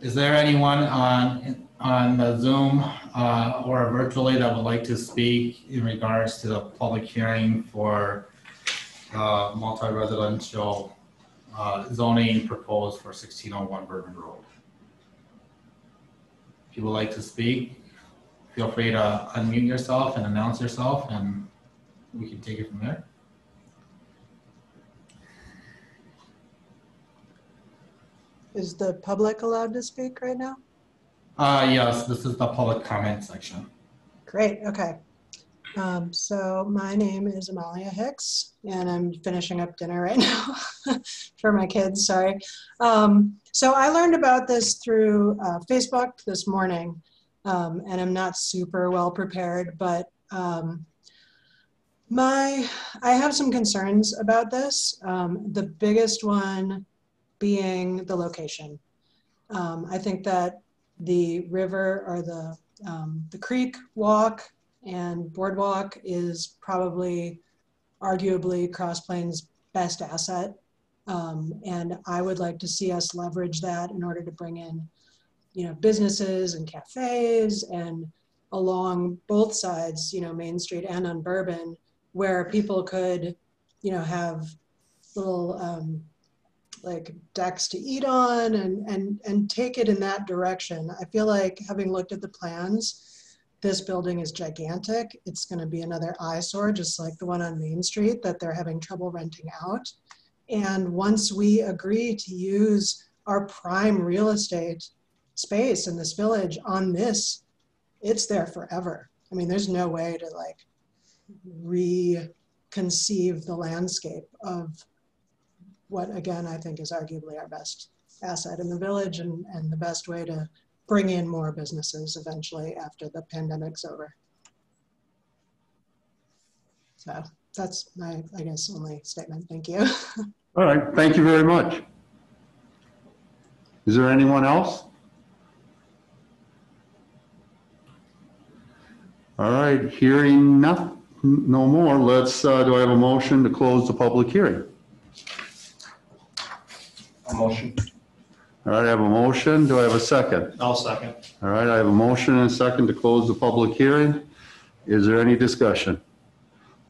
Is there anyone on the Zoom or virtually that would like to speak in regards to the public hearing for multi-residential zoning proposed for 1601 Bourbon Road? If you would like to speak, feel free to unmute yourself and announce yourself, and we can take it from there. Is the public allowed to speak right now? Yes, this is the public comment section. Great, okay. So my name is Amalia Hicks, and I'm finishing up dinner right now for my kids, sorry. So I learned about this through Facebook this morning, and I'm not super well prepared, but I have some concerns about this. The biggest one being the location. I think that the river or the creek walk and boardwalk is probably arguably Cross Plains' best asset. And I would like to see us leverage that in order to bring in, businesses and cafes and along both sides, Main Street and on Bourbon, where people could, have little like decks to eat on and take it in that direction. I feel like, having looked at the plans, this building is gigantic. It's going to be another eyesore, just like the one on Main Street that they're having trouble renting out. And once we agree to use our prime real estate space in this village on this, it's there forever. I mean, there's no way to like reconceive the landscape of what, again, I think is arguably our best asset in the village and the best way to bring in more businesses eventually after the pandemic's over. So that's my, I guess, only statement. Thank you. All right, thank you very much. Is there anyone else? All right, hearing no more, let's, do I have a motion to close the public hearing? A motion. All right, I have a motion. Do I have a second? I'll second. All right, I have a motion and a second to close the public hearing. Is there any discussion?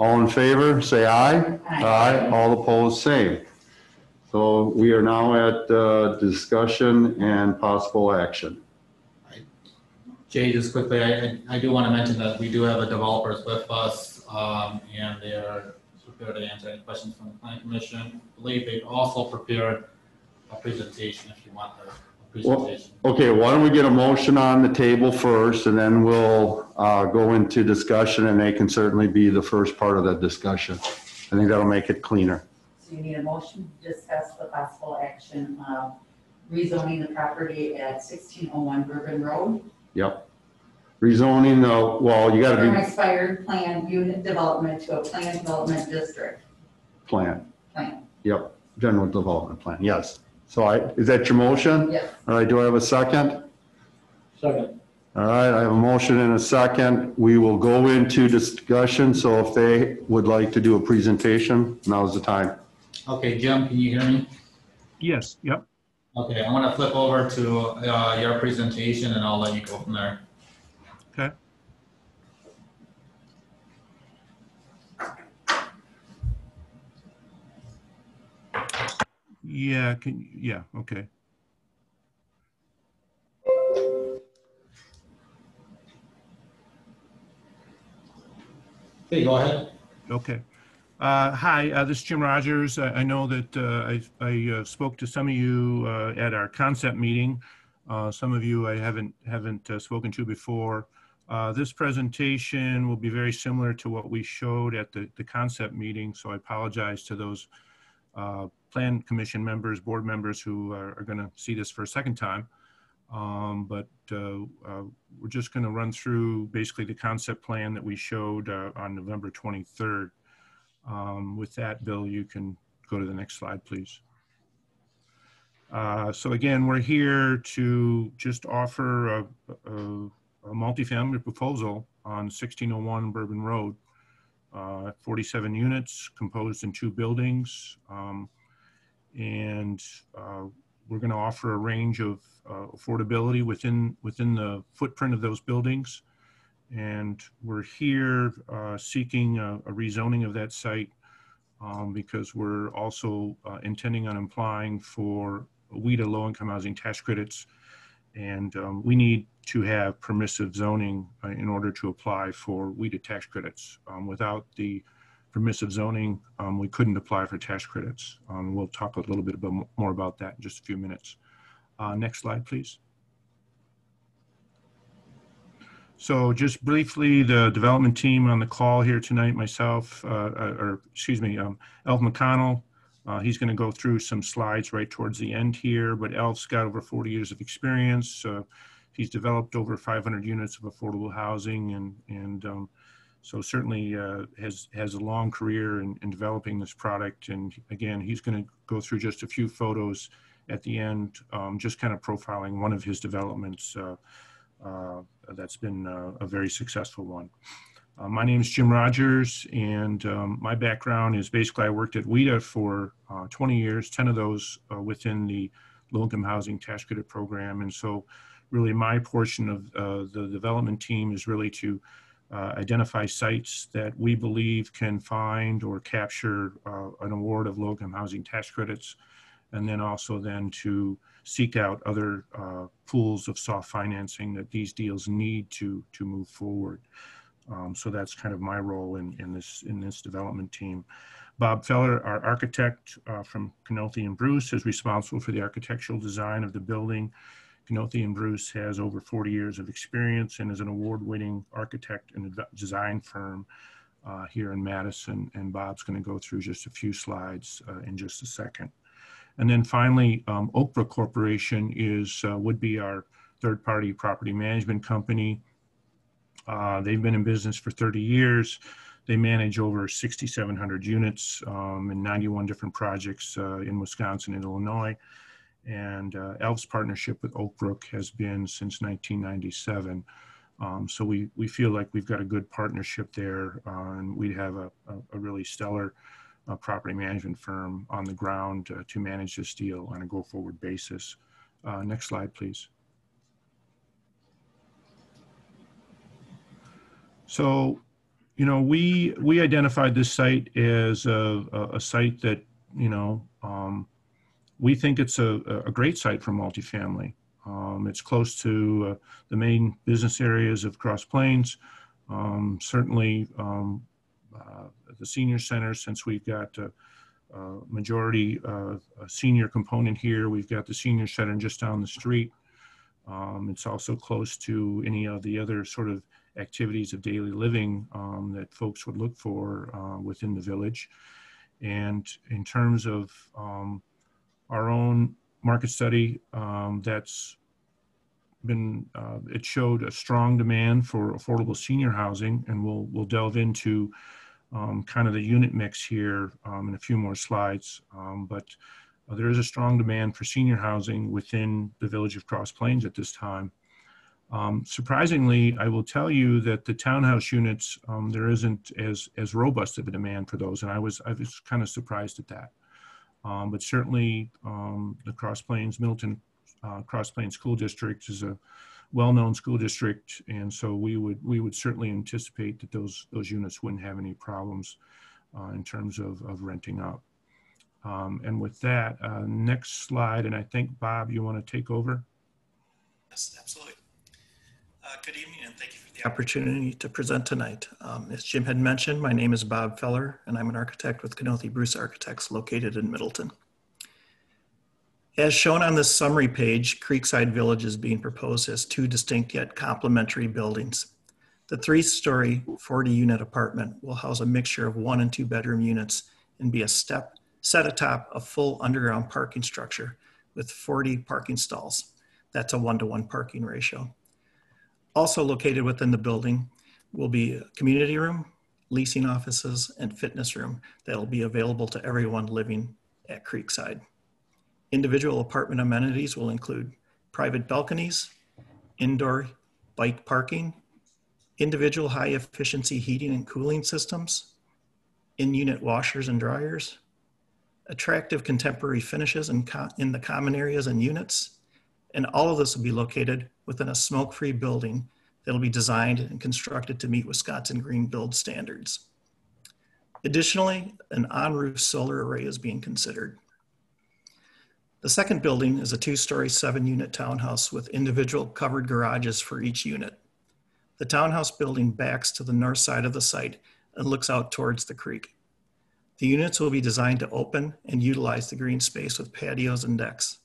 All in favor, say aye. Aye. Aye. All opposed, same. So we are now at discussion and possible action. Jay, just quickly, I do want to mention that we do have a developers with us, and they are prepared to answer any questions from the planning commission. I believe they've also prepared a presentation if you want a presentation. Well, okay, why don't we get a motion on the table first, and then we'll go into discussion, and they can certainly be the first part of that discussion. I think that'll make it cleaner. So you need a motion to discuss the possible action of rezoning the property at 1601 Bourbon Road. Yep. Rezoning the, well, you got to From be expired planned unit development to a planned development district. plan. Plan. Yep, general development plan, yes. So is that your motion? Yes. All right, do I have a second? Second. All right, I have a motion and a second. We will go into discussion. So if they would like to do a presentation, now's the time. Okay, Jim, can you hear me? Yes, yep. Okay, I want to flip over to your presentation and I'll let you go from there. Okay. Yeah, okay. Okay, go ahead. Okay. Hi, this is Jim Rogers. I know that I spoke to some of you at our concept meeting. Some of you I haven't spoken to before. This presentation will be very similar to what we showed at the concept meeting, so I apologize to those plan commission members, board members who are going to see this for a second time. But we're just going to run through basically the concept plan that we showed on November 23rd. With that, Bill, you can go to the next slide, please. So again, we're here to just offer a multifamily proposal on 1601 Bourbon Road. 47 units composed in 2 buildings. And we're going to offer a range of affordability within the footprint of those buildings. And we're here seeking a rezoning of that site because we're also intending on applying for WIDA low-income housing tax credits. And we need to have permissive zoning in order to apply for WIDA tax credits. Without the permissive zoning, we couldn't apply for tax credits. We'll talk a little bit more about that in just a few minutes. Next slide, please. So just briefly, the development team on the call here tonight, myself, Elf McConnell, he's going to go through some slides right towards the end here, but Elf's got over 40 years of experience. He's developed over 500 units of affordable housing and so certainly has a long career in developing this product. And again, he's going to go through just a few photos at the end, just kind of profiling one of his developments that's been a very successful one. My name is Jim Rogers, and my background is basically I worked at WIDA for 20 years, 10 of those within the low-income housing tax credit program. And so really my portion of the development team is really to identify sites that we believe can find or capture an award of low-income housing tax credits, and then also then to seek out other pools of soft financing that these deals need to move forward. So that's kind of my role in this development team. Bob Feller, our architect from Kanothie and Bruce, is responsible for the architectural design of the building. Kanothie and Bruce has over 40 years of experience and is an award-winning architect and design firm here in Madison. And Bob's going to go through just a few slides in just a second. And then finally, Oakbrook Corporation would be our third-party property management company. They've been in business for 30 years. They manage over 6,700 units in 91 different projects in Wisconsin and Illinois. And Elf's partnership with Oakbrook has been since 1997. So we feel like we've got a good partnership there, and we have a really stellar property management firm on the ground to manage this deal on a go-forward basis. Next slide, please. So, you know, we identified this site as a site that, you know, we think it's a great site for multifamily. It's close to the main business areas of Cross Plains. Certainly, the senior center, since we've got a majority a senior component here, we've got the senior center just down the street. It's also close to any of the other sort of activities of daily living that folks would look for within the village. And in terms of our own market study, that's been, it showed a strong demand for affordable senior housing, and we'll delve into kind of the unit mix here in a few more slides. But there is a strong demand for senior housing within the village of Cross Plains at this time. Surprisingly, I will tell you that the townhouse units, there isn't as robust of a demand for those, and I was kind of surprised at that. But certainly the Cross Plains, Middleton Cross Plains School District is a well-known school district, and so we would certainly anticipate that those units wouldn't have any problems in terms of renting out. And with that, next slide, and I think Bob, you want to take over? Yes, absolutely. Good evening, and thank you for the opportunity to present tonight. As Jim had mentioned, my name is Bob Feller, and I'm an architect with Kanothie Bruce Architects located in Middleton. As shown on this summary page, Creekside Village is being proposed as two distinct yet complementary buildings. The 3-story, 40-unit apartment will house a mixture of 1- and 2-bedroom units and be a set atop a full underground parking structure with 40 parking stalls. That's a 1-to-1 parking ratio. Also located within the building will be a community room, leasing offices, and fitness room that will be available to everyone living at Creekside. Individual apartment amenities will include private balconies, indoor bike parking, individual high-efficiency heating and cooling systems, in-unit washers and dryers, attractive contemporary finishes in the common areas and units, and all of this will be located within a smoke-free building that'll be designed and constructed to meet Wisconsin Green Build standards. Additionally, an on-roof solar array is being considered. The second building is a 2-story, 7-unit townhouse with individual covered garages for each unit. The townhouse building backs to the north side of the site and looks out towards the creek. The units will be designed to open and utilize the green space with patios and decks.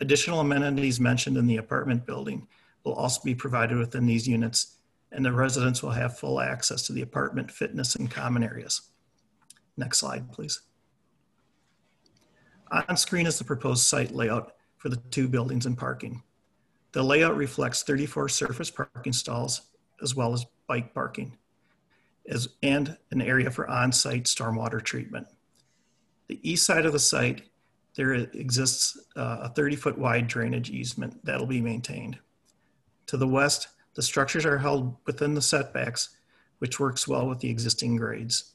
Additional amenities mentioned in the apartment building will also be provided within these units, and the residents will have full access to the apartment, fitness, and common areas. Next slide, please. On screen is the proposed site layout for the 2 buildings and parking. The layout reflects 34 surface parking stalls as well as bike parking, and an area for on-site stormwater treatment. The east side of the site, there exists a 30-foot wide drainage easement that'll be maintained. To the west, the structures are held within the setbacks, which works well with the existing grades.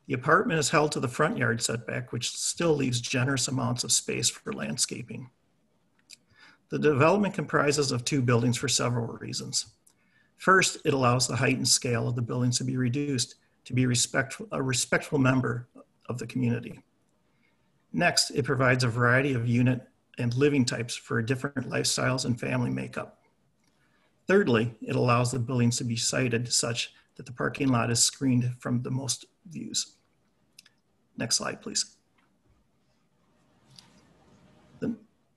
The apartment is held to the front yard setback, which still leaves generous amounts of space for landscaping. The development comprises of 2 buildings for several reasons. First, it allows the height and scale of the buildings to be reduced to be a respectful member of the community. Next, it provides a variety of unit and living types for different lifestyles and family makeup. Thirdly, it allows the buildings to be sited such that the parking lot is screened from the most views. Next slide, please.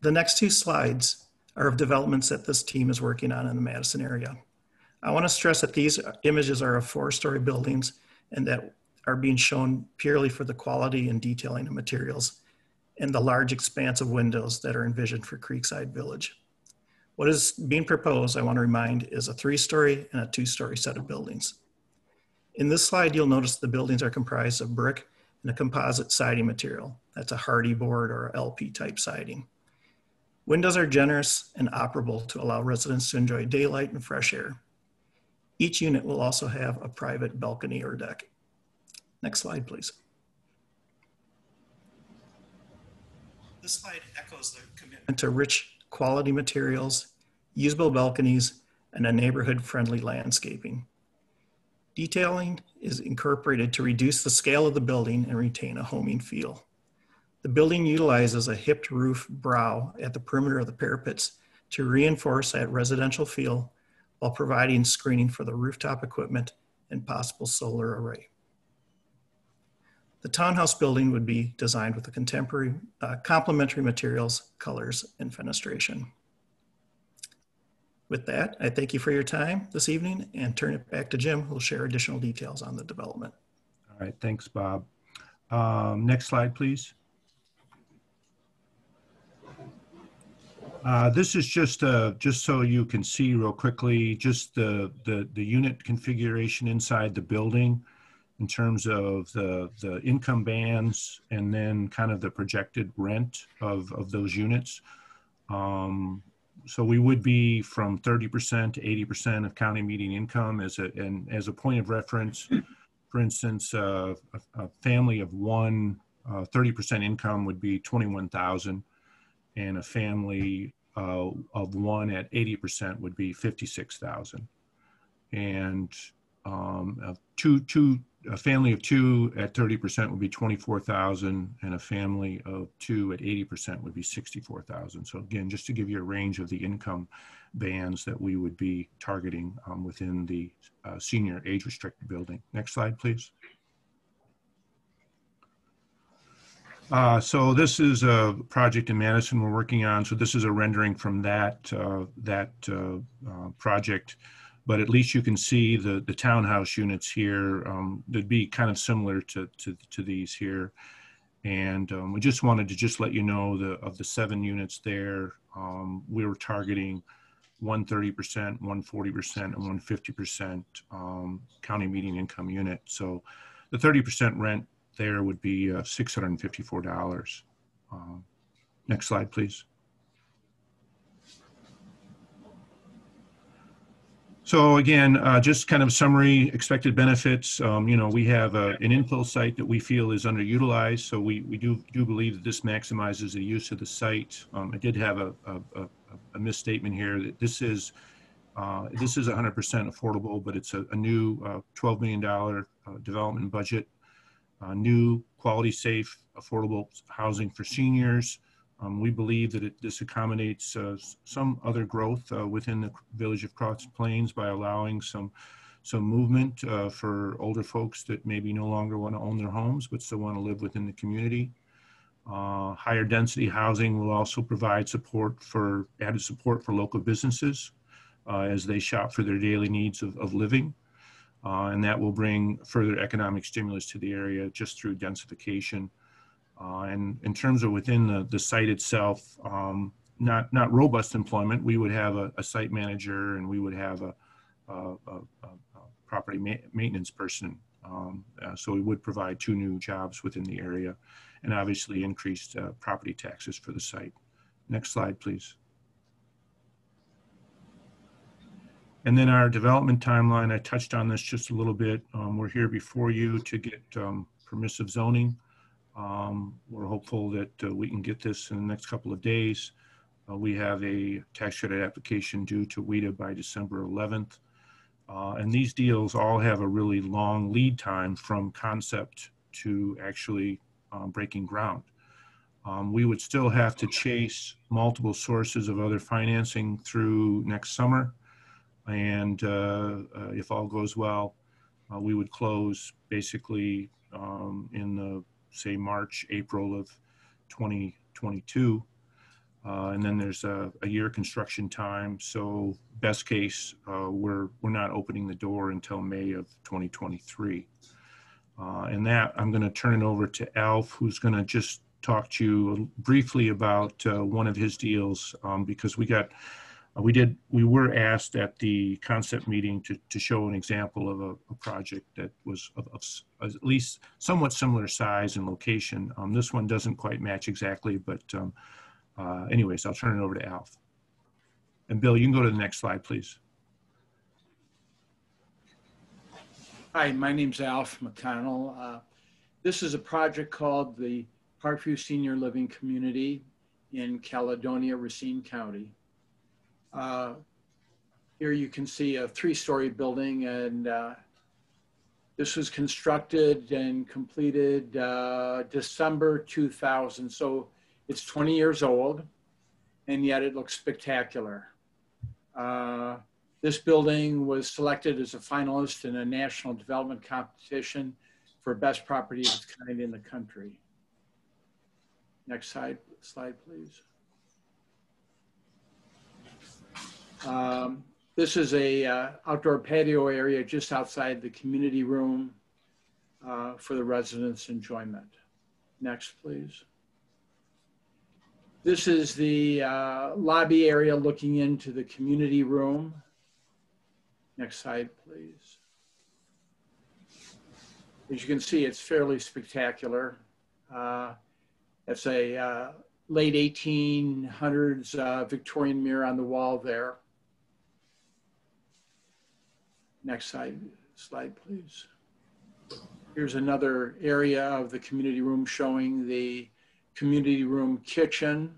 The next 2 slides are of developments that this team is working on in the Madison area. I want to stress that these images are of 4-story buildings and that are being shown purely for the quality and detailing of materials and the large expanse of windows that are envisioned for Creekside Village. What is being proposed, I want to remind, is a 3-story and a 2-story set of buildings. In this slide, you'll notice the buildings are comprised of brick and a composite siding material. That's a hardy board or LP type siding. Windows are generous and operable to allow residents to enjoy daylight and fresh air. Each unit will also have a private balcony or deck. Next slide, please. This slide echoes the commitment to rich quality materials, usable balconies, and a neighborhood-friendly landscaping. Detailing is incorporated to reduce the scale of the building and retain a homing feel. The building utilizes a hipped roof brow at the perimeter of the parapets to reinforce that residential feel while providing screening for the rooftop equipment and possible solar array. The townhouse building would be designed with a contemporary, complementary materials, colors, and fenestration. With that, I thank you for your time this evening and turn it back to Jim, who will share additional details on the development. All right, thanks, Bob. Next slide, please. This is just so you can see real quickly, just the unit configuration inside the building in terms of the income bands and then kind of the projected rent of those units. So we would be from 30% to 80% of county median income as a point of reference. For instance, a family of 1, 30% income would be $21,000, and a family of 1 at 80% would be $56,000. And a family of 2 at 30% would be $24,000, and a family of 2 at 80% would be $64,000. So again, just to give you a range of the income bands that we would be targeting within the senior age restricted building. Next slide, please. So this is a project in Madison we're working on. So this is a rendering from that project. But at least you can see the townhouse units here. They'd be kind of similar to these here. And we just wanted to just let you know of the 7 units there, we were targeting 130%, 140%, and 150% county median income unit. So the 30% rent there would be $654. Next slide, please. So again, just kind of summary, expected benefits. We have an infill site that we feel is underutilized, so we do believe that this maximizes the use of the site. I did have a misstatement here that this is 100% affordable, but it's a new $12 million development budget, new quality, safe, affordable housing for seniors. We believe that this accommodates some other growth within the village of Cross Plains by allowing some movement for older folks that maybe no longer want to own their homes, but still want to live within the community. Higher density housing will also provide added support for local businesses as they shop for their daily needs of living. And that will bring further economic stimulus to the area just through densification. And in terms of within the site itself, not robust employment, we would have a site manager and we would have a property maintenance person. So we would provide 2 new jobs within the area and obviously increased property taxes for the site. Next slide, please. And then our development timeline, I touched on this just a little bit. We're here before you to get permissive zoning. We're hopeful that we can get this in the next couple of days. We have a tax credit application due to WIDA by December 11th. And these deals all have a really long lead time from concept to actually breaking ground. We would still have to chase multiple sources of other financing through next summer. And if all goes well, we would close basically in the, say, March, April of 2022. And then there's a year construction time. So best case, we're not opening the door until May of 2023. And that, I'm going to turn it over to Alf, who's going to just talk to you briefly about one of his deals, because we were asked at the concept meeting to show an example of a project that was of at least somewhat similar size and location. This one doesn't quite match exactly, but anyways, I'll turn it over to Alf. And Bill, you can go to the next slide, please. Hi, my name's Alf McConnell. This is a project called the Parkview Senior Living Community in Caledonia, Racine County. Here you can see a 3-story building, and this was constructed and completed December 2000. So it's 20 years old, and yet it looks spectacular. This building was selected as a finalist in a national development competition for best property of its kind in the country. Next slide, please. This is a outdoor patio area just outside the community room for the residents' enjoyment. Next, please. This is the lobby area looking into the community room. Next slide, please. As you can see, it's fairly spectacular. It's a late 1800s Victorian mirror on the wall there. Next slide, please. Here's another area of the community room showing the community room kitchen.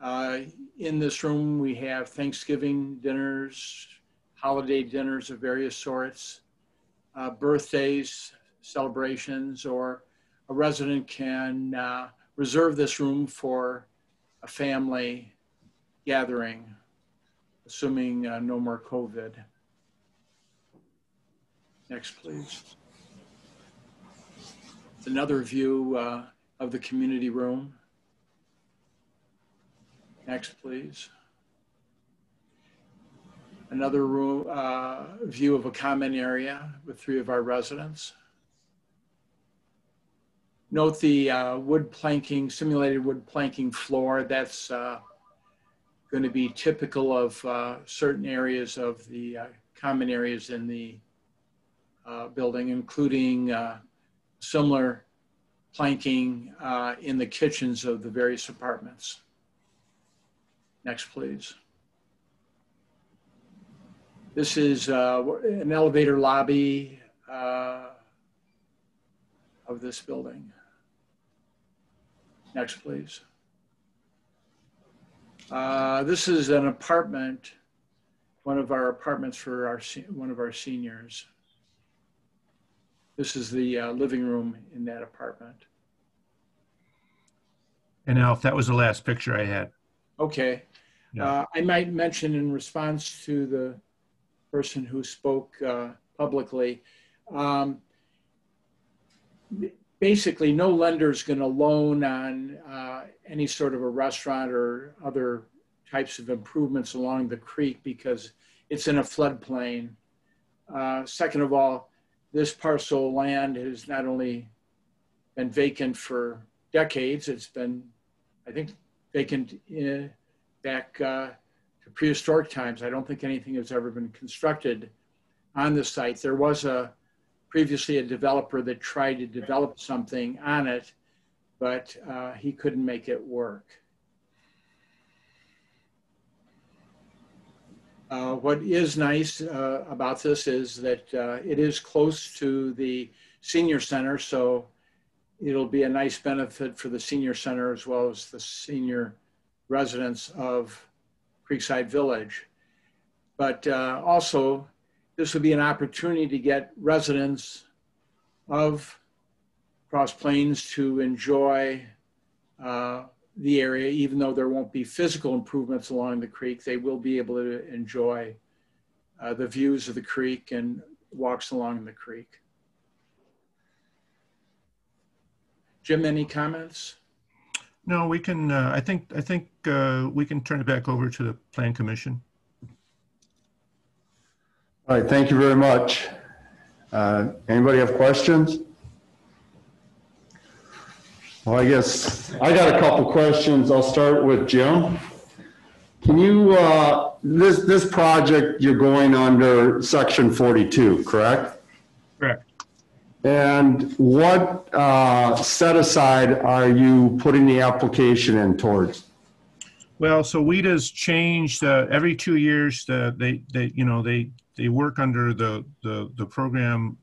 In this room, we have Thanksgiving dinners, holiday dinners of various sorts, birthdays, celebrations, or a resident can reserve this room for a family gathering, assuming no more COVID. Next, please. It's another view of the community room. Next, please. Another room, view of a common area with 3 of our residents. Note the wood planking, simulated wood planking floor. That's going to be typical of certain areas of the common areas in the building, including similar planking in the kitchens of the various apartments. Next, please. This is an elevator lobby of this building. Next, please. This is an apartment, one of our apartments for one of our seniors. This is the living room in that apartment. And Alf, that was the last picture I had. Okay. Yeah. I might mention in response to the person who spoke publicly, basically no lender is going to loan on any sort of a restaurant or other types of improvements along the creek because it's in a floodplain. Second of all, this parcel of land has not only been vacant for decades, it's been, I think, vacant back to prehistoric times. I don't think anything has ever been constructed on the site. There was previously a developer that tried to develop something on it, but he couldn't make it work. What is nice about this is that it is close to the senior center, so it'll be a nice benefit for the senior center as well as the senior residents of Creekside Village. But also, this would be an opportunity to get residents of Cross Plains to enjoy the area. Even though there won't be physical improvements along the creek, they will be able to enjoy the views of the creek and walks along the creek. Jim, any comments? No, we can, I think we can turn it back over to the Plan Commission. All right, thank you very much. Anybody have questions? Well, I guess I got a couple questions. I'll start with Jim. Can you, this project, you're going under section 42, correct? Correct. And what set aside are you putting the application in towards? Well, so WEDA's changed every 2 years. They work under the program.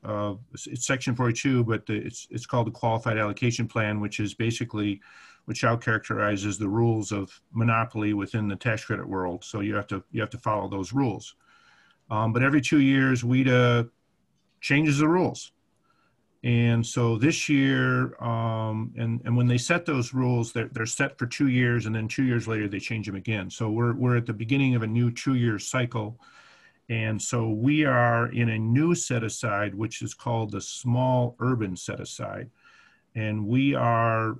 It's Section 42, but it's called the Qualified Allocation Plan, which is basically which I'll characterize as the rules of monopoly within the tax credit world. So you have to follow those rules. But every 2 years, WEDA changes the rules. And so this year, and when they set those rules, they're set for 2 years, and then 2 years later they change them again. So we're at the beginning of a new 2-year cycle, and so we are in a new set aside, which is called the small urban set aside, and we are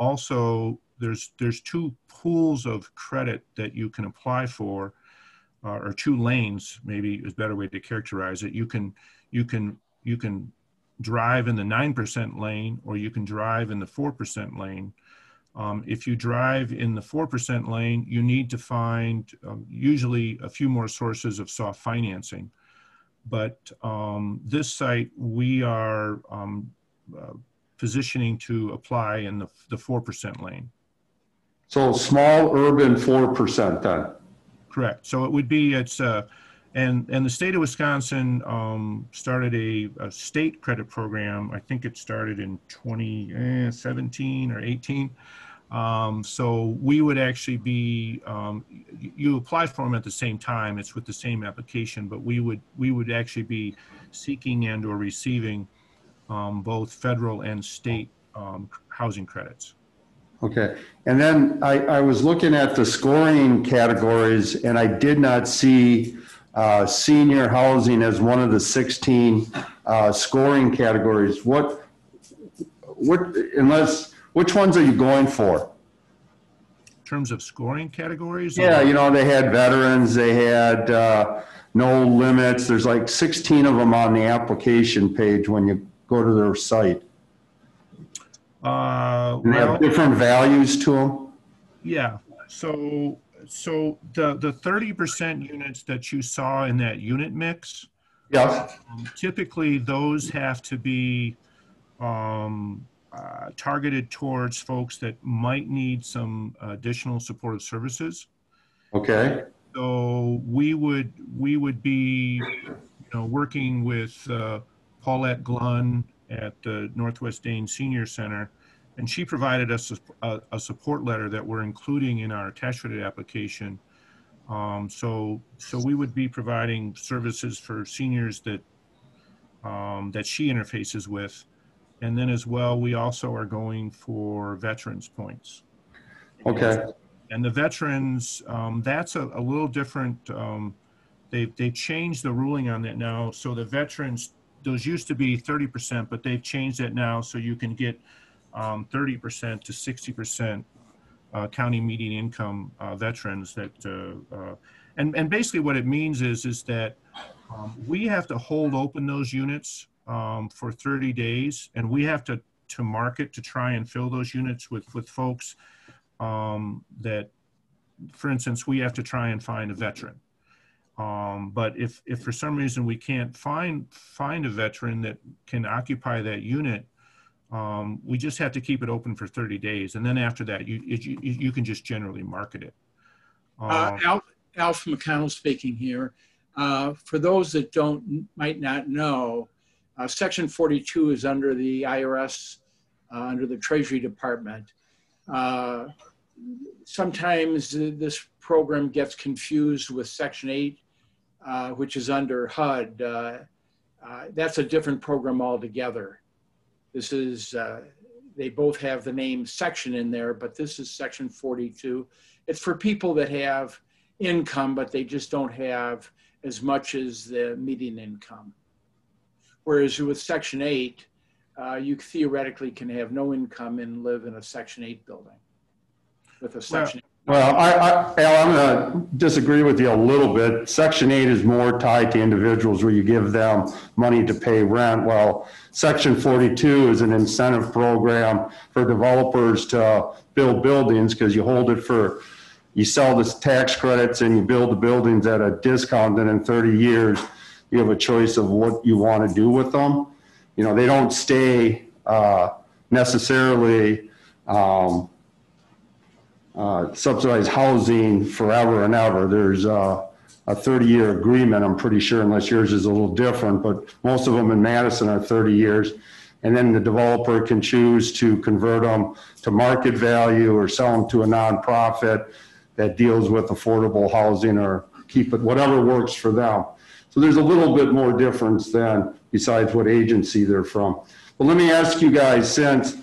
also there's 2 pools of credit that you can apply for, or 2 lanes, maybe is a better way to characterize it. You can drive in the 9% lane, or you can drive in the 4% lane. If you drive in the 4% lane, you need to find usually a few more sources of soft financing. But this site, we are positioning to apply in the 4% lane. So small urban 4% then? Correct. So it would be, and the state of Wisconsin started a state credit program. I think it started in 2017 or 18. So we would actually be, you apply for them at the same time. It's with the same application, but we would actually be seeking and or receiving both federal and state housing credits. Okay. And then I was looking at the scoring categories, and I did not see senior housing as one of the 16 scoring categories. Which ones are you going for? In terms of scoring categories? Yeah, you know, they had veterans, they had no limits. There's like 16 of them on the application page when you go to their site. And they have different values to them? Yeah. So the 30% units that you saw in that unit mix, Yes. Typically those have to be targeted towards folks that might need some additional supportive services. Okay. So we would be, working with Paulette Glunn at the Northwest Dane Senior Center, and she provided us a support letter that we're including in our tax credit application. So we would be providing services for seniors that that she interfaces with, and then as well, we also are going for veterans points. Okay. And the veterans, that's a little different. They've changed the ruling on that now. So the veterans, those used to be 30%, but they've changed that now so you can get 30% to 60% county median income veterans. That and basically what it means is that we have to hold open those units for 30 days, and we have to market to try and fill those units with folks that, for instance, we have to try and find a veteran. But if for some reason we can't find a veteran that can occupy that unit, we just have to keep it open for 30 days. And then after that, you can just generally market it. Alf McConnell speaking here. For those that might not know, Section 42 is under the IRS, under the Treasury Department. Sometimes this program gets confused with Section 8, which is under HUD. That's a different program altogether. This is, they both have the name section in there, but this is Section 42. It's for people that have income, but they just don't have as much as the median income. Whereas with Section 8, you theoretically can have no income and live in a Section 8 building with a Section 8. Well, Al, I'm going to disagree with you a little bit. Section 8 is more tied to individuals where you give them money to pay rent. Well, Section 42 is an incentive program for developers to build buildings because you hold it for, you sell the tax credits and you build the buildings at a discount, and in 30 years, you have a choice of what you want to do with them. You know, they don't stay necessarily subsidized housing forever and ever. There's a 30-year agreement, I'm pretty sure, unless yours is a little different, but most of them in Madison are 30 years. And then the developer can choose to convert them to market value or sell them to a nonprofit that deals with affordable housing, or keep it, whatever works for them. So there's a little bit more difference than besides what agency they're from. But let me ask you guys, since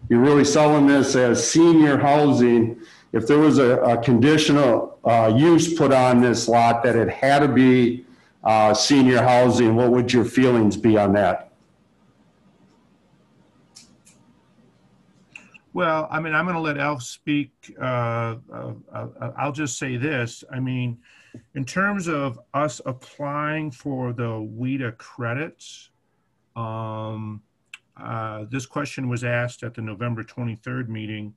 you're really selling this as senior housing, if there was a conditional use put on this lot that it had to be senior housing, what would your feelings be on that? Well, I mean, I'm going to let Alf speak. I'll just say this. I mean, in terms of us applying for the WIDA credits, this question was asked at the November 23rd meeting,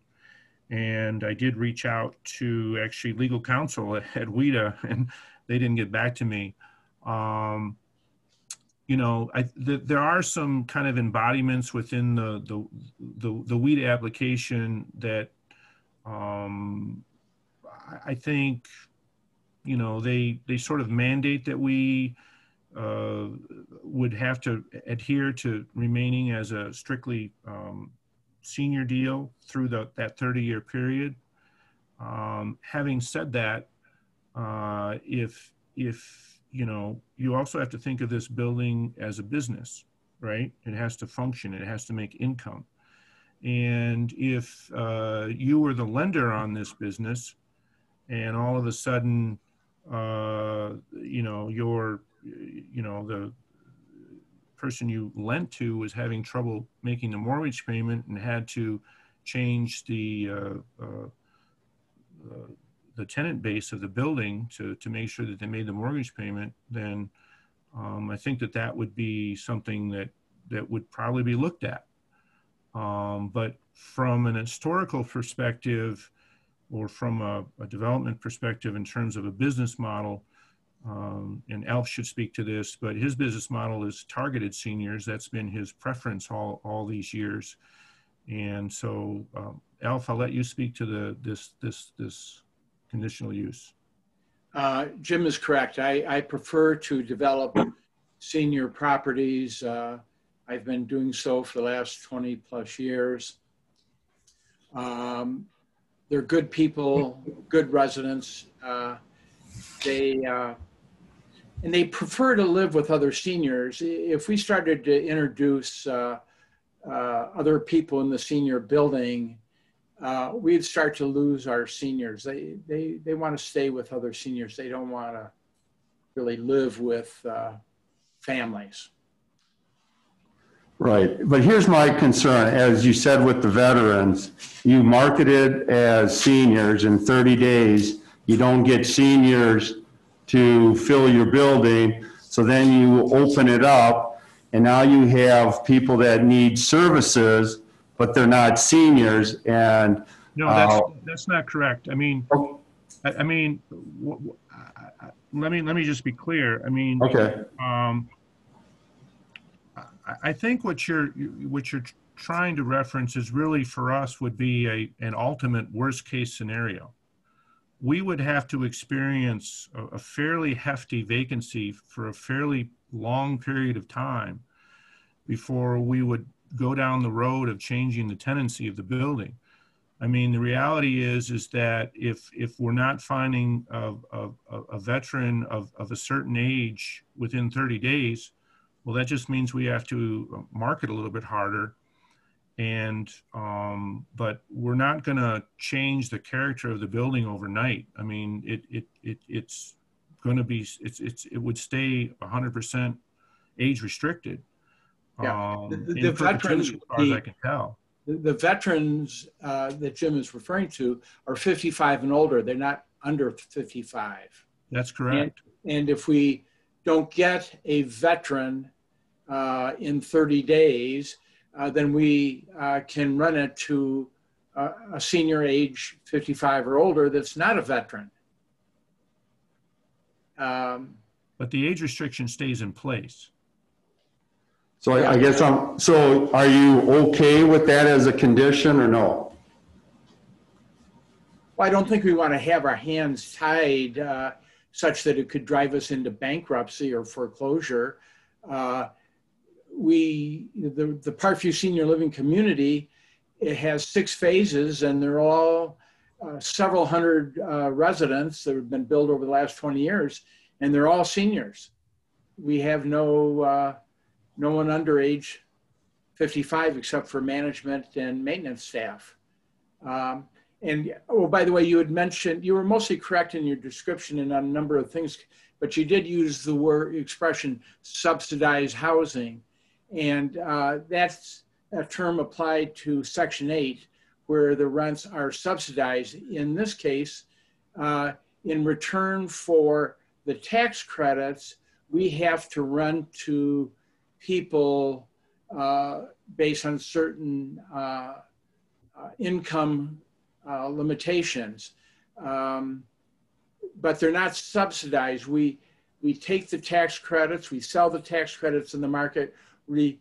and I did reach out to actually legal counsel at WIDA, and they didn't get back to me. You know, there are some kind of embodiments within the WIDA application that I think, you know, they sort of mandate that we would have to adhere to remaining as a strictly senior deal through that 30-year period. Having said that, if you know, you also have to think of this building as a business, right? It has to function, it has to make income. And if you were the lender on this business and all of a sudden, you know, the person you lent to was having trouble making the mortgage payment and had to change the tenant base of the building to make sure that they made the mortgage payment, then I think that would be something that would probably be looked at. But from an historical perspective, or from a development perspective in terms of a business model, and Alf should speak to this, but his business model is targeted seniors. That's been his preference all these years. And so, Alf, I'll let you speak to this conditional use. Jim is correct. I prefer to develop senior properties. I've been doing so for the last 20 plus years. They're good people, good residents. And they prefer to live with other seniors. If we started to introduce other people in the senior building, we'd start to lose our seniors. They want to stay with other seniors. They don't want to really live with families. Right, but here's my concern. As you said with the veterans, you market it as seniors. In 30 days, you don't get seniors to fill your building. So then you open it up and now you have people that need services, but they're not seniors. And No, that's not correct. I mean, let me just be clear. I mean, okay. I think what you're trying to reference is really for us would be an ultimate worst case scenario. We would have to experience a fairly hefty vacancy for a fairly long period of time before we would go down the road of changing the tenancy of the building. I mean, the reality is that if we're not finding a veteran of a certain age within 30 days, well, that just means we have to market a little bit harder. And, but we're not going to change the character of the building overnight. I mean, it's going to be, it would stay 100% age restricted. Yeah. The veterans, as far as I can tell. The veterans that Jim is referring to are 55 and older. They're not under 55. That's correct. And if we don't get a veteran in 30 days, then we can run it to a senior age 55 or older that's not a veteran. But the age restriction stays in place. So I guess so are you okay with that as a condition or no? Well, I don't think we want to have our hands tied such that it could drive us into bankruptcy or foreclosure. The Parkview Senior Living Community, it has 6 phases, and they're all several hundred residents that have been built over the last 20 years, and they're all seniors. We have no one under age 55 except for management and maintenance staff. And oh, by the way, you had mentioned, you were mostly correct in your description and on a number of things, but you did use the expression subsidized housing. And that's a term applied to Section 8, where the rents are subsidized. In this case, in return for the tax credits, we have to rent to people based on certain income limitations, but they're not subsidized. We take the tax credits, we sell the tax credits in the market, we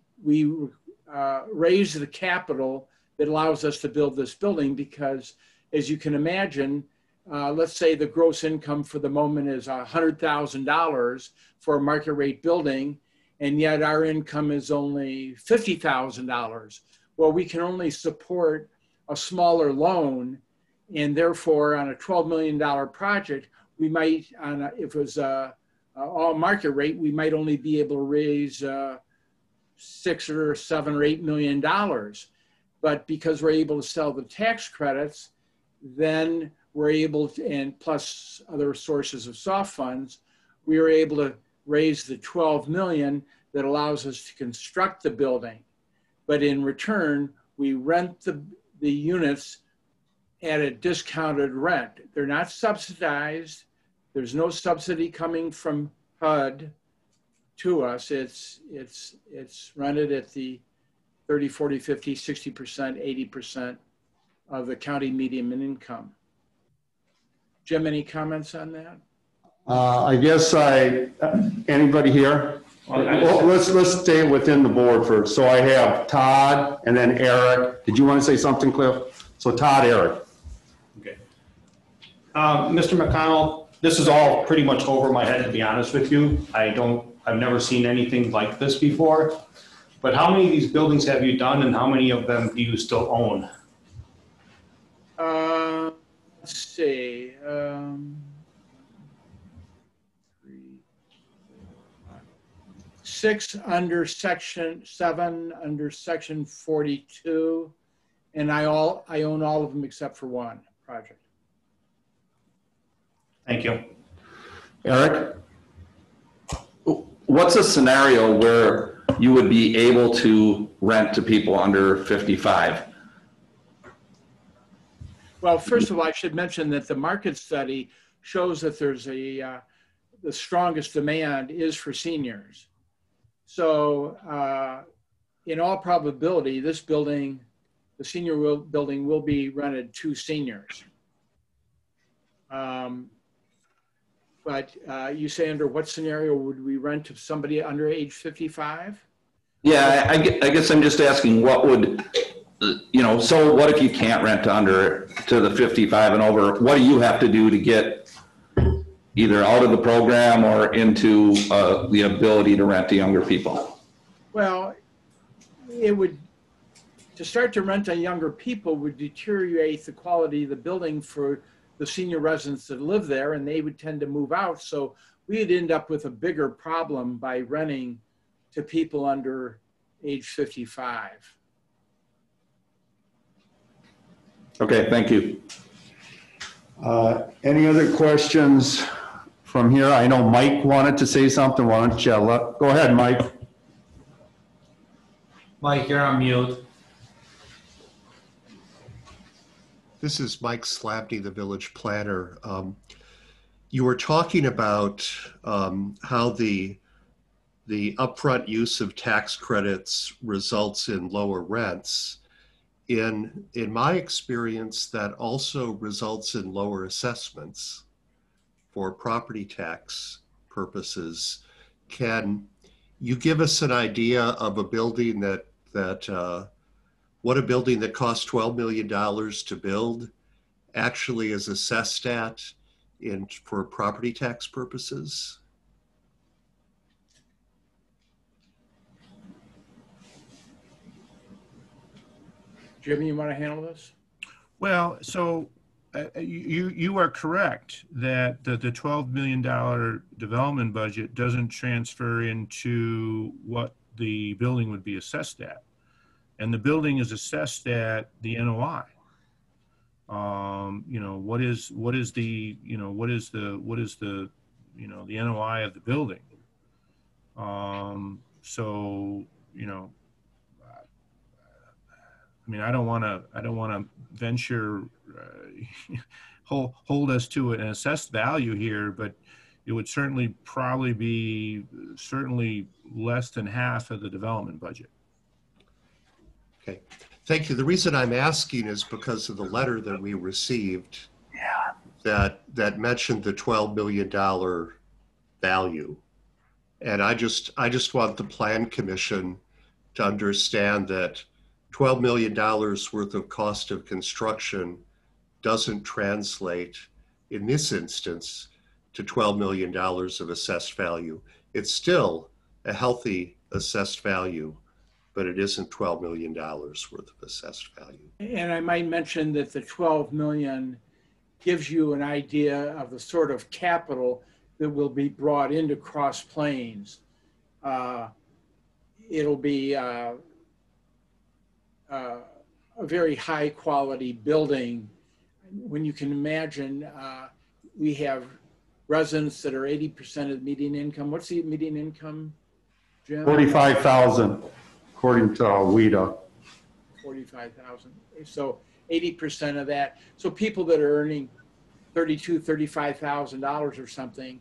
raise the capital that allows us to build this building, because as you can imagine, let's say the gross income for the moment is $100,000 for a market rate building, and yet our income is only $50,000. Well, we can only support a smaller loan, and therefore on a $12 million project, we might, if it was all market rate, we might only be able to raise $6 or $7 or $8 million. But because we're able to sell the tax credits, then we're able to, and plus other sources of soft funds, we were able to raise the 12 million that allows us to construct the building. But in return, we rent the units at a discounted rent. They're not subsidized. There's no subsidy coming from HUD to us. It's rented at the 30, 40, 50, 60%, 80% of the county median income. Jim, any comments on that? I guess anybody here? Well, let's stay within the board first. So I have Todd and then Eric. Did you want to say something, Cliff? So Todd, Eric. Okay. Mr. McConnell, this is all pretty much over my head, to be honest with you. I've never seen anything like this before. But how many of these buildings have you done and how many of them do you still own? Let's see. 6 under section 7 under section 42, and I own all of them except for one project. Thank you. Eric? What's a scenario where you would be able to rent to people under 55? Well, first of all, I should mention that the market study shows that there's the strongest demand is for seniors. So in all probability, this building, the senior building will be rented to seniors. But you say under what scenario would we rent to somebody under age 55? Yeah, I guess I'm just asking what would, so what if you can't rent to the 55 and over? What do you have to do to get either out of the program or into the ability to rent to younger people? Well, to start to rent to younger people would deteriorate the quality of the building for the senior residents that live there, and they would tend to move out. So we'd end up with a bigger problem by renting to people under age 55. Okay, thank you. Any other questions from here? I know Mike wanted to say something. Why don't you go ahead, Mike? Mike, you're on mute. This is Mike Slabney, the village planner. You were talking about how the upfront use of tax credits results in lower rents. In my experience, that also results in lower assessments for property tax purposes. Can you give us an idea of a building what a building that costs $12 million to build actually is assessed at for property tax purposes? Jimmy, you want to handle this? Well, so you are correct that the $12 million development budget doesn't transfer into what the building would be assessed at. And the building is assessed at the NOI. What is the NOI of the building? I don't want to venture hold us to an assessed value here, but it would probably be less than half of the development budget. Okay, thank you. The reason I'm asking is because of the letter that we received that mentioned the $12 million value. And I just want the Plan Commission to understand that $12 million worth of cost of construction doesn't translate in this instance to $12 million of assessed value. It's still a healthy assessed value, but it isn't $12 million worth of assessed value. And I might mention that the 12 million gives you an idea of the sort of capital that will be brought into Cross Plains. It'll be a very high quality building. When you can imagine, we have residents that are 80% of the median income. What's the median income, Jim? 45,000, according to WIDA. 45,000. So 80% of that. So people that are earning $32,000, $35,000 or something,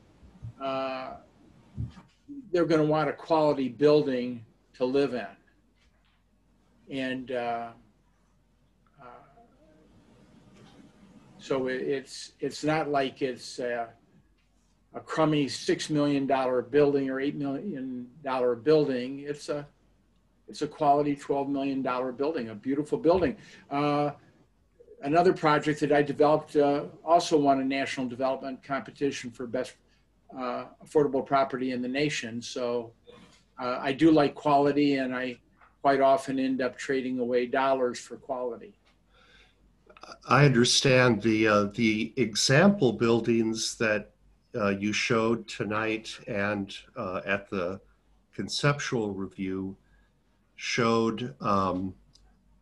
they're going to want a quality building to live in. And so it's not like it's a crummy $6 million building or $8 million building. It's a quality $12 million building, a beautiful building. another project that I developed also won a national development competition for best affordable property in the nation. So I do like quality, and I quite often end up trading away dollars for quality. I understand the example buildings that you showed tonight and at the conceptual review showed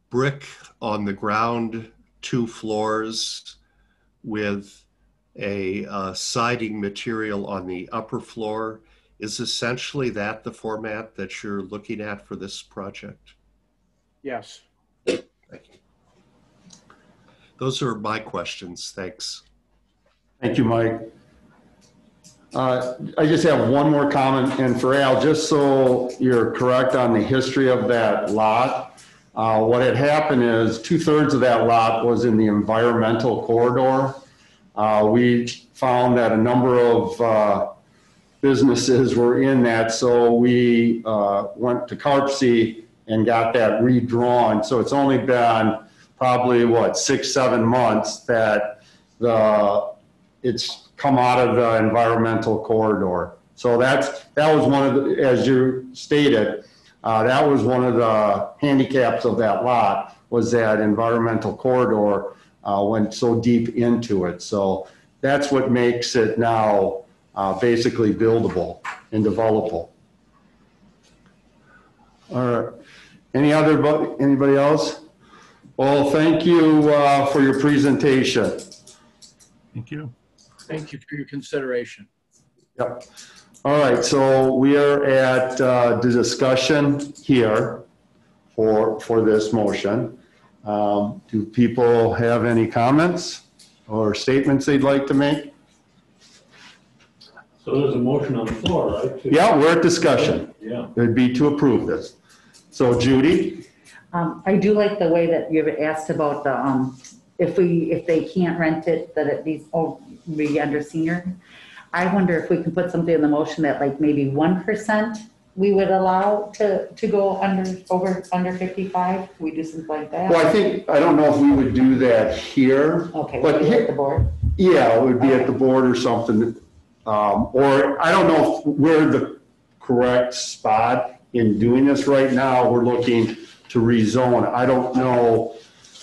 brick on the ground, 2 floors with a siding material on the upper floor. Is essentially that the format that you're looking at for this project? Yes. Thank you. Those are my questions. Thanks. Thank you, Mike. I just have one more comment, and for Al, just so you're correct on the history of that lot, what had happened is 2/3 of that lot was in the environmental corridor. We found that a number of businesses were in that, so we went to CARPC and got that redrawn. So it's only been probably, 6-7 months that it's come out of the environmental corridor. So that was one of the, as you stated, that was one of the handicaps of that lot, was that environmental corridor went so deep into it. So that's what makes it now basically buildable and developable. All right. Anybody else? Well, thank you for your presentation. Thank you. Thank you for your consideration. Yep. All right, so we are at the discussion here for this motion. Do people have any comments or statements they'd like to make? So there's a motion on the floor, right? Yeah, we're at discussion. Yeah. It'd be to approve this. So Judy? I do like the way that you've asked about the, if they can't rent it, that at least, be under senior. I wonder if we can put something in the motion that like maybe 1% we would allow to go under 55. We do something like that. Well, I don't know if we would do that here. Okay, but would it be at the board? Yeah, it would be at the board or something. Or I don't know if we're the correct spot in doing this right now. We're looking to rezone. I don't know,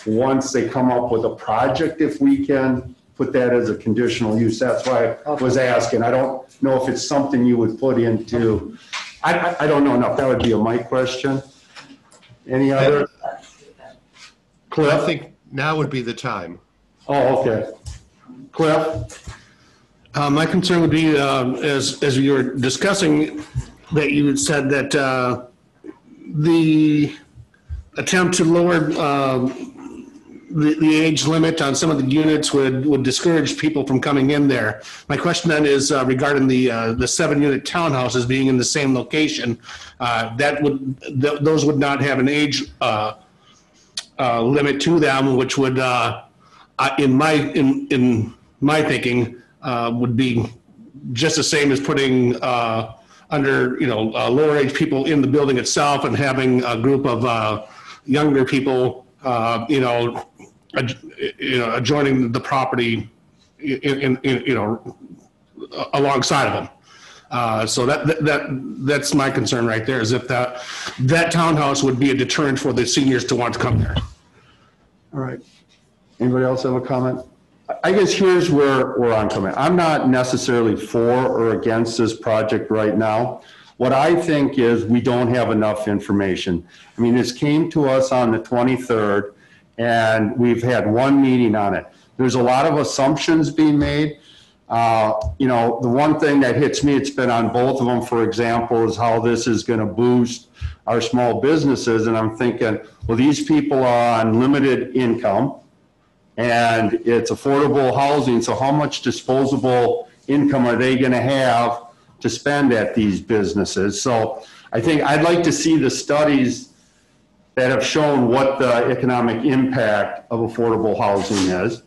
once they come up with a project, if we can put that as a conditional use. That's why I was asking. I don't know if it's something you would put into, I don't know enough. That would be a Mike question. Any other? Cliff? I think now would be the time. Oh, okay. Cliff? My concern would be, as you were discussing, that you had said that the attempt to lower the age limit on some of the units would discourage people from coming in there. My question then is regarding the 7-unit townhouses being in the same location. Those would not have an age limit to them, which would, in my thinking, would be just the same as putting under lower age people in the building itself and having a group of younger people adjoining the property alongside of them. So that's my concern right there, is if that townhouse would be a deterrent for the seniors to want to come there. All right. Anybody else have a comment? I guess here's where I'm coming. I'm not necessarily for or against this project right now. What I think is we don't have enough information. I mean, this came to us on the 23rd, and we've had one meeting on it. There's a lot of assumptions being made. The one thing that hits me, it's been on both of them, for example, is how this is going to boost our small businesses. And I'm thinking, well, these people are on limited income, and it's affordable housing. So how much disposable income are they going to have to spend at these businesses? So I think I'd like to see the studies that have shown what the economic impact of affordable housing is.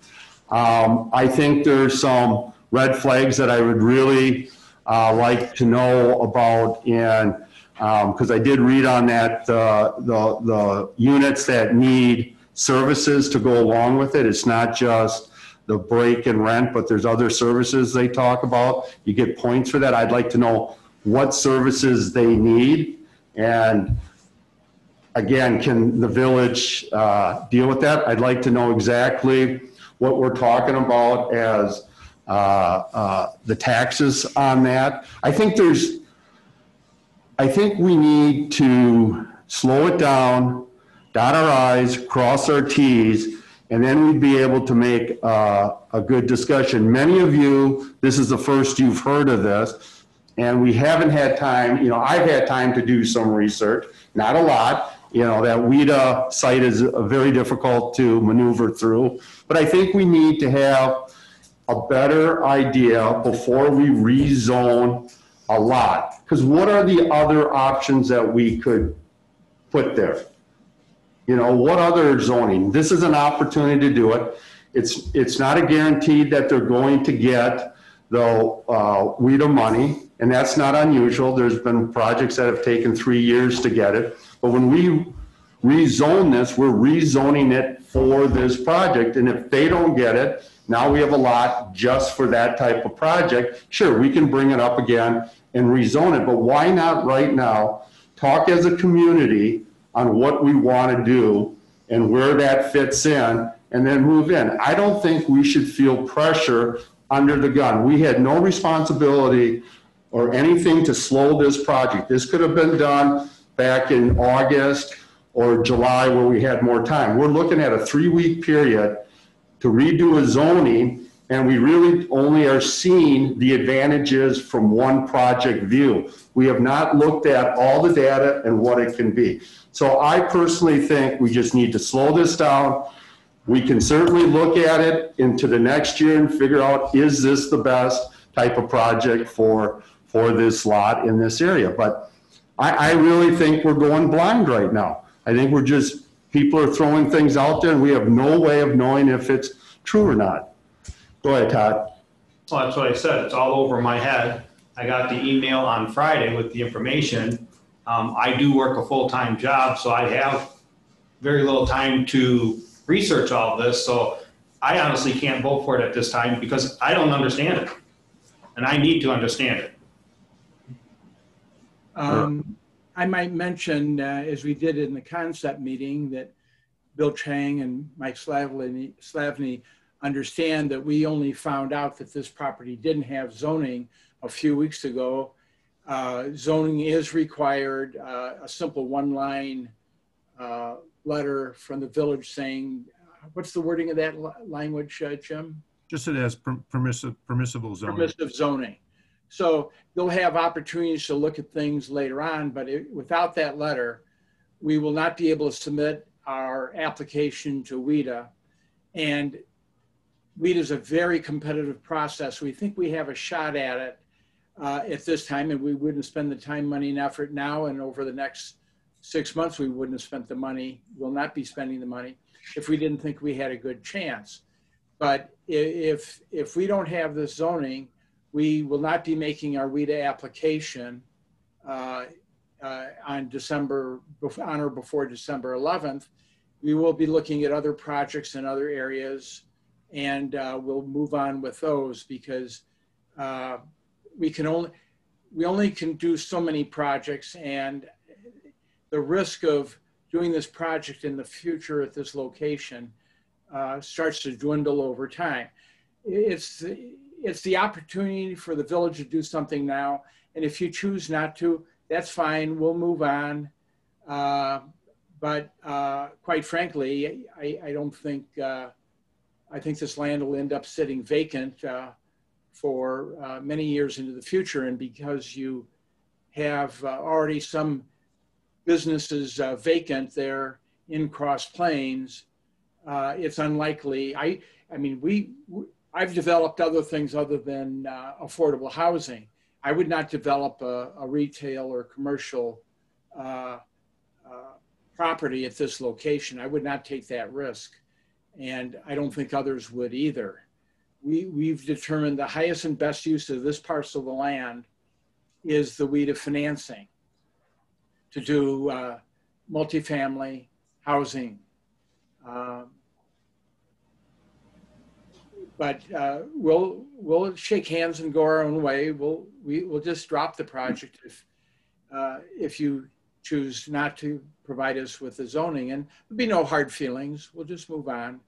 I think there's some red flags that I would really like to know about, and because I did read on that the units that need services to go along with it. It's not just the break and rent, but there's other services they talk about. You get points for that. I'd like to know what services they need. And again, can the village deal with that? I'd like to know exactly what we're talking about as the taxes on that. I think we need to slow it down, dot our I's, cross our T's, and then we'd be able to make a good discussion. Many of you, this is the first you've heard of this, and we haven't had time, I've had time to do some research, not a lot. That WIDA site is very difficult to maneuver through, but I think we need to have a better idea before we rezone a lot. Because what are the other options that we could put there? What other zoning? This is an opportunity to do it. It's not a guarantee that they're going to get the WIDA money, and that's not unusual. There's been projects that have taken 3 years to get it. But when we rezone this, we're rezoning it for this project. And if they don't get it, now we have a lot just for that type of project. Sure, we can bring it up again and rezone it, but why not right now talk as a community on what we want to do and where that fits in, and then move in. I don't think we should feel pressure under the gun. We had no responsibility or anything to slow this project. This could have been done back in August or July where we had more time. We're looking at a 3-week period to redo a zoning, and we really only are seeing the advantages from one project view. We have not looked at all the data and what it can be. So I personally think we just need to slow this down. We can certainly look at it into the next year and figure out, is this the best type of project for this lot in this area? But I really think we're going blind right now. I think people are throwing things out there and we have no way of knowing if it's true or not. Go ahead, Todd. Well, that's what I said. It's all over my head. I got the email on Friday with the information. I do work a full-time job, so I have very little time to research all of this. So I honestly can't vote for it at this time because I don't understand it. And I need to understand it. I might mention, as we did in the concept meeting, that Bill Chang and Mike Slavny understand that we only found out that this property didn't have zoning a few weeks ago. Zoning is required. A simple one-line letter from the village saying, what's the wording of that language, Jim? Just it has permissible zoning. Permissive zoning. So they'll have opportunities to look at things later on, but without that letter, we will not be able to submit our application to WIDA. And WIDA is a very competitive process. We think we have a shot at it at this time, and we wouldn't spend the time, money, and effort now, and over the next 6 months, we wouldn't have spent the money, will not be spending the money, if we didn't think we had a good chance. But if we don't have this zoning, we will not be making our WIDA application on or before December 11th. We will be looking at other projects in other areas, and we'll move on with those because we only can do so many projects, and the risk of doing this project in the future at this location starts to dwindle over time. It's the opportunity for the village to do something now, and if you choose not to, that's fine, we'll move on. But quite frankly, I don't think, I think this land will end up sitting vacant for many years into the future. And because you have already some businesses vacant there in Cross Plains, it's unlikely. I mean, I've developed other things other than affordable housing. I would not develop a retail or commercial property at this location. I would not take that risk. And I don't think others would either. We've determined the highest and best use of this parcel of the land is the WIDA financing to do multifamily housing But we'll shake hands and go our own way. We'll just drop the project if you choose not to provide us with the zoning, and there'll be no hard feelings. We'll just move on.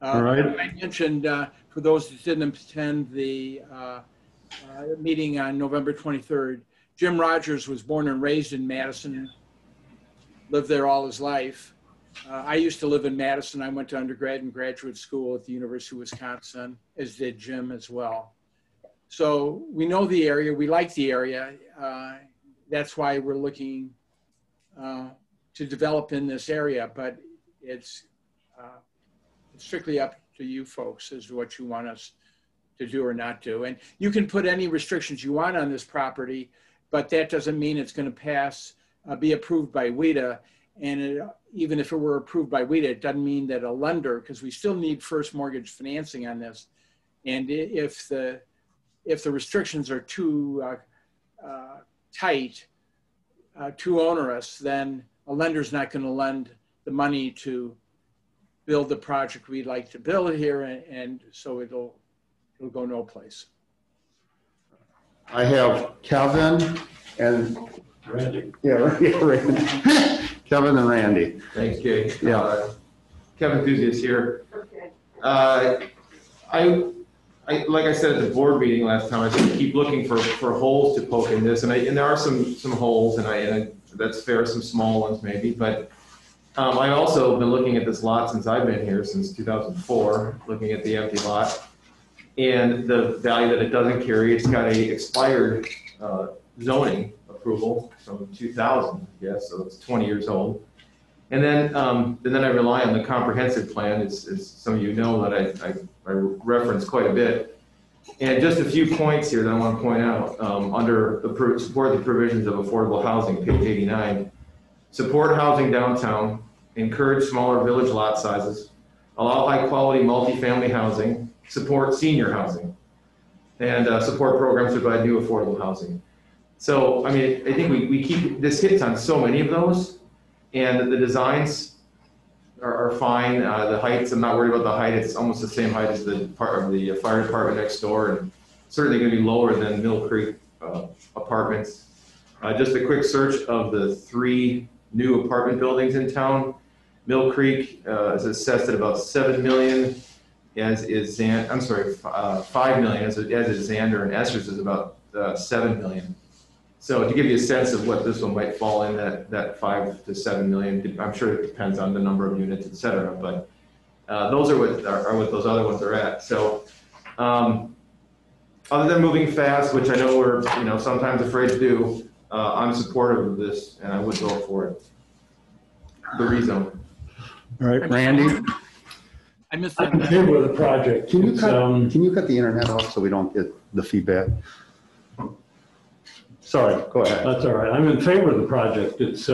All right. I mentioned for those that didn't attend the meeting on November 23rd, Jim Rogers was born and raised in Madison, lived there all his life. I used to live in Madison. I went to undergrad and graduate school at the University of Wisconsin, as did Jim as well. So we know the area, we like the area. That's why we're looking to develop in this area, but it's strictly up to you folks as to what you want us to do or not do. And you can put any restrictions you want on this property, but that doesn't mean it's going to pass, be approved by WIDA. And even if it were approved by WIDA, it doesn't mean that a lender, because we still need first mortgage financing on this. And if the restrictions are too tight, too onerous, then a lender's not going to lend the money to build the project we'd like to build here, and so it'll go no place. I have Kevin and Randy. Randy. Kevin and Randy. Thanks, Jay. Yeah. Kevin Enthusiast here. Like I said at the board meeting last time, I said keep looking for holes to poke in this, and there are some holes, and that's fair, some small ones maybe, but I also been looking at this lot since I've been here, since 2004, looking at the empty lot, and the value that it doesn't carry. It's got a expired zoning approval from 2000, I guess, so it's 20 years old. And then I rely on the comprehensive plan, as some of you know, that I reference quite a bit. And just a few points here that I want to point out. Under the support the provisions of affordable housing, page 89, support housing downtown, encourage smaller village lot sizes, allow high quality multifamily housing, support senior housing, and support programs to provide new affordable housing. So, I mean, I think we keep, this hits on so many of those, and the designs are fine. The heights, I'm not worried about the height. It's almost the same height as the part of the fire department next door, and certainly going to be lower than Mill Creek apartments. Just a quick search of the 3 new apartment buildings in town. Mill Creek is assessed at about 7 million, as is 5 million, as is Xander, and Esther's is about 7 million. So to give you a sense of what this one might fall in, that 5 to 7 million, I'm sure it depends on the number of units, et cetera, but those are what those other ones are at. So other than moving fast, which I know we're sometimes afraid to do, I'm supportive of this, and I would vote for it. The rezone. All right, Randy. I missed I'm in that. favor of the project. Can you It's, cut the internet off so we don't get the feedback? Sorry, go ahead. That's all right. I'm in favor of the project. It's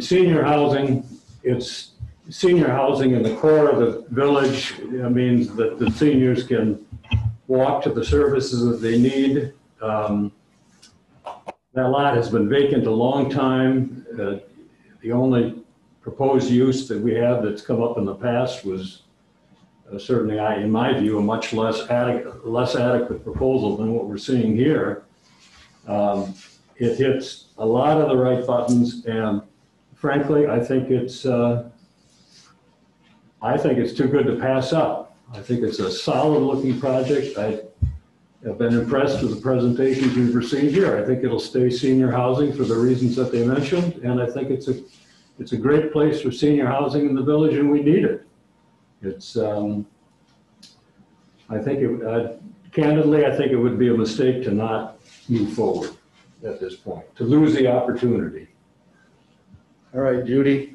senior housing. It's senior housing in the core of the village. It means that the seniors can walk to the services that they need. That lot has been vacant a long time. The only proposed use that we have that's come up in the past was certainly, in my view, a much less adequate proposal than what we're seeing here. It hits a lot of the right buttons, and frankly, I think it's too good to pass up. I think it's a solid-looking project. I have been impressed with the presentations we've received here. I think it'll stay senior housing for the reasons that they mentioned, and I think it's a great place for senior housing in the village, and we need it. It's candidly, I think it would be a mistake to not move forward at this point, to lose the opportunity. All right, Judy.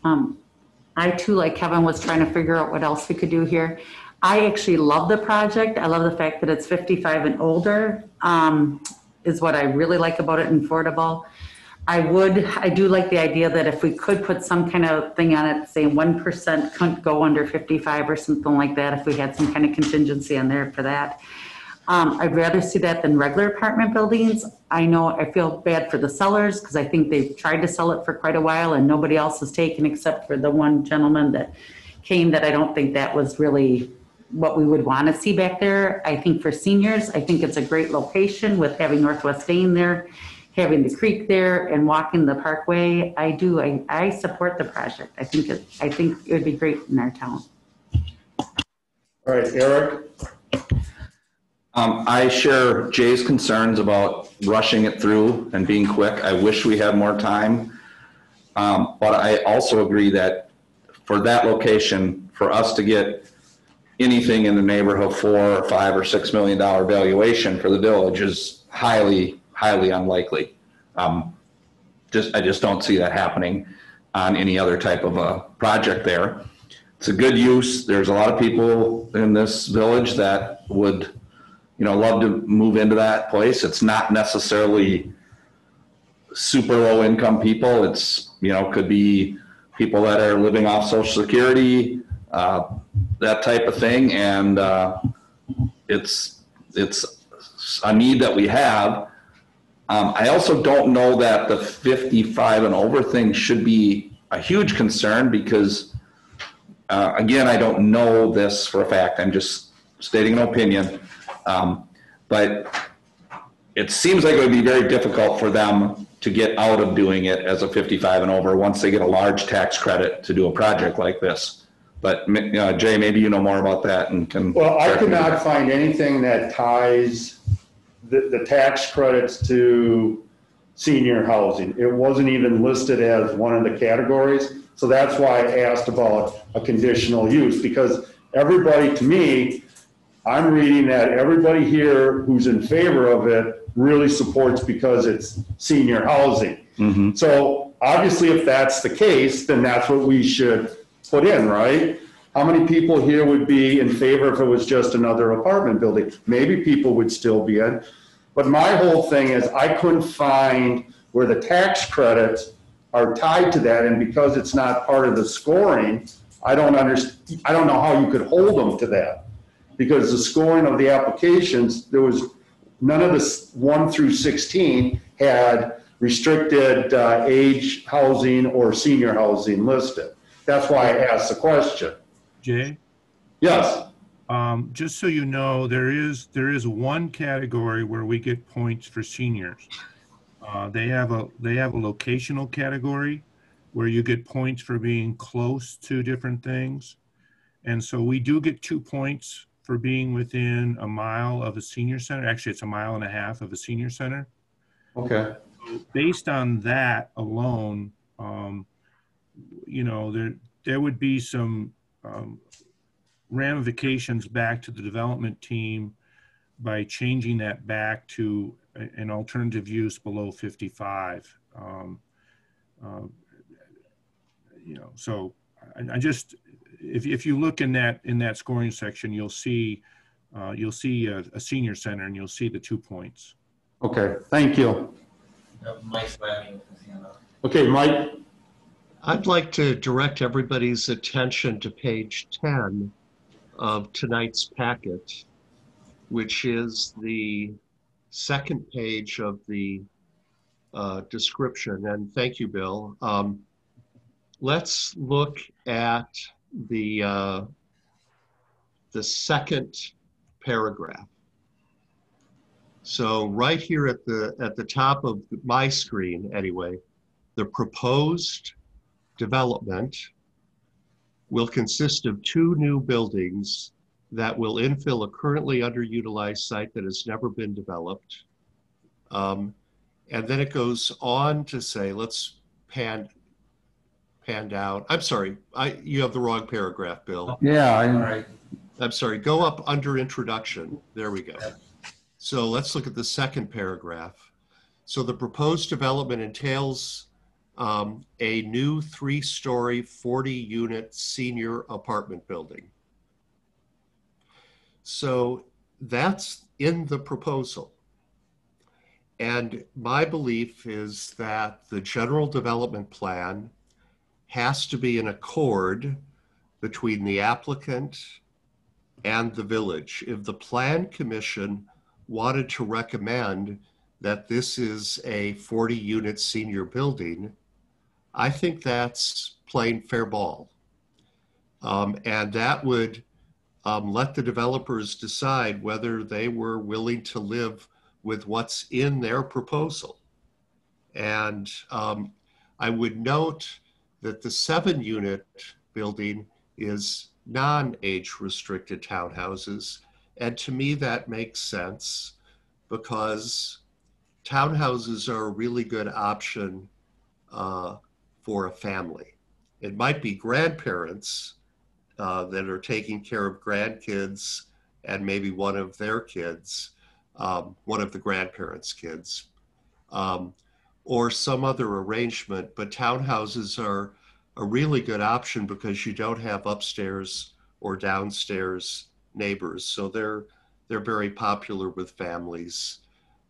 I too, like Kevin, was trying to figure out what else we could do here. I actually love the project. I love the fact that it's 55 and older, is what I really like about it, and affordable. I do like the idea that if we could put some kind of thing on it, say 1% couldn't go under 55 or something like that, if we had some kind of contingency on there for that. I'd rather see that than regular apartment buildings. I know I feel bad for the sellers because I think they've tried to sell it for quite a while and nobody else has taken except for the one gentleman that came, that I don't think that was really what we would want to see back there. I think for seniors, I think it's a great location with having Northwest Dane there, having the creek there and walking the parkway. I support the project. I think it would be great in our town. All right, Eric? I share Jay's concerns about rushing it through and being quick. I wish we had more time. But I also agree that for that location, for us to get anything in the neighborhood of $4 or $5 or $6 million valuation for the village is highly, highly unlikely. I just don't see that happening on any other type of a project there. It's a good use. There's a lot of people in this village that would, love to move into that place. It's not necessarily super low income people. It's, could be people that are living off Social Security, that type of thing. And it's a need that we have. I also don't know that the 55 and over thing should be a huge concern because, again, I don't know this for a fact. I'm just stating an opinion. But it seems like it would be very difficult for them to get out of doing it as a 55 and over once they get a large tax credit to do a project like this. But Jay, maybe you know more about that and can. Well, I could not find anything that ties the tax credits to senior housing. It wasn't even listed as one of the categories. So that's why I asked about a conditional use, because everybody, to me, I'm reading that everybody here who's in favor of it really supports because it's senior housing. Mm-hmm. So obviously if that's the case, then that's what we should put in, right? How many people here would be in favor if it was just another apartment building? Maybe people would still be in. But my whole thing is I couldn't find where the tax credits are tied to that. And because it's not part of the scoring, I don't know how you could hold them to that. Because the scoring of the applications, there was none of the 1 through 16 had restricted age housing or senior housing listed. That's why I asked the question. Jay? Yes. Just so you know, there is one category where we get points for seniors. They have a locational category where you get points for being close to different things. And so we do get 2 points for being within a mile of a senior center. Actually, it's 1.5 miles of a senior center. Okay. So based on that alone, there would be some ramifications back to the development team by changing that back to an alternative use below 55. So I just, if you look in that scoring section, you'll see a senior center and you'll see the 2 points. Okay, thank you. Mike's wagging his hand up. Okay, Mike. I'd like to direct everybody's attention to page 10 of tonight's packet, which is the second page of the description. And thank you, Bill. Let's look at the second paragraph. So right here at the top of my screen, anyway, the proposed development will consist of 2 new buildings that will infill a currently underutilized site that has never been developed. And then it goes on to say, let's pan down. I'm sorry, you have the wrong paragraph, Bill. Yeah, All right. I'm sorry, go up under introduction. There we go. So let's look at the second paragraph. So the proposed development entails a new 3-story, 40-unit senior apartment building. So that's in the proposal. And my belief is that the general development plan has to be in accord between the applicant and the village. If the plan commission wanted to recommend that this is a 40-unit senior building, I think that's plain fair ball. And that would let the developers decide whether they were willing to live with what's in their proposal. And I would note that the 7-unit building is non-age restricted townhouses. And to me, that makes sense because townhouses are a really good option for a family. It might be grandparents that are taking care of grandkids and maybe one of their kids, one of the grandparents' kids, or some other arrangement. But townhouses are a really good option because you don't have upstairs or downstairs neighbors. So they're very popular with families.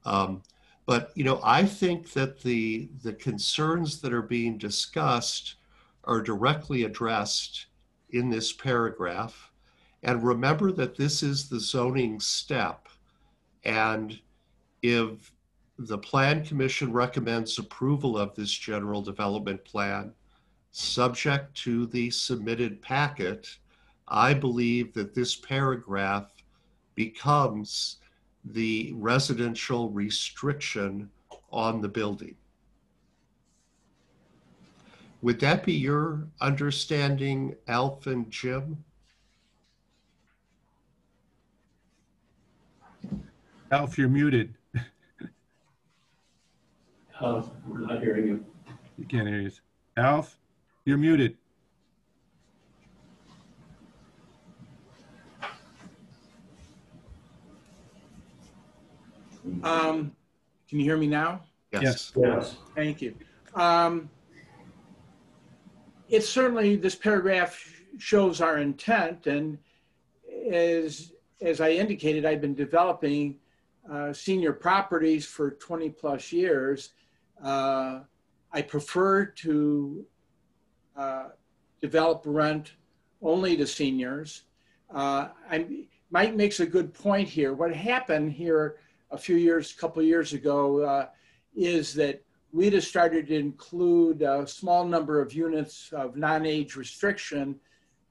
But I think that the concerns that are being discussed are directly addressed in this paragraph. And remember that this is the zoning step. And if the Plan Commission recommends approval of this general development plan, subject to the submitted packet, I believe that this paragraph becomes the residential restriction on the building. Would that be your understanding, Alf and Jim? Alf, you're muted. We're not hearing you. You can't hear you. Alf, you're muted. Can you hear me now? Yes. Yes. Thank you. It's certainly, this paragraph shows our intent, and as I indicated, I've been developing senior properties for 20 plus years. I prefer to develop rent only to seniors. Mike makes a good point here. What happened here a couple years ago, is that we just started to include a small number of units of non-age restriction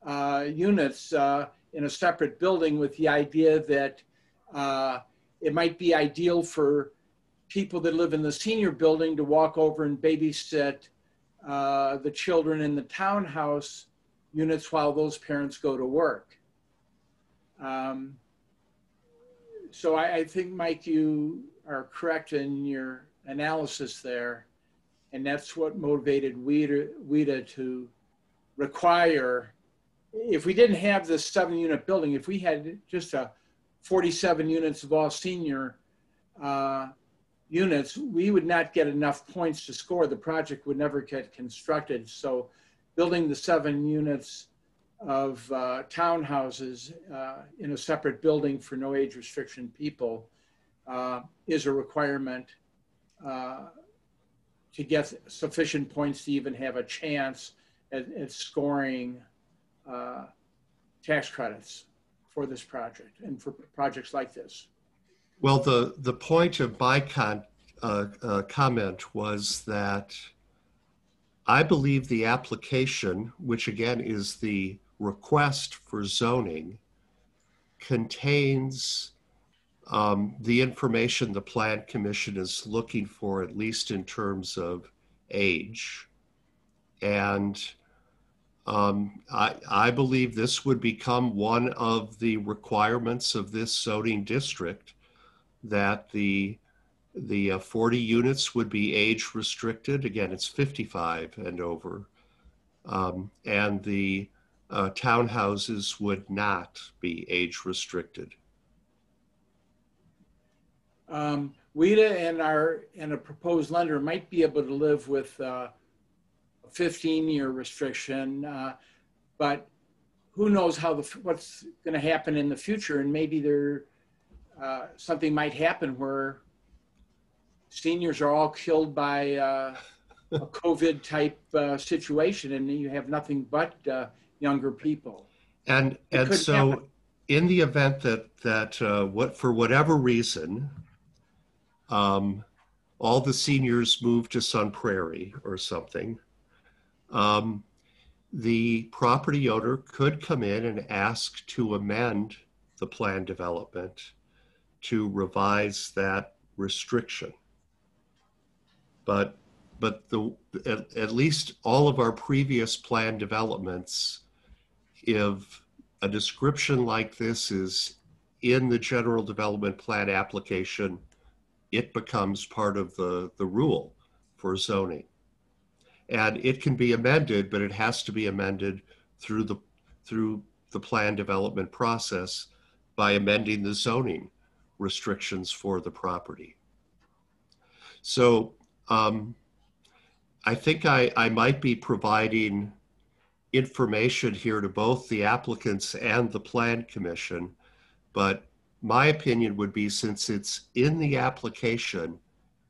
units in a separate building with the idea that it might be ideal for people that live in the senior building to walk over and babysit the children in the townhouse units while those parents go to work. So I think, Mike, you are correct in your analysis there. And that's what motivated WIDA to require, if we didn't have this 7-unit building, if we had just 47 units of all senior units, we would not get enough points to score. The project would never get constructed. So building the 7 units of townhouses in a separate building for no age restriction people is a requirement to get sufficient points to even have a chance at scoring tax credits for this project and for projects like this. Well, the point of my comment was that I believe the application, which again is the request for zoning, contains the information the Plan Commission is looking for, at least in terms of age. And I believe this would become one of the requirements of this zoning district, that the 40 units would be age restricted. Again, it's 55 and over. And the townhouses would not be age restricted. WIDA and a proposed lender might be able to live with a 15-year restriction, but who knows what's going to happen in the future, and maybe something might happen where seniors are all killed by a COVID type situation, and you have nothing but younger people. And so in the event that what for whatever reason, all the seniors move to Sun Prairie or something, the property owner could come in and ask to amend the plan development to revise that restriction. But at least all of our previous plan developments, if a description like this is in the general development plan application, it becomes part of the rule for zoning. And it can be amended, but it has to be amended through the plan development process by amending the zoning restrictions for the property. So I think I might be providing information here to both the applicants and the Plan Commission, but my opinion would be, since it's in the application,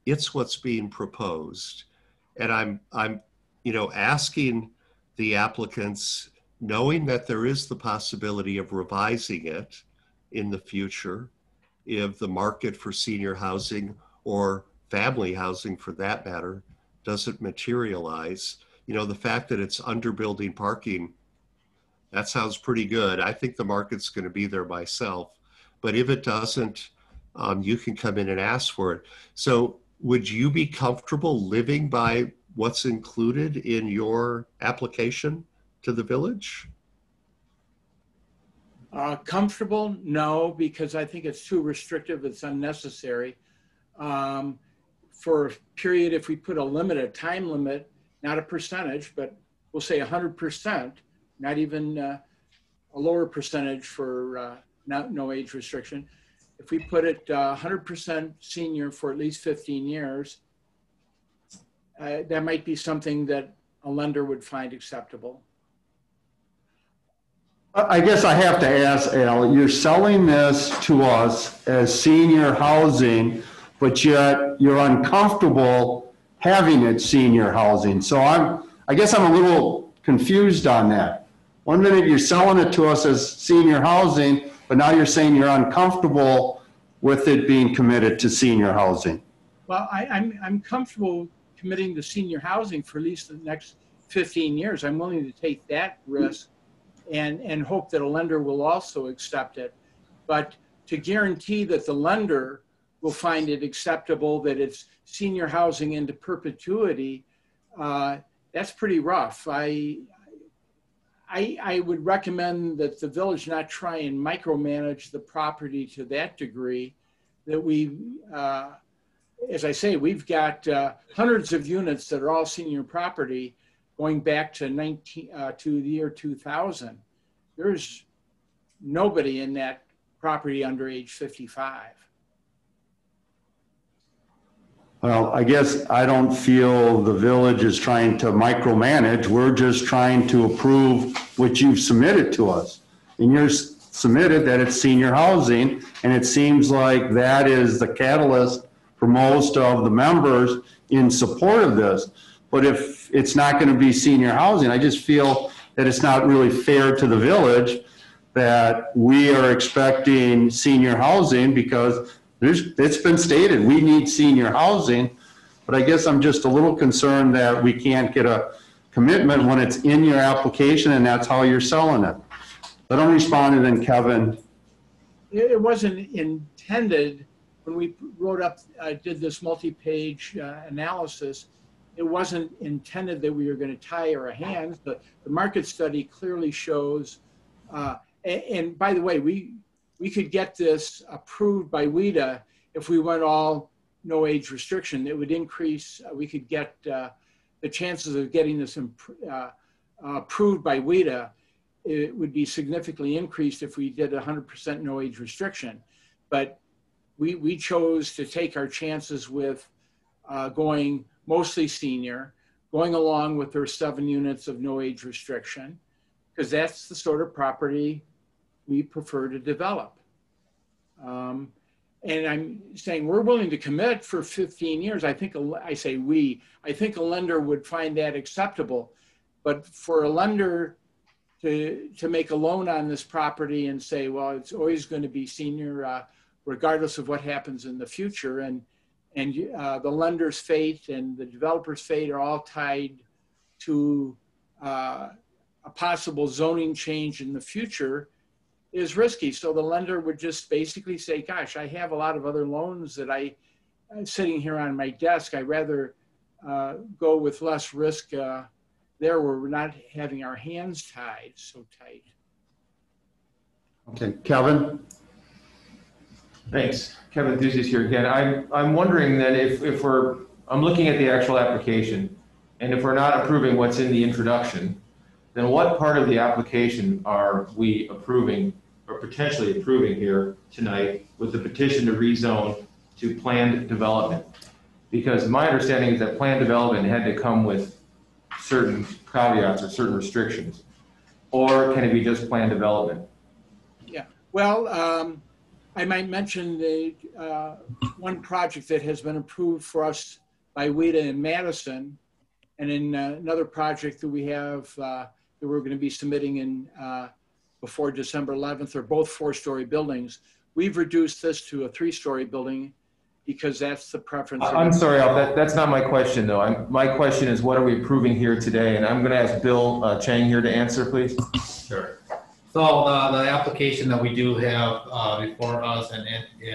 it's what's being proposed. And I'm asking the applicants, knowing that there is the possibility of revising it in the future if the market for senior housing or family housing for that matter doesn't materialize. The fact that it's under building parking, that sounds pretty good. I think the market's going to be there myself. But if it doesn't, you can come in and ask for it. So would you be comfortable living by what's included in your application to the village? Comfortable? No, because I think it's too restrictive. It's unnecessary. For a period, if we put a time limit, not a percentage, but we'll say 100%, not even a lower percentage for no age restriction. If we put it 100% senior for at least 15 years, that might be something that a lender would find acceptable. I guess I have to ask, Al, you're selling this to us as senior housing, but yet you're uncomfortable having it senior housing. So I guess I'm a little confused on that. One minute you're selling it to us as senior housing, but now you're saying you're uncomfortable with it being committed to senior housing. Well, I'm comfortable committing to senior housing for at least the next 15 years. I'm willing to take that risk and hope that a lender will also accept it. But to guarantee that the lender will find it acceptable, that it's senior housing into perpetuity, that's pretty rough. I would recommend that the village not try and micromanage the property to that degree, that we, as I say, we've got hundreds of units that are all senior property going back to the year 2000. There's nobody in that property under age 55. Well, I guess I don't feel the village is trying to micromanage. We're just trying to approve what you've submitted to us. And you're submitted that it's senior housing, and it seems like that is the catalyst for most of the members in support of this. But if it's not going to be senior housing, I just feel that it's not really fair to the village that we are expecting senior housing, because it's been stated we need senior housing. But I guess I'm just a little concerned that we can't get a commitment when it's in your application and that's how you're selling it. Let them respond, and then Kevin. It wasn't intended when we wrote up, did this multi-page analysis. It wasn't intended that we were going to tie our hands, but the market study clearly shows, and by the way, we could get this approved by WIDA if we went all no age restriction. It would increase, we could get the chances of getting this approved by WIDA. It would be significantly increased if we did 100% no age restriction. But we chose to take our chances with going mostly senior, going along with their 7 units of no age restriction, because that's the sort of property we prefer to develop. And I'm saying we're willing to commit for 15 years. I think I think a lender would find that acceptable. But for a lender to make a loan on this property and say, well, it's always going to be senior, regardless of what happens in the future. And the lender's fate and the developer's fate are all tied to a possible zoning change in the future is risky. So the lender would just basically say, gosh, I have a lot of other loans that I'm sitting here on my desk. I'd rather go with less risk there where we're not having our hands tied so tight. Okay, Kevin? Thanks. Kevin Enthusiast here again. I'm wondering then if I'm looking at the actual application, and if we're not approving what's in the introduction, then what part of the application are we approving or potentially approving here tonight with the petition to rezone to planned development? Because my understanding is that planned development had to come with certain caveats or certain restrictions, or can it be just planned development? Yeah, well, I might mention the one project that has been approved for us by WIDA in Madison, and in another project that we have that we're going to be submitting in before December 11th, are both 4-story buildings. We've reduced this to a 3-story building because that's the preference. I'm sorry, Al, that's not my question though. My question is, what are we approving here today? And I'm going to ask Bill Chang here to answer, please. Sure. So the application that we do have before us and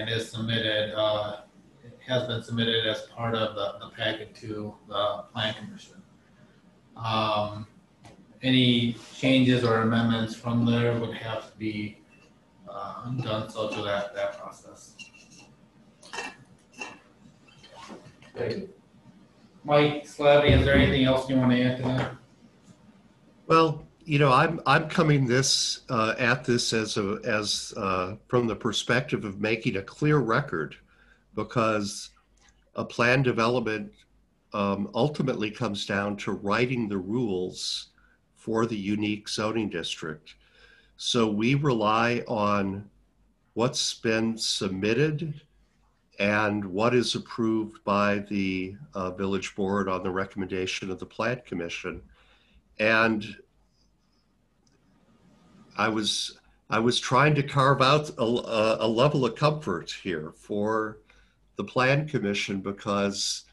is submitted, has been submitted as part of the packet to the Plan Commission. Any changes or amendments from there would have to be done so to that process. Thank you. Mike Slavy, is there anything else you want to add to that? Well, you know, I'm coming at this as from the perspective of making a clear record, because a plan development ultimately comes down to writing the rules for the unique zoning district. So we rely on what's been submitted and what is approved by the village board on the recommendation of the Plan Commission. And I was trying to carve out a level of comfort here for the Plan Commission, because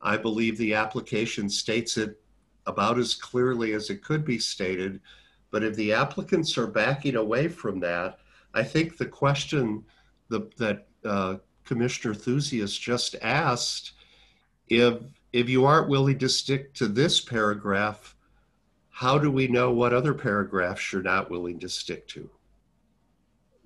I believe the application states it about as clearly as it could be stated. But if the applicants are backing away from that, I think the question that Commissioner Enthusiast just asked, if you aren't willing to stick to this paragraph, how do we know what other paragraphs you're not willing to stick to?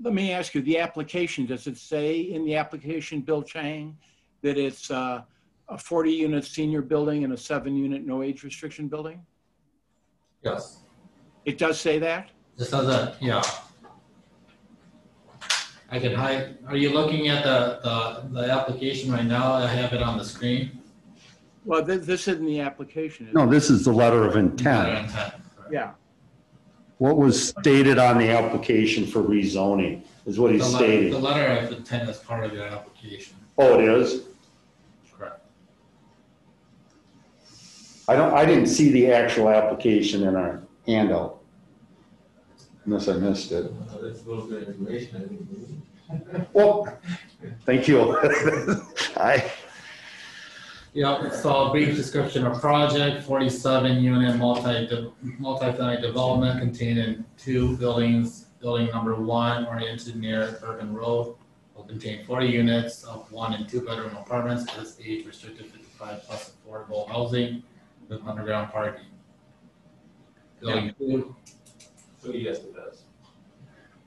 Let me ask you, the application, does it say in the application, Bill Chang, that it's a 40-unit senior building and a 7-unit no age restriction building? Yes. It does say that? Just as a, yeah. I can hide. Are you looking at the application right now? I have it on the screen. Well, this isn't the application. No, this is the letter of intent. Yeah. What was stated on the application for rezoning is what he stated. The letter of intent is part of your application. Oh, it is? Correct. I didn't see the actual application in our handout, unless I missed it. That's a little bit of information. Well, thank you. Yeah, so a brief description of project, 47-unit multi-family development containing 2 buildings. Building number 1, oriented near Urban Road, will contain 40 units of 1- and 2-bedroom apartments as age restricted 55 plus affordable housing with underground parking. Building 2. So yes, it does.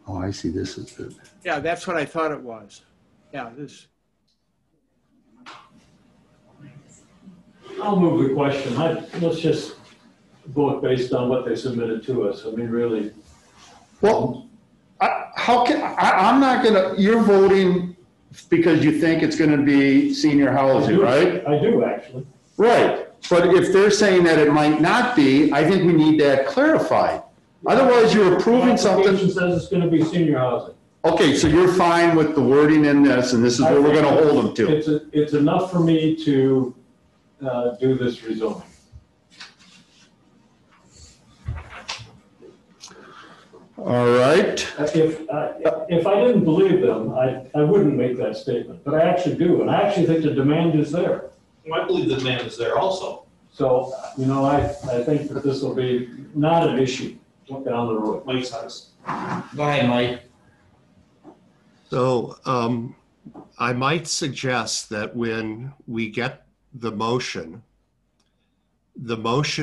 Oh, I see. This is good. Yeah, that's what I thought it was. Yeah, this. I'll move the question. Let's just vote based on what they submitted to us. I mean, really. Well, I'm not gonna, you're voting because you think it's gonna be senior housing, right? I do, actually. Right, but if they're saying that it might not be, I think we need that clarified. Otherwise, you're approving something. The application says it's gonna be senior housing. Okay, so you're fine with the wording in this, and this is what we're gonna hold them to. It's enough for me to do this rezoning. All right. If I didn't believe them, I wouldn't make that statement, but I actually do, and I actually think the demand is there. I believe the demand is there also. So, I think that this will be not an issue down the road. Mike says. Go ahead, Mike. So I might suggest that when we get the motion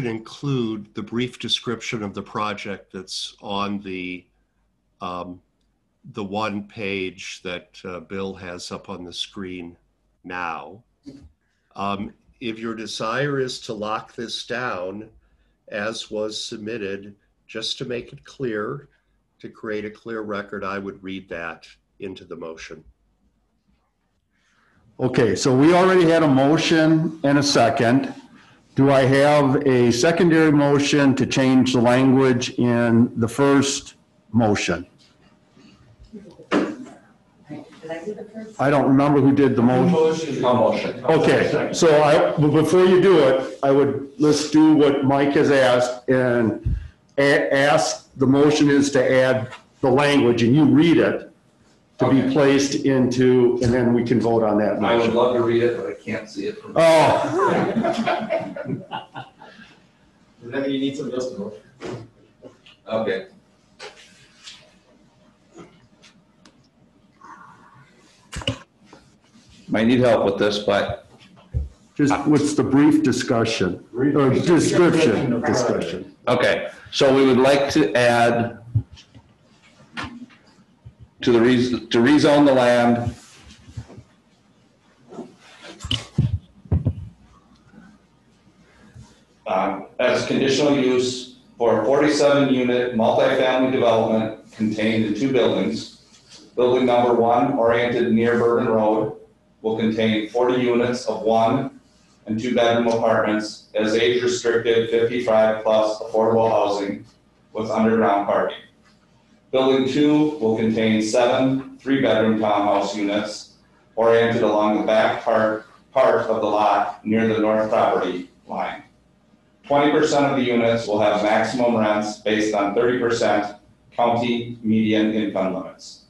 include the brief description of the project that's on the one page that Bill has up on the screen now. If your desire is to lock this down as was submitted, just to make it clear, to create a clear record, I would read that into the motion. Okay, so we already had a motion and a second. Do I have a secondary motion to change the language in the first motion? I don't remember who did the motion. Okay, so but before you do it, let's do what Mike has asked and ask, the motion is to add the language and you read it to be placed into, and then we can vote on that motion. I would love to read it, but I can't see it. Oh. Does that mean you need somebody else to vote? Okay. Might need help with this, but Just what's the brief discussion or description discussion? okay. So we would like to add to rezone the land as conditional use for a 47-unit multifamily development contained in 2 buildings. Building number 1, oriented near Bourbon Road, will contain 40 units of 1 and 2-bedroom apartments as age-restricted 55+ affordable housing with underground parking. Building 2 will contain 7 3-bedroom townhouse units oriented along the back part of the lot near the north property line. 20% of the units will have maximum rents based on 30% county median income limits.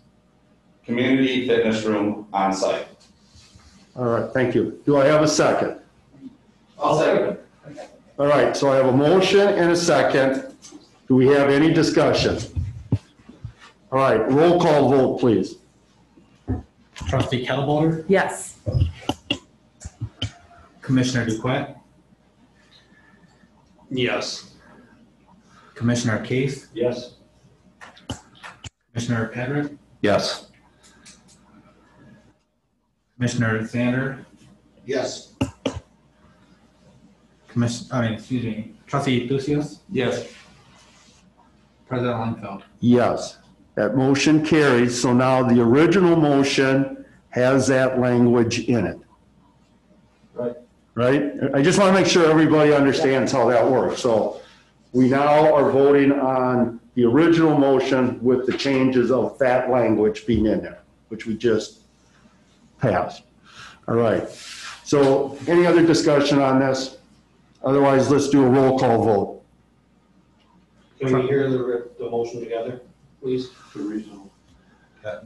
Community fitness room on site. All right, thank you. Do I have a second? I'll second. All right, so I have a motion and a second. Do we have any discussion? All right, roll call vote, please. Trustee Kettleboulder, Yes. Commissioner Duquette, Yes. Commissioner Case, Yes. Commissioner Pedrick, Yes. Commissioner Zander, Yes. Trustee Lucius, Yes. President Langfeld. Yes, that motion carries. So now the original motion has that language in it. Right. Right? I just want to make sure everybody understands how that works. So we now are voting on the original motion with the changes of that language being in there, which we just passed. All right. So any other discussion on this? Otherwise, let's do a roll call vote. Can we hear the motion together, please?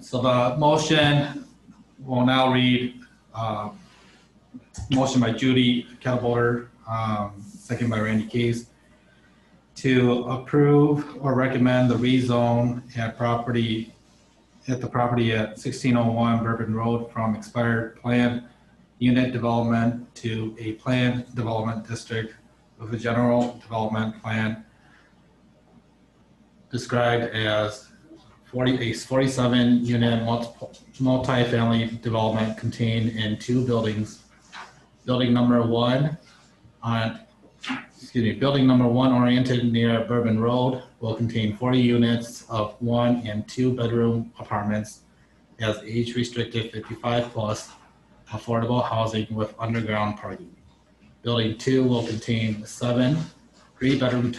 So the motion will now read, motion by Judy Kettleboulder, second by Randy Case, to approve or recommend the rezone at the property at 1601 Bourbon Road from expired planned unit development to a planned development district with a general development plan described as a 47-unit multi-family development contained in 2 buildings. Building number 1 oriented near Bourbon Road will contain 40 units of 1 and 2-bedroom apartments as age-restricted 55+ affordable housing with underground parking. Building 2 will contain 7 3-bedroom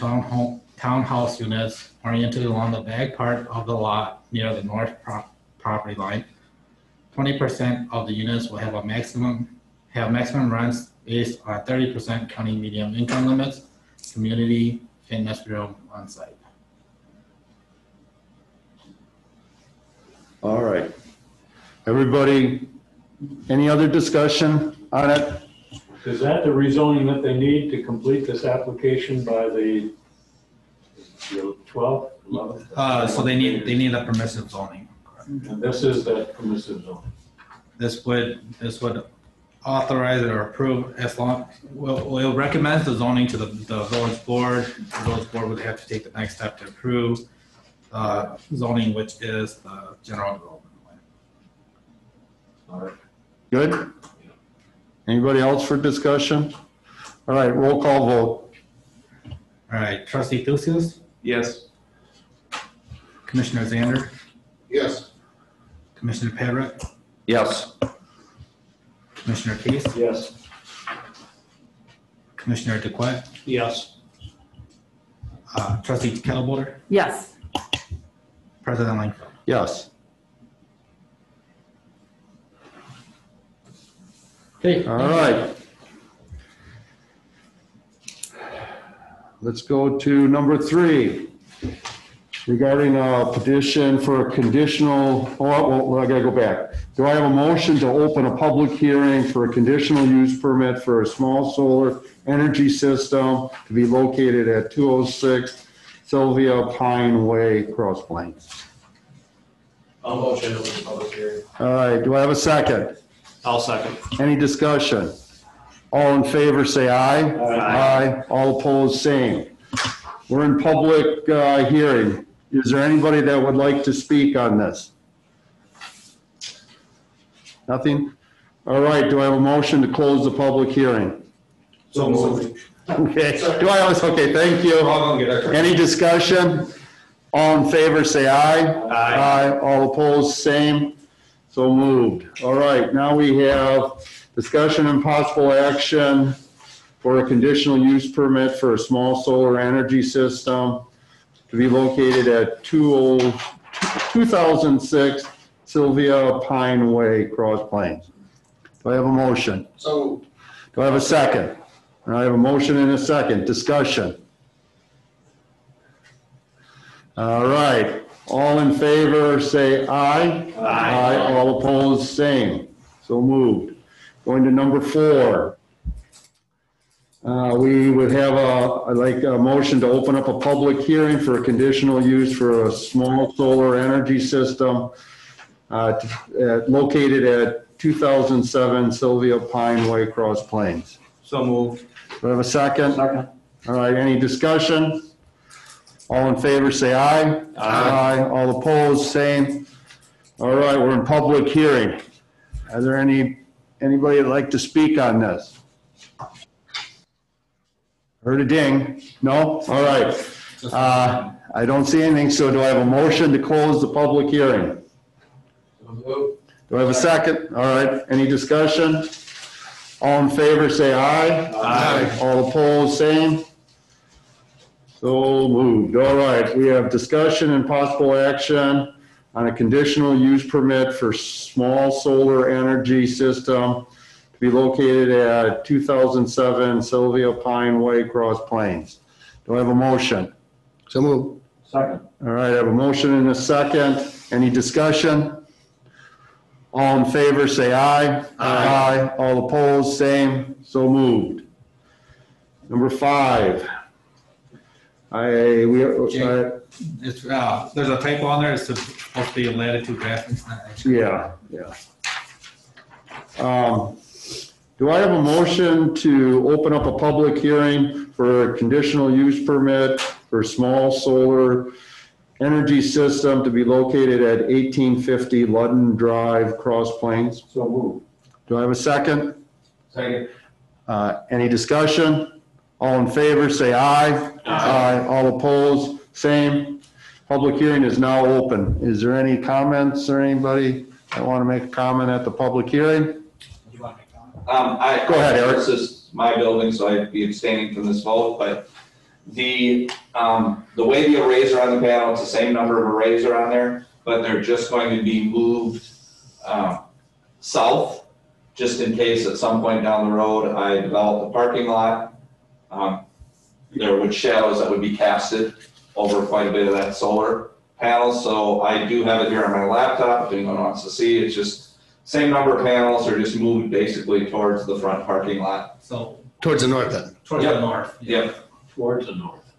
townhouse units oriented along the back part of the lot near the north property line. 20% of the units will have maximum rents based on 30% county median income limits, community fitness room on site. All right. Everybody, any other discussion on it? Is that the rezoning that they need to complete this application by the 12th, 11th? So they need a permissive zoning. And this is that permissive zone. This would authorize it or approve as long, we'll recommend the zoning to the village board. The village board would have to take the next step to approve zoning, which is the general development plan. All right. Good? Anybody else for discussion? All right, roll call vote. All right, trustee Thusius, Yes. Commissioner Zander, Yes. Commissioner Padrick, Yes. Commissioner Case, Yes. Commissioner DeQuette, Yes. trustee Kettlebolder, Yes. President Langfeld. Yes. Okay. All right. Let's go to number 3. Regarding a petition for a conditional, well, I gotta go back. Do I have a motion to open a public hearing for a conditional use permit for a small solar energy system to be located at 206 Sylvia Pine Way, Cross Plains? I'll motion to open the public hearing. All right, do I have a second? I'll second. Any discussion? All in favor, say aye. Aye. All opposed, same. We're in public hearing. Is there anybody that would like to speak on this? Nothing? All right, do I have a motion to close the public hearing? So moved. Okay, okay, thank you. Any discussion? All in favor, say aye. Aye. All opposed, same. So moved. All right, now we have discussion and possible action for a conditional use permit for a small solar energy system to be located at 2006 Sylvia Pine Way, Cross Plains. Do I have a motion? So Do I have a second? I have a motion and a second. Discussion. All right. All in favor, say aye. Aye. All opposed, same. So moved. Going to number 4. We would have a motion to open up a public hearing for a conditional use for a small solar energy system located at 2007 Sylvia Pine Way, Cross Plains. So moved. Do I have a second? Second. All right, any discussion? All in favor, say aye. Aye. All opposed, same. All right, we're in public hearing. Are there anybody that'd like to speak on this? Heard a ding. No? All right. I don't see anything, so do I have a motion to close the public hearing? Do I have a second? All right, any discussion? All in favor, say aye. Aye. All opposed, same. So moved. All right, we have discussion and possible action on a conditional use permit for small solar energy system to be located at 2007 Sylvia Pine Way, Cross Plains. Do I have a motion? So moved. Second. All right, I have a motion and a second. Any discussion? All in favor, say aye. Aye. All opposed, same. So moved. Number 5. It's, there's a typo on there. It's supposed to be a latitude graphics. Not actually. Yeah. Do I have a motion to open up a public hearing for a conditional use permit for small solar energy system to be located at 1850 Ludden Drive, Cross Plains? So moved. Do I have a second? Second. Any discussion? All in favor, say aye. Aye. All opposed, same. Public hearing is now open. Is there any comments or anybody that want to make a comment at the public hearing? Go ahead, Eric. This is my building, so I'd be abstaining from this vote, but the way the arrays are on the panel, it's the same number of arrays are on there, but they're just going to be moved south, just in case at some point down the road I develop a parking lot. There would shadows that would be casted over quite a bit of that solar. panels, so I do have it here on my laptop, if anyone wants to see. It's just same number of panels, are just moved basically towards the front parking lot. So Towards the north then. towards Yep. the north. Yep, Towards the north.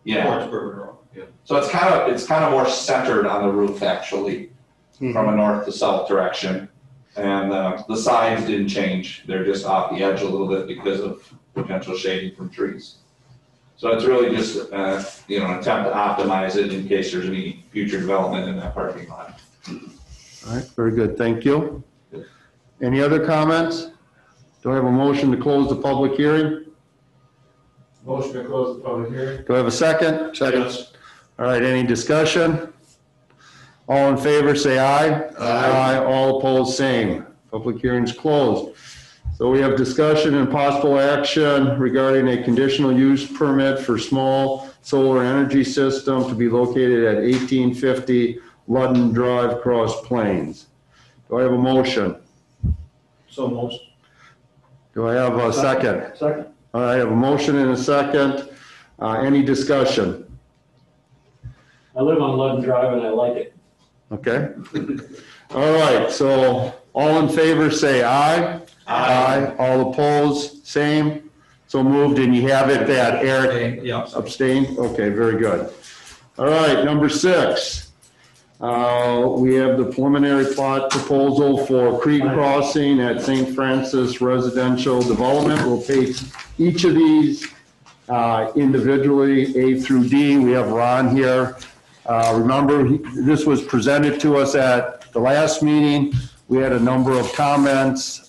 yeah. Towards River Road. Yeah. So it's kind of more centered on the roof actually, from a north to south direction. And the sides didn't change. They're just off the edge a little bit because of potential shading from trees. So it's really just, an attempt to optimize it in case there's any future development in that parking lot. All right, very good, thank you. Any other comments? Do I have a motion to close the public hearing? Motion to close the public hearing. Do I have a second? Second. All right, any discussion? All in favor, say aye. Aye. All opposed, same. Public hearing's closed. So we have discussion and possible action regarding a conditional use permit for small solar energy system to be located at 1850 Ludden Drive, Cross Plains. Do I have a motion? So most. Do I have a second? Second. All right, I have a motion and a second. Any discussion? I live on Ludden Drive and I like it. Okay. All right, so all in favor, say aye. Aye. All opposed, same. So moved, and you have it that Eric Yeah. abstained? Okay, very good. All right, number 6. We have the preliminary plot proposal for Creek Crossing at St. Francis Residential Development. We'll take each of these individually, A through D. We have Ron here. Remember, this was presented to us at the last meeting. We had a number of comments.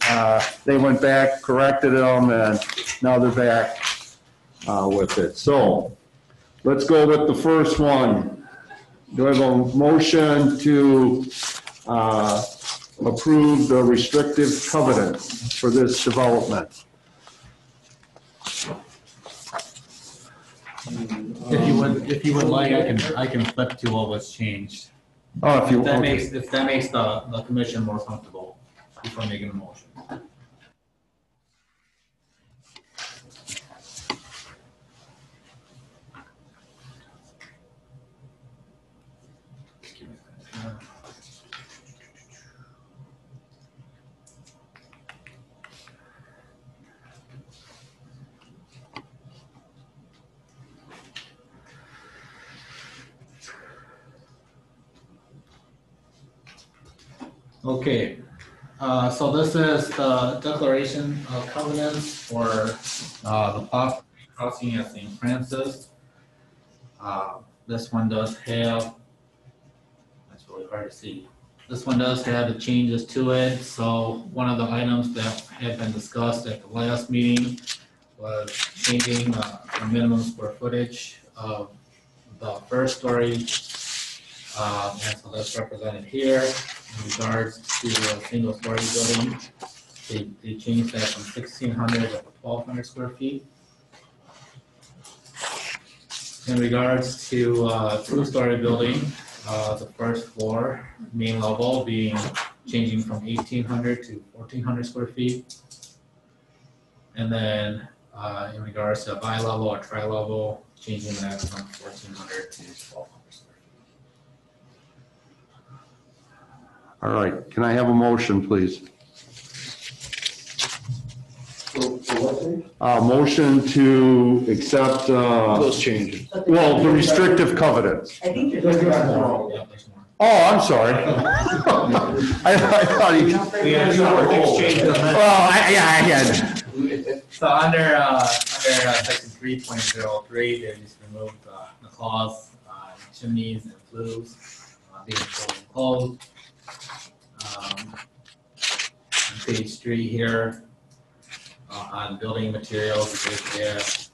They went back, corrected them, and now they're back with it. So let's go with the first one. Do I have a motion to approve the restrictive covenants for this development? If you would like, I can flip to what was changed. Oh, if you, If that okay. makes the commission more comfortable before making a motion. Okay, so this is the declaration of covenants for the plot crossing at St. Francis. This one does have, that's really hard to see. This one does have the changes to it. So one of the items that had been discussed at the last meeting was changing the minimum square footage of the first story. And so that's represented here. In regards to a single story building, they changed that from 1,600 to 1,200 square feet. In regards to two-story building, the first floor, main level being changing from 1,800 to 1,400 square feet. And then in regards to bi-level or tri-level, changing that from 1,400 to 1,200 square feet. All right, can I have a motion, please? Motion to accept, Those changes. well, the restrictive covenants. I think Yeah, there's more. Oh, I'm sorry. I thought he, well, yeah, I had. So under section 3.03, they just removed the clause chimneys and flues being fully enclosed. On page 3 here, on building materials, we have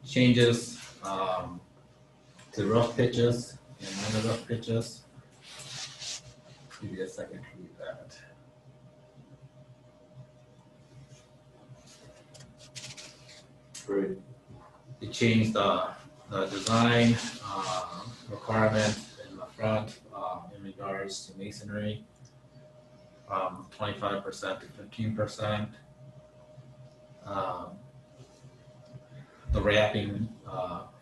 changes to roof pitches and under roof pitches. Give me a second to read that. Great. They changed the design requirement in the front in regards to masonry from 25% to 15%. the wrapping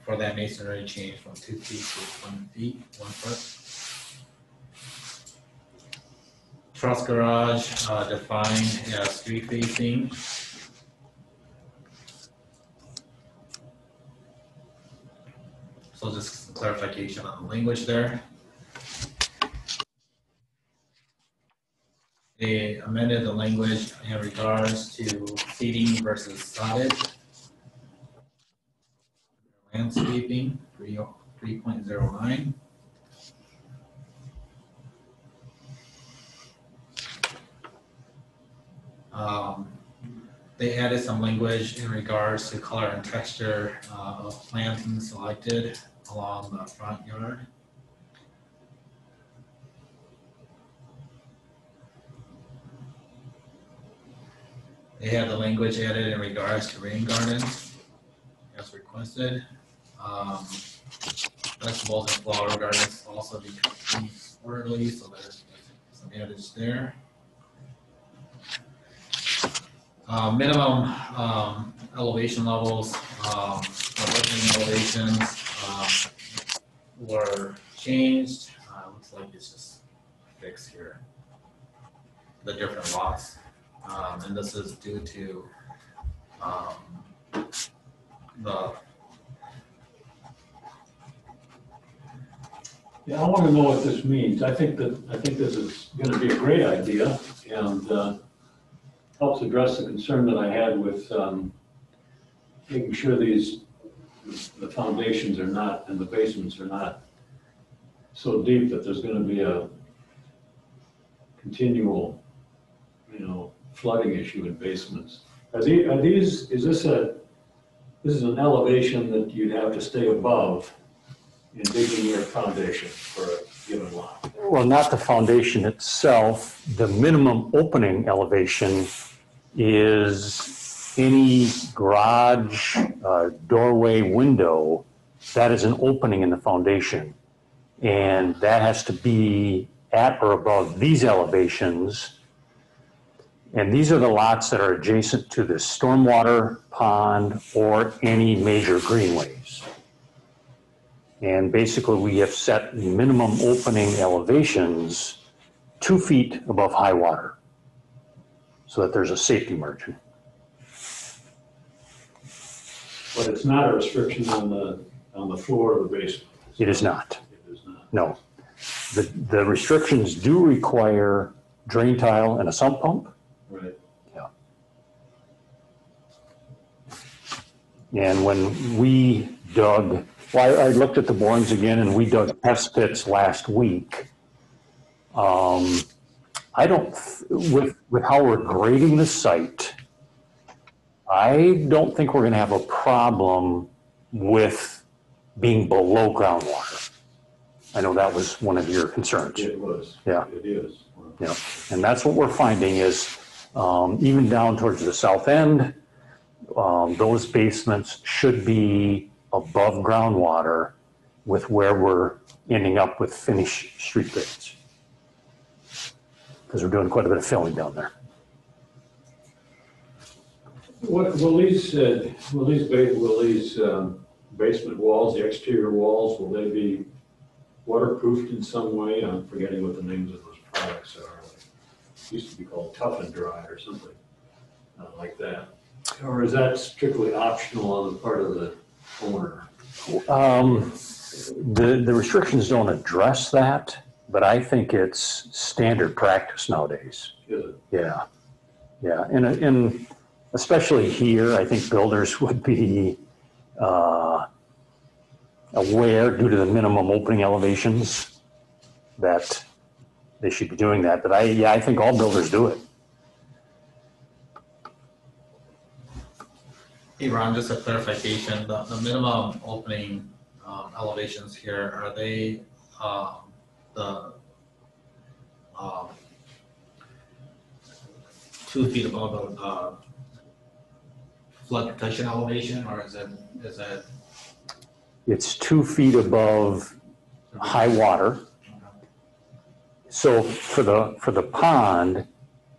for that masonry changed from 2 feet to 1 feet, 1 foot. Truss garage defined as street facing. So just some clarification on the language there. They amended the language in regards to seating versus soddage. Landscaping, 3.09. They added some language in regards to color and texture of plantings selected along the front yard. They have the language added in regards to rain gardens as requested. Vegetables and flower gardens also become orderly, so there's some adage there. Minimum elevation levels, opening elevations were changed. Looks like it's just fixed here. The different lots, and this is due to Yeah, I want to know what this means. I think this is going to be a great idea and helps address the concern that I had with making sure the foundations are not and the basements are not so deep that there's going to be a continual, flooding issue in basements. Is this an elevation that you'd have to stay above in digging your foundation for a given lot? Well, not the foundation itself. The minimum opening elevation is any garage, doorway, window, that is an opening in the foundation. And that has to be at or above these elevations. And these are the lots that are adjacent to the stormwater pond or any major greenways. And basically we have set the minimum opening elevations 2 feet above high water so that there's a safety margin. But it's not a restriction on the floor of the basement. It is not. It is not. No. The restrictions do require drain tile and a sump pump. Right. Yeah. And when we dug, well, I looked at the borings again and we dug test pits last week. I don't, with how we're grading the site, I don't think we're going to have a problem with being below groundwater. I know that was one of your concerns. It was. Yeah. It is. Yeah. And that's what we're finding is even down towards the south end, those basements should be above groundwater with where we're ending up with finished street grades. Because we're doing quite a bit of filling down there. What will these basement walls, the exterior walls, will they be waterproofed in some way? I'm forgetting what the names of those products are. It used to be called Tough and Dry or something like that. Or is that strictly optional on the part of the owner? The restrictions don't address that, but I think it's standard practice nowadays. Is it? Yeah. Yeah. And especially here, I think builders would be aware due to the minimum opening elevations that they should be doing that. But I think all builders do it. Hey Ron, just a clarification, the minimum opening elevations here, are they the 2 feet above the flood protection elevation, or is it? It's 2 feet above high water. So for the pond,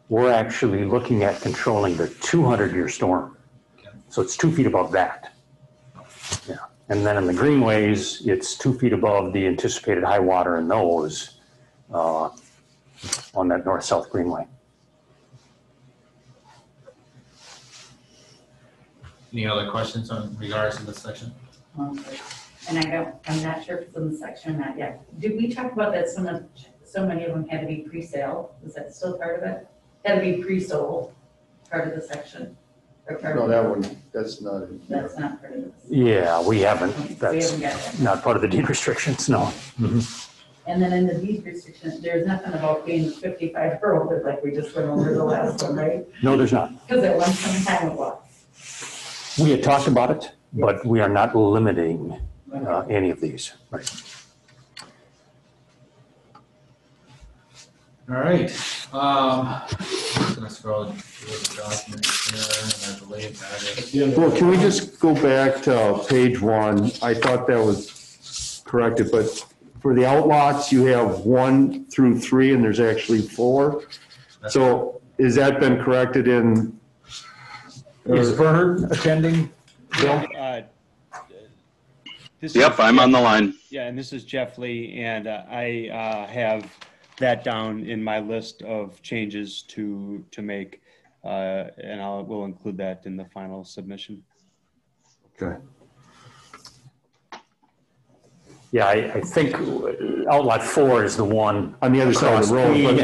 we're actually looking at controlling the 200-year storm. So it's 2 feet above that. Yeah. And then in the greenways, it's 2 feet above the anticipated high water in those on that north-south greenway. Any other questions in regards to this section? And I'm not sure if it's in the section or not yet. Did we talk about that so many of them had to be pre-sale? Is that still part of it? Had to be pre-sold, part of the section? Or part No, of that one, that's not in here. That's not part of this. Yeah, we haven't. We That's haven't got that. not part of the deed restrictions, no. And then in the deed restriction, there's nothing about being 55-year-old, like we just went over the last one, right? No, there's not. Because at one time it was. We had talked about it, but we are not limiting any of these. Right. All right. I'm just gonna scroll through the document here, and I believe that is. Well, can we just go back to page 1? I thought that was corrected, but for the outlots, you have 1 through 3, and there's actually 4. So has that been corrected in? Is Vern attending, Bill? Yep, I'm on the line. Yeah, and this is Jeff Lee, and I have that down in my list of changes to make, and we'll include that in the final submission. Okay. Yeah, I think outlot 4 is the one on the other side of the road. But,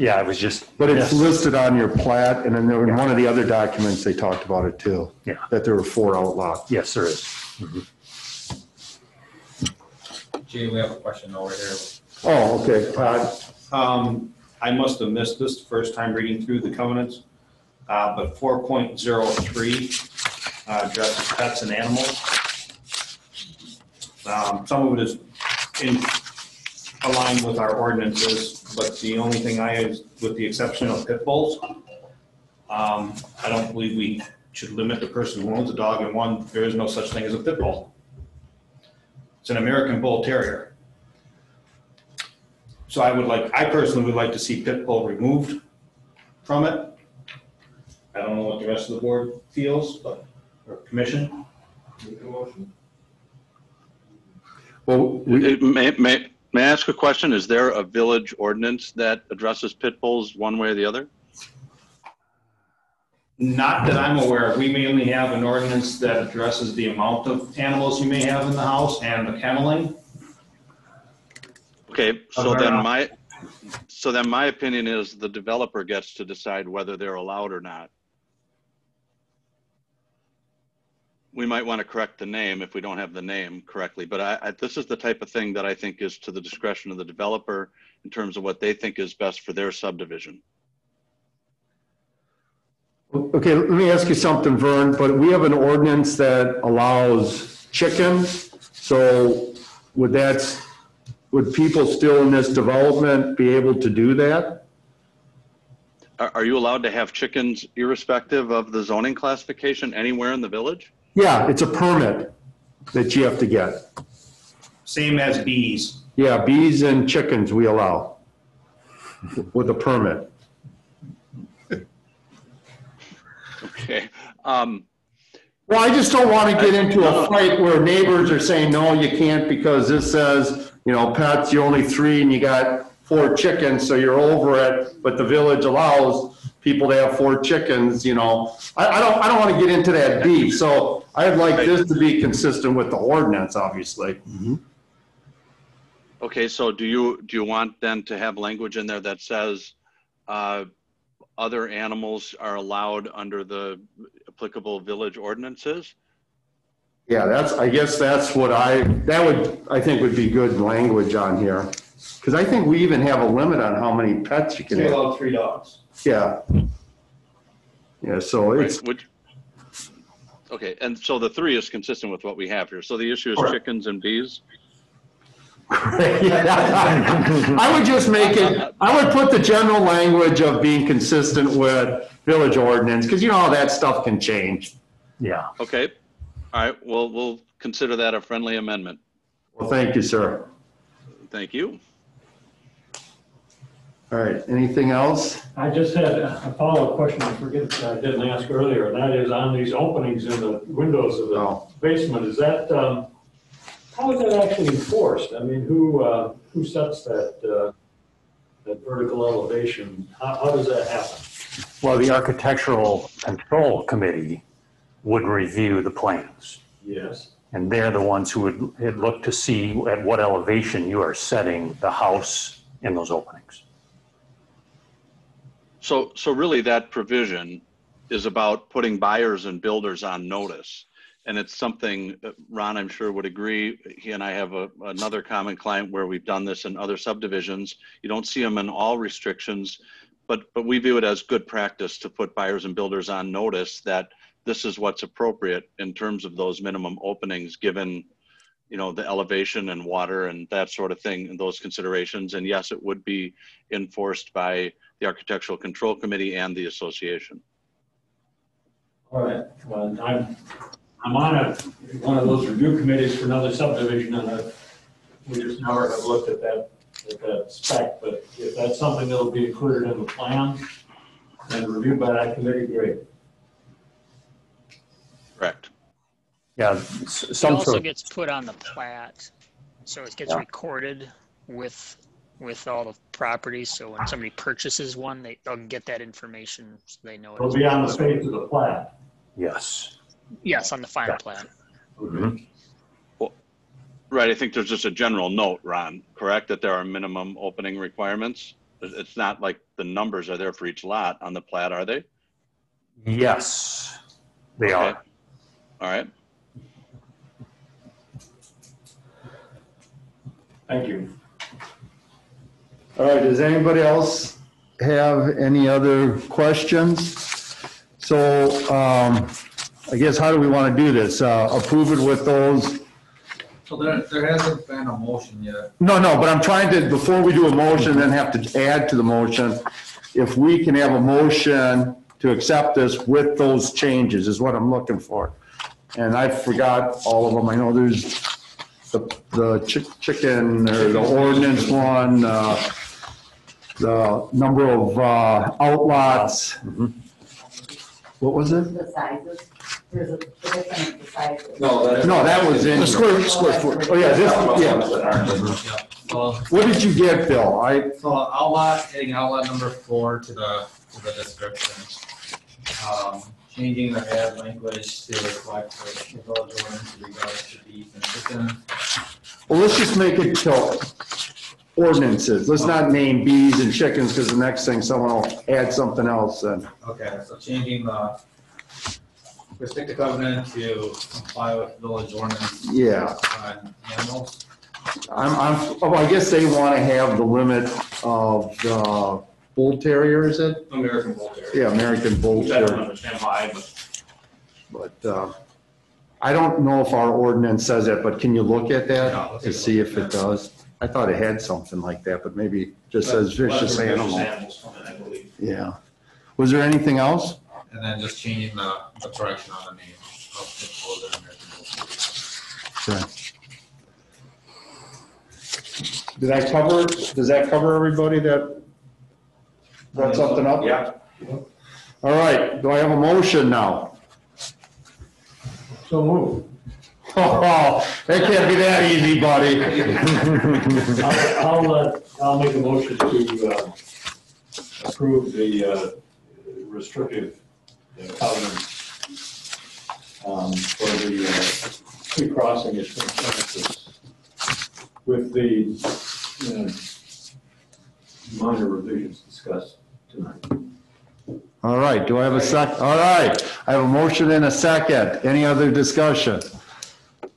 yeah, it was just. But it's listed on your plat, and then there in one of the other documents, they talked about it too. Yeah. That there were 4 outlots. Yes, there is. Jay, we have a question over here. Oh, okay, Todd. I must have missed this the first time reading through the covenants, but 4.03 addresses pets and animals. Some of it is aligned with our ordinances, but the only thing with the exception of pit bulls, I don't believe we should limit the person who owns a dog in one. There is no such thing as a pit bull. It's an American Bull Terrier. So I personally would like to see pit bull removed from it. I don't know what the rest of the board feels, or commission. Well, May I ask a question? Is there a village ordinance that addresses pit bulls one way or the other? Not that I'm aware of. We mainly have an ordinance that addresses the amount of animals you may have in the house and the kenneling. Okay, so then my opinion is the developer gets to decide whether they're allowed or not. We might want to correct the name if we don't have the name correctly, but this is the type of thing that I think is to the discretion of the developer in terms of what they think is best for their subdivision. Okay, let me ask you something, Vern, but we have an ordinance that allows chickens. So would people still in this development be able to do that? Are you allowed to have chickens irrespective of the zoning classification anywhere in the village? Yeah, it's a permit that you have to get. Same as bees. Yeah, bees and chickens we allow with a permit. Okay. Well, I just don't want to get into a fight where neighbors are saying, no, you can't because this says, pets, you're only 3 and you got 4 chickens, so you're over it. But the village allows people to have 4 chickens, I don't want to get into that beef. So I'd like this to be consistent with the ordinance, obviously. Mm-hmm. Okay, so do you want then to have language in there that says other animals are allowed under the applicable village ordinances? Yeah, I guess that's what I think would be good language on here. Because I think we even have a limit on how many pets you can have. You're allowed 3 dogs. Yeah. Yeah, so it's. Okay, and so the 3 is consistent with what we have here. So the issue is chickens and bees? I would just I would put the general language of being consistent with village ordinance, because how that stuff can change. Yeah. Okay. All right. Well, we'll consider that a friendly amendment. Well, thank you, sir. Thank you. All right. Anything else? I just had a follow-up question I didn't ask earlier, and that is on these openings in the windows of the basement, is that, how is that actually enforced? I mean, who sets that, that vertical elevation? How does that happen? Well, the Architectural Control Committee would review the plans. Yes. And they're the ones who would look to see at what elevation you are setting the house in those openings. So really that provision is about putting buyers and builders on notice. And it's something Ron, I'm sure, would agree. He and I have another common client where we've done this in other subdivisions. You don't see them in all restrictions, but we view it as good practice to put buyers and builders on notice that this is what's appropriate in terms of those minimum openings, given, you know, the elevation and water and that sort of thing and those considerations. And yes, it would be enforced by the Architectural Control Committee and the association. All right. Well, I'm on one of those review committees for another subdivision, and we just never have looked at that spec. But if that's something that'll be included in the plan and reviewed by that committee, great. Correct. Yeah. It also gets put on the plat, so it gets recorded with all the properties. So when somebody purchases one, they'll get that information, so they know It'll be on the face of the plat. Yes. Yes, on the final plan. Mm-hmm. Well, right. I think there's just a general note, Ron, correct, that there are minimum opening requirements. It's not like the numbers are there for each lot on the plat, are they? Yes, they are. All right. Thank you. All right, does anybody else have any other questions? So I guess how do we want to do this? Approve it with those? So there hasn't been a motion yet. No, but I'm trying to, before we do a motion, then have to add to the motion, if we can have a motion to accept this with those changes is what I'm looking for. And I forgot all of them. I know there's the chicken or the ordinance one, the number of outlots. What was it? The sizes. There's a difference in the sizes. No, that was in. The square foot. Oh, yeah, yeah. What did you get, Bill? So adding outlet number 4 to the description. Changing the head language to reflect the village ordinance in regards to beef and chicken. Well, let's just make it till ordinances. Let's not name bees and chickens, because the next thing someone will add something else then. Okay, so changing the restricted covenant to comply with village ordinance. Yeah. On animals. I guess they want to have the limit of the bull terrier, is it? American bull terrier. Yeah, American bull I don't terrier. understand why, But I don't know if our ordinance says that, but can you look at that to see if it does? I thought it had something like that, but maybe it just says vicious animal. I believe. Yeah. Was there anything else? And then just changing the correction on the name of the closer American bull terrier. Okay. Does that cover everybody that brought something up? Yeah. All right, do I have a motion now? So move. Oh, that can't be that easy, buddy. I'll make a motion to approve the restrictive covenants for the pre-crossing expenses with the minor revisions discussed tonight. All right, do I have a second? All right, I have a motion and a second. Any other discussion?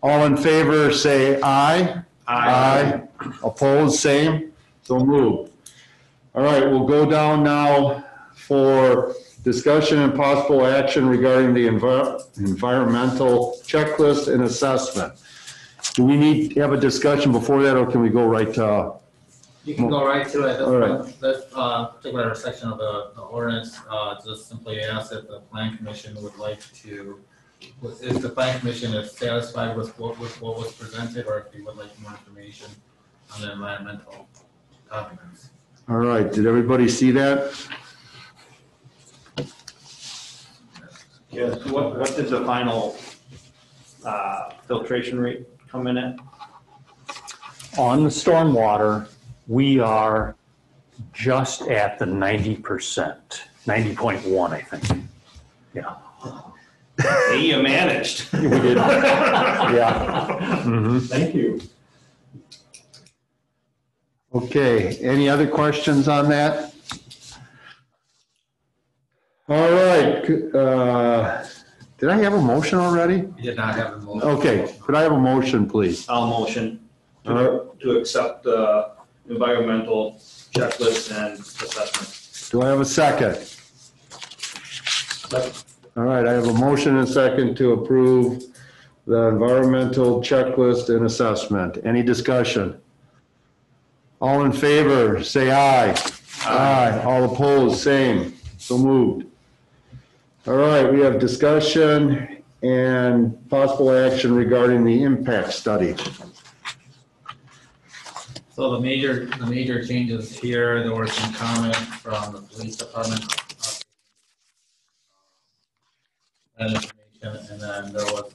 All in favor, say aye. Aye. Opposed, same. So moved. All right, we'll go down now for discussion and possible action regarding the environmental checklist and assessment. Do we need to have a discussion before that, or can we go right to? You can go right to it. All right. This particular section of the ordinance just simply asks if the plan commission would like to, if the plan commission is satisfied with what was presented, or if you would like more information on the environmental documents. All right, did everybody see that? Yes, what did the final filtration rate come in at? On the stormwater, we are just at the 90%, 90.1, I think. Yeah. Hey, you managed. We did. Yeah. Mhm. Thank you. Okay, any other questions on that? All right, did I have a motion already? We did not have a motion. Okay, could I have a motion, please? I'll motion to accept the environmental checklist and assessment. Do I have a second? All right, I have a motion and a second to approve the environmental checklist and assessment. Any discussion? All in favor, say aye. Aye. All opposed, same. So moved. All right, we have discussion and possible action regarding the impact study. So the major changes here, there were some comments from the police department. And then there was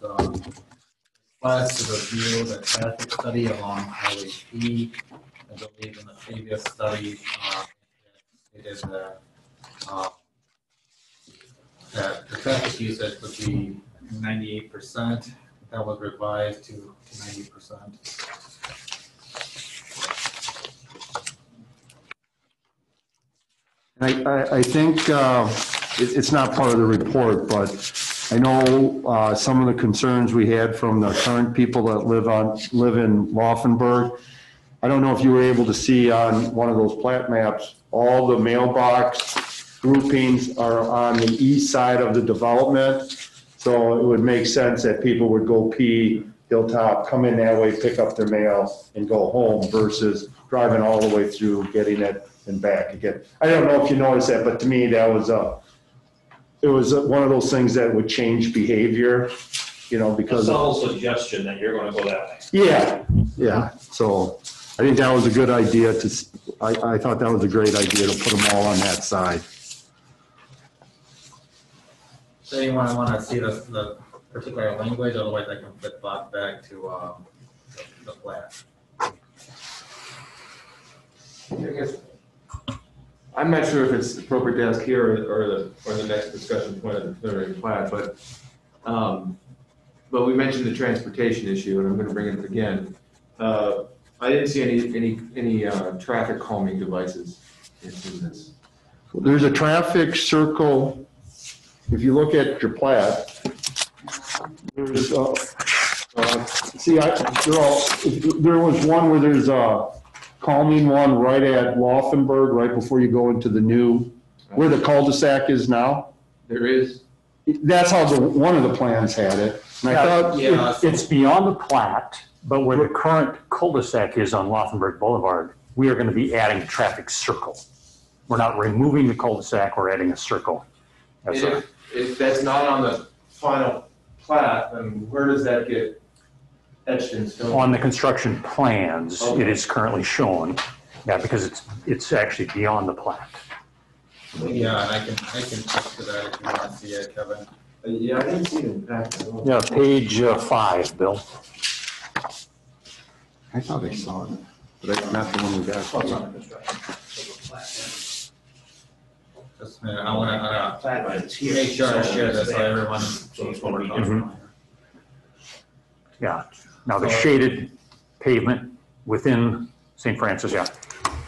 request to review the traffic study along Highway P. I believe in the previous study, it is that the traffic usage would be 98%. That was revised to 90%. I think it's not part of the report, but I know some of the concerns we had from the current people that live in Laufenburg. I don't know if you were able to see on one of those plat maps, all the mailbox groupings are on the east side of the development. So it would make sense that people would go P, Hilltop, come in that way, pick up their mail and go home versus driving all the way through, getting it and back again. I don't know if you noticed that, but to me, that was it was one of those things that would change behavior, you know, because. That's a whole suggestion that you're going to go that way. Yeah. So I think that was a good idea I thought that was a great idea to put them all on that side. So you want to see the particular language, otherwise I can flip back to the plat. I guess I'm not sure if it's appropriate to ask here or the next discussion point of the preliminary plat, but we mentioned the transportation issue, and I'm going to bring it up again. I didn't see any traffic calming devices in this. There's a traffic circle. If you look at your plat, there's there was one where there's a calming one right at Laufenburg, right before you go into the new, where the cul-de-sac is now. There is. That's how one of the plans had it. And I thought it's beyond the plat, but where the current cul-de-sac is on Laufenburg Boulevard, we are going to be adding a traffic circle. We're not removing the cul-de-sac, we're adding a circle. If that's not on the final plat, then where does that get etched in stone? On the construction plans, It is currently shown, because it's actually beyond the plat. Yeah, and I can talk to that if you want to see it, Kevin. Yeah, I didn't see it in the back. Yeah, page 5, Bill. I thought I saw it, but not the one we got. Just a minute, I want to make sure I share this so everyone knows what we're talking about. Yeah, now the shaded pavement within St. Francis,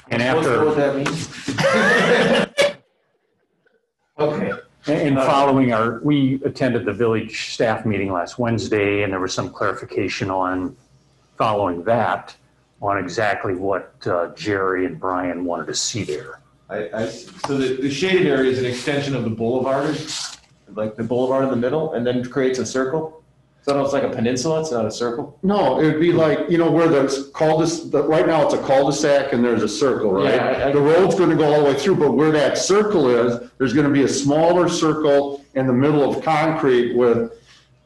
And after. What that means? Okay. And following we attended the village staff meeting last Wednesday, and there was some clarification following that on exactly what Jerry and Brian wanted to see there. So the shaded area is an extension of the boulevard, like the boulevard in the middle, and then creates a circle? So it's like a peninsula, it's not a circle? No, it would be like, where the cul-de-sac, right now it's a cul-de-sac and there's a circle, right? Yeah, the road's going to go all the way through, but where that circle is, there's going to be a smaller circle in the middle of concrete with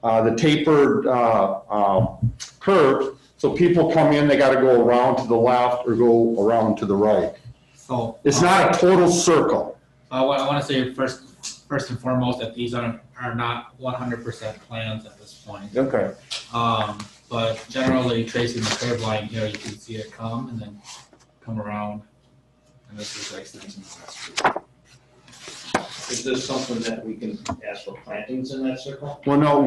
the tapered curve. So people come in, they got to go around to the left or go around to the right. So it's not a total circle. I want to say first first and foremost, that these are not 100% plans at this point. Okay. But generally tracing the curve line here, you can see it come and then come around. And this is the extension of that street. Is this something that we can ask for plantings in that circle? Well, no,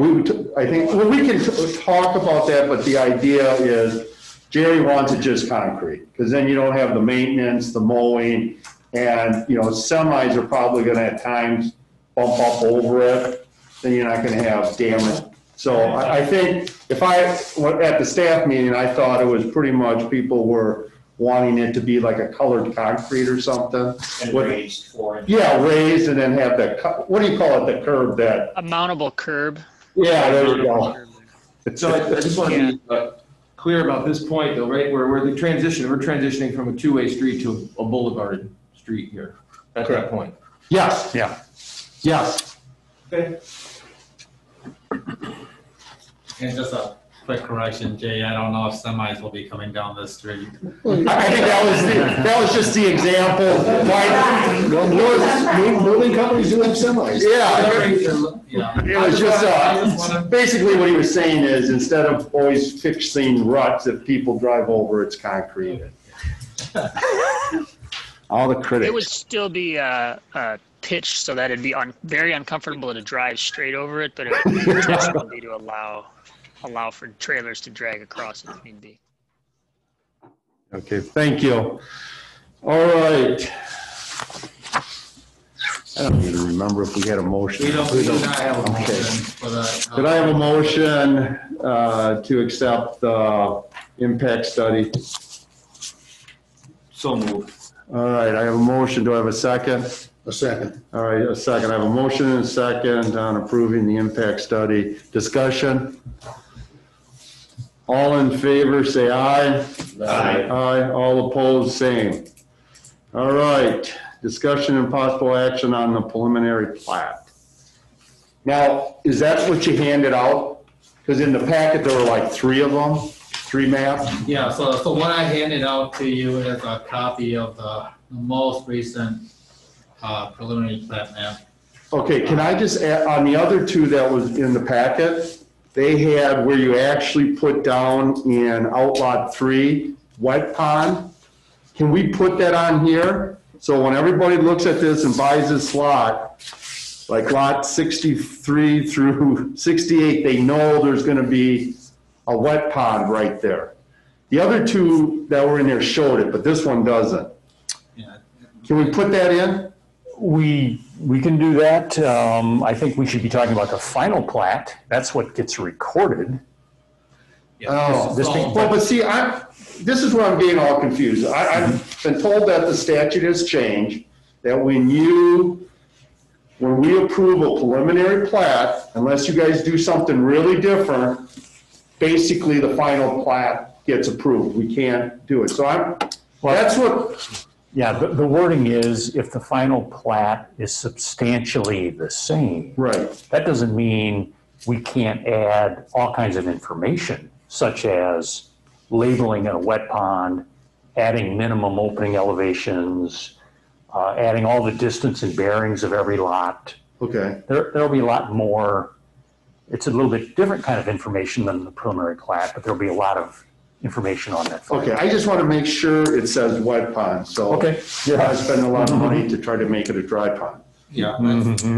I think, well, we can talk about that, but the idea is Jerry wants it just concrete, because then you don't have the maintenance, the mowing, and, you know, semis are probably gonna at times bump up over it, then you're not gonna have damage. So I think at the staff meeting, I thought it was pretty much people were wanting it to be like a colored concrete or something. And raised 4 inches. Yeah, raised and then have that, what do you call it, the curb that? A mountable curb. Yeah, there you go. So I just want to be clear about this point though, right? We're transitioning from a two-way street to a boulevard street here at that point. Yes. Yeah. Yes. Okay. And just a quick correction, Jay, I don't know if semis will be coming down this street. I think that was just the example. Building companies do have semis. Yeah. It was just, basically what he was saying is instead of always fixing ruts, if people drive over, it's concrete. All the critics. It would still be pitched so that it'd be very uncomfortable to drive straight over it, but it would intentionally to allow for trailers to drag across it if need be. Okay, thank you. All right. I don't even remember if we had a motion. We do not have a motion Okay. for that. Could I have a motion to accept the impact study? So moved. All right, I have a motion. Do I have a second? A second. All right, a second. I have a motion and a second on approving the impact study. Discussion? All in favor, say aye. Aye. Aye. All opposed, same. All right, discussion and possible action on the preliminary plat. Now, is that what you handed out? Because in the packet, there were like 3 of them, 3 maps? Yeah, so what I handed out to you is a copy of the most recent preliminary plat map. Okay, can I just add, on the other 2 that was in the packet, they had where you actually put down in Outlot 3, wet pond. Can we put that on here? So when everybody looks at this and buys this lot, like lot 63 through 68, they know there's gonna be a wet pond right there. The other 2 that were in there showed it, but this one doesn't. Yeah. Can we put that in? We can do that. I think we should be talking about the final plat. That's what gets recorded. Oh, This- well, but see, this is where I'm getting all confused. I've been told that the statute has changed, that when we approve a preliminary plat, unless you guys do something really different, basically the final plat gets approved. We can't do it. So that's what. Yeah, the wording is if the final plat is substantially the same. Right. That doesn't mean we can't add all kinds of information, such as labeling a wet pond, adding minimum opening elevations, adding all the distance and bearings of every lot. Okay. There'll be a lot more. It's a little bit different kind of information than the preliminary plat, but there'll be a lot of information on that. Okay, I just want to make sure it says wet pond, so. Okay. Yeah. I spend a lot of money to try to make it a dry pond. Yeah,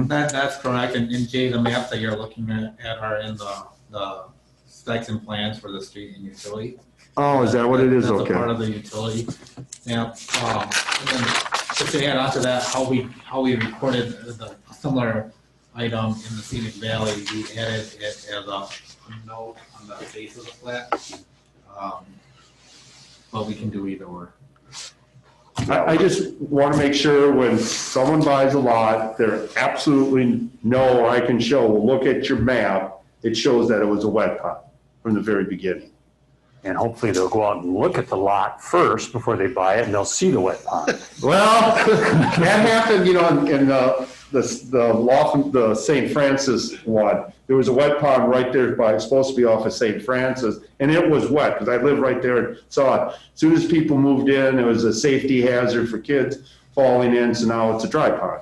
that's correct. And Jay, the maps that you're looking at are in the specs and plans for the street and utility. Oh, is that what it is? That's Okay. a part of the utility. Yeah. And then just to add on to that, how we recorded the similar item in the scenic valley, we added it as a note on the face of the plat. But we can do either or. I just want to make sure when someone buys a lot, they're absolutely know, or I can show, well, look at your map, it shows that it was a wet pond from the very beginning. And hopefully they'll go out and look at the lot first before they buy it, and they'll see the wet pond. Well, that happened, in the St. Francis one. There was a wet pond right there supposed to be off of St. Francis, and it was wet because I lived right there and saw it. As soon as people moved in, it was a safety hazard for kids falling in, so now it's a dry pond.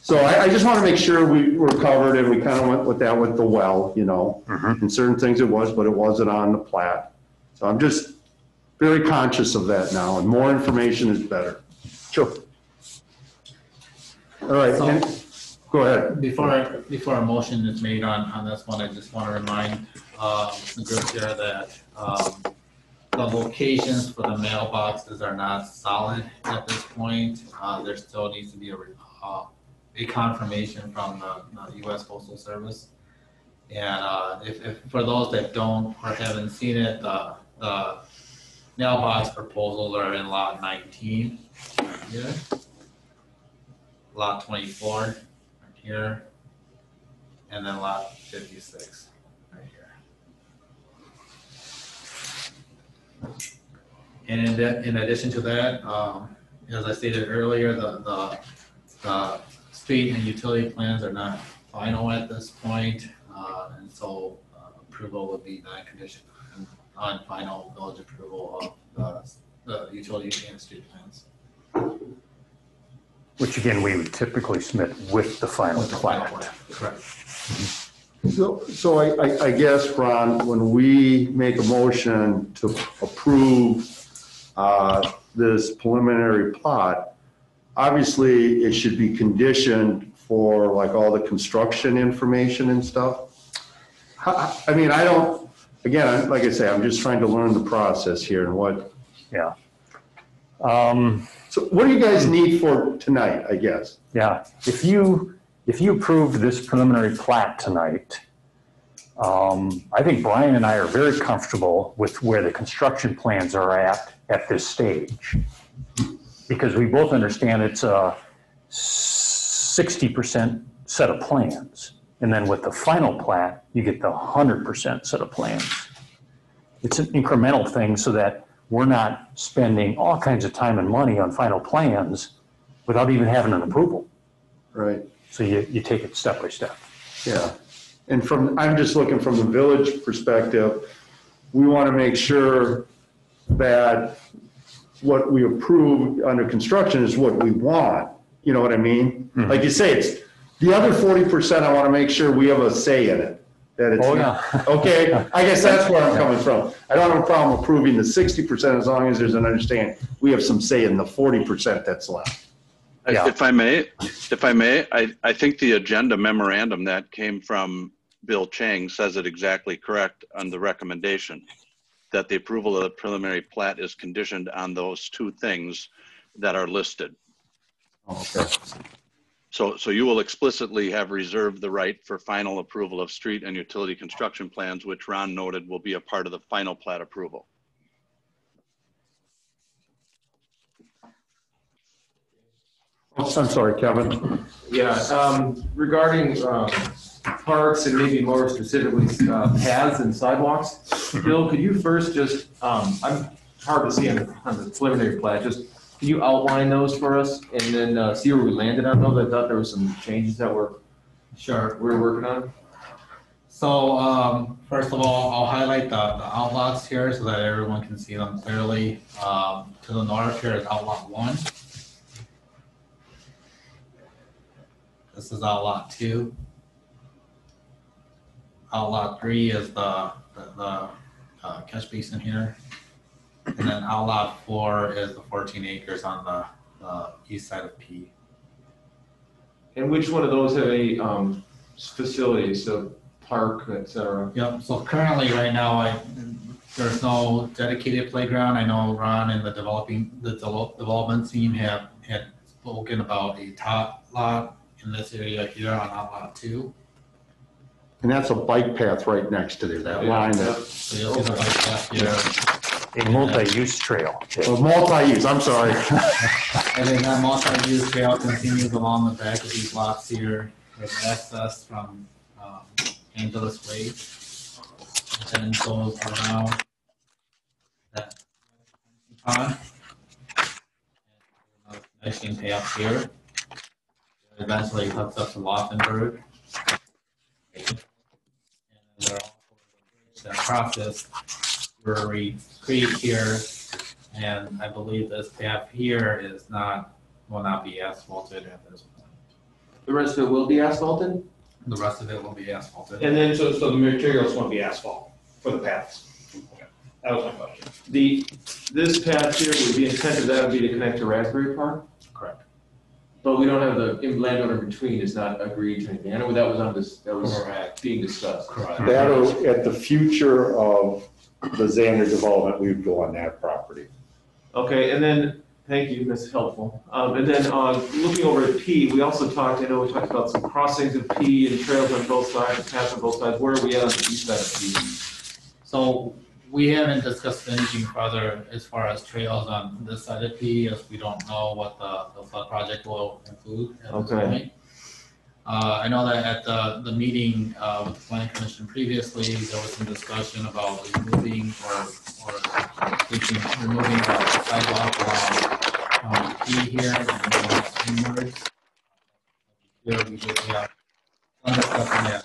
So I just want to make sure we were covered, and we kind of went with that with the well, you know. And certain things it was, but it wasn't on the plat. So I'm just very conscious of that now, and more information is better. Sure. All right, So- go ahead. Before a motion is made on this one, I just want to remind the group here that the locations for the mailboxes are not solid at this point. There still needs to be a confirmation from the U.S. Postal Service. And if for those that don't or haven't seen it, the mailbox proposals are in lot 19 right here, lot 24 right here, and then lot 56 right here. And in addition to that, as I stated earlier, the street and utility plans are not final at this point, and so approval would be non-conditional on final village approval of the utility and street plans. Which again, we would typically submit with the final plat. Correct. So I guess, Ron, when we make a motion to approve this preliminary plot, obviously it should be conditioned for like all the construction information and stuff. I mean, I don't, again, like I say, I'm just trying to learn the process here and what. Yeah. So what do you guys need for tonight, I guess? Yeah, if you approve this preliminary plat tonight, I think Brian and I are very comfortable with where the construction plans are at this stage. Because we both understand it's a 60% set of plans. And then with the final plat, you get the 100% set of plans. It's an incremental thing so that we're not spending all kinds of time and money on final plans without even having an approval. Right. So you take it step by step. Yeah. And I'm just looking from the village perspective, we want to make sure that what we approve under construction is what we want. You know what I mean? Mm-hmm. Like you say, it's the other 40%, I want to make sure we have a say in it. That it's okay. I guess that's where I'm coming from. I don't have a problem approving the 60% as long as there's an understanding. We have some say in the 40% that's left. Yeah. If I may, I think the agenda memorandum that came from Bill Chang says it exactly correct on the recommendation that the approval of the preliminary plat is conditioned on those two things that are listed. Okay. So you will explicitly have reserved the right for final approval of street and utility construction plans, which Ron noted will be a part of the final plat approval. I'm sorry, Kevin. Yeah, regarding parks and maybe more specifically paths and sidewalks, Bill, could you first just, I'm hard to see on the preliminary plat, just can you outline those for us and then see where we landed on those? I thought there were some changes that we're working on. So first of all, I'll highlight the outlots here so that everyone can see them clearly. To the north here is outlot 1. This is outlot 2. Outlot 3 is the catch basin here. And then outlot 4 is the 14 acres on the east side of P. And which one of those have any facilities, so park, etc.? Yep, so currently right now, there's no dedicated playground. I know Ron and the development team had spoken about a top lot in this area here on outlot 2. And that's a bike path right next to there, that line. So you'll see the bike path here. A multi-use trail. Multi-use, I'm sorry. And then that multi-use trail continues along the back of these lots here with access from Angeles Way. And then goes around that pond. Nice path here. Eventually hooks up to Loftenberg. And there are also that process Brewery Creek here, and I believe this path here will not be asphalted at this point. The rest of it will be asphalted? The rest of it will be asphalted. And then, so the materials won't be asphalt for the paths? Okay. That was my question. This path here would be intended, that would be to connect to Raspberry Park? Correct. But we don't have the landowner in between is not agreed to anything. I know that was on this, that was being discussed. Correct. That'll, at the future of the Xander development, we would go on that property. Okay, and then, thank you, that's helpful. And then looking over at P, we also talked, I know we talked about some crossings of P and trails on both sides, and paths on both sides. Where are we at on the east side of P? So we haven't discussed anything further as far as trails on this side of P, as we don't know what the flood project will include at this point. I know that at the meeting with the planning commission previously, there was some discussion about removing or removing the sidewalk along P here and inwards. Here we did have some discussion that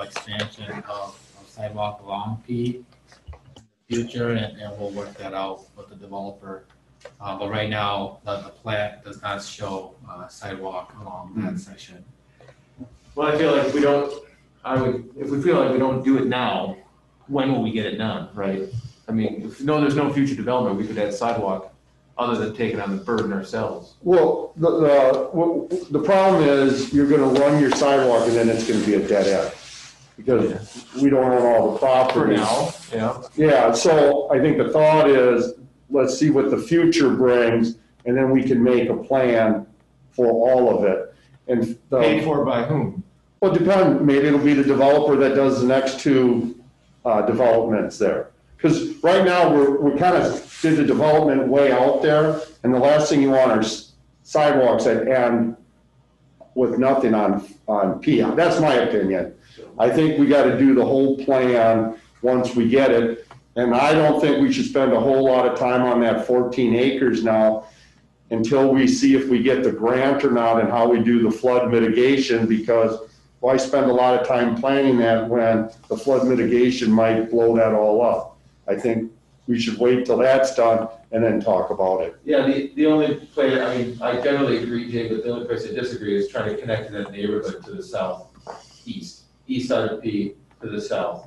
expansion of sidewalk along P in the future, and we'll work that out with the developer. But right now, the plat does not show sidewalk along that section. Well, I feel like if we don't, if we feel like we don't do it now, when will we get it done, right? I mean, if there's no future development, we could add sidewalk other than taking on the burden ourselves. Well, the problem is you're gonna run your sidewalk and then it's gonna be a dead end. Because we don't own all the property. For now, yeah. Yeah, so I think the thought is, let's see what the future brings, and then we can make a plan for all of it. And paid for by whom? Well, depend. Maybe it'll be the developer that does the next two developments there. Because right now we're kind of did the development way out there, and the last thing you want are sidewalks that end with nothing on P. That's my opinion. I think we got to do the whole plan once we get it. And I don't think we should spend a whole lot of time on that 14 acres now until we see if we get the grant or not and how we do the flood mitigation, because why spend a lot of time planning that when the flood mitigation might blow that all up? I think we should wait till that's done and then talk about it. Yeah, the only place, I mean, I generally agree, Jay, but the only place I disagree is trying to connect to that neighborhood to the southeast, east side of P to the south.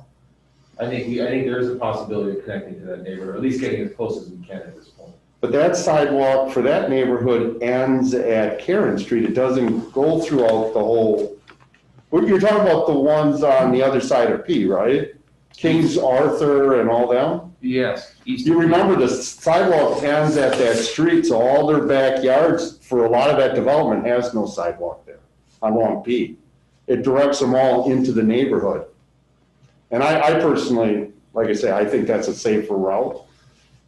I think there is a possibility of connecting to that neighborhood, or at least getting as close as we can at this point. But that sidewalk for that neighborhood ends at Karen Street. It doesn't go throughout the whole. You're talking about the ones on the other side of P, right? King's Arthur and all them? Yes. You remember the sidewalk ends at that street, so all their backyards for a lot of that development has no sidewalk there on Long P. It directs them all into the neighborhood. And I personally, like I say, I think that's a safer route.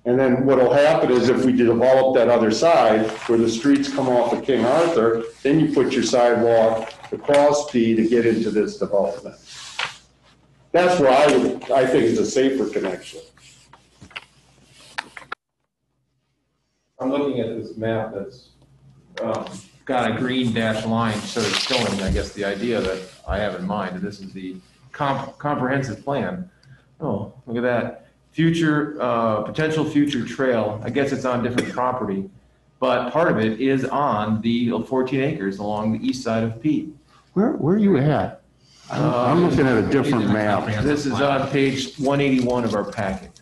And then what'll happen is if we develop that other side where the streets come off of King Arthur, then you put your sidewalk across P to get into this development. That's where I think it's a safer connection. I'm looking at this map that's got a green dashed line sort of showing, I guess, the idea that I have in mind. And this is the comprehensive plan. Oh, look at that. Future, potential future trail. I guess it's on different property, but part of it is on the 14 acres along the east side of P. Where are you at? I'm looking at a different map. This is on page 181 of our packet.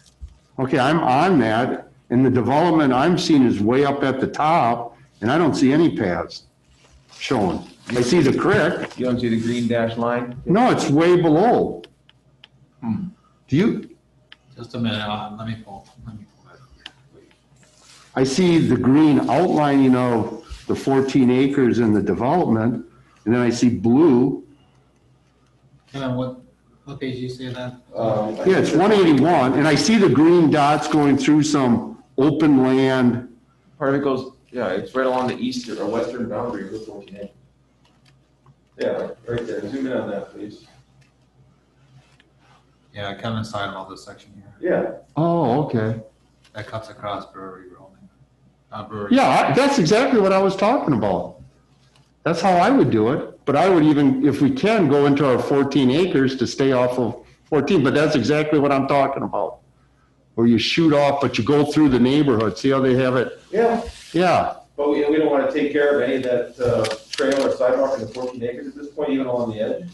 Okay, I'm on that, and the development I'm seeing is way up at the top, and I don't see any paths showing. I see the creek. You don't see the green dashed line? No, it's way below. Do you? Just a minute, let me pull that. I see the green outlining of the 14 acres in the development, and then I see blue. Kevin, what page do you say that? Yeah, it's 181, and I see the green dots going through some open land. Part of it goes, yeah, it's right along the eastern or western boundary of the 14 acres. Yeah, right there. Zoom in on that, please. Yeah, Kevin signed all this section here. Yeah. Oh, okay. That cuts across Brewery Road. Yeah, that's exactly what I was talking about. That's how I would do it. But I would even, if we can, go into our 14 acres to stay off of 14. But that's exactly what I'm talking about. Where you shoot off, but you go through the neighborhood. See how they have it? Yeah. Yeah. But we don't want to take care of any of that trail or sidewalk in the 14 acres at this point, even along the edge?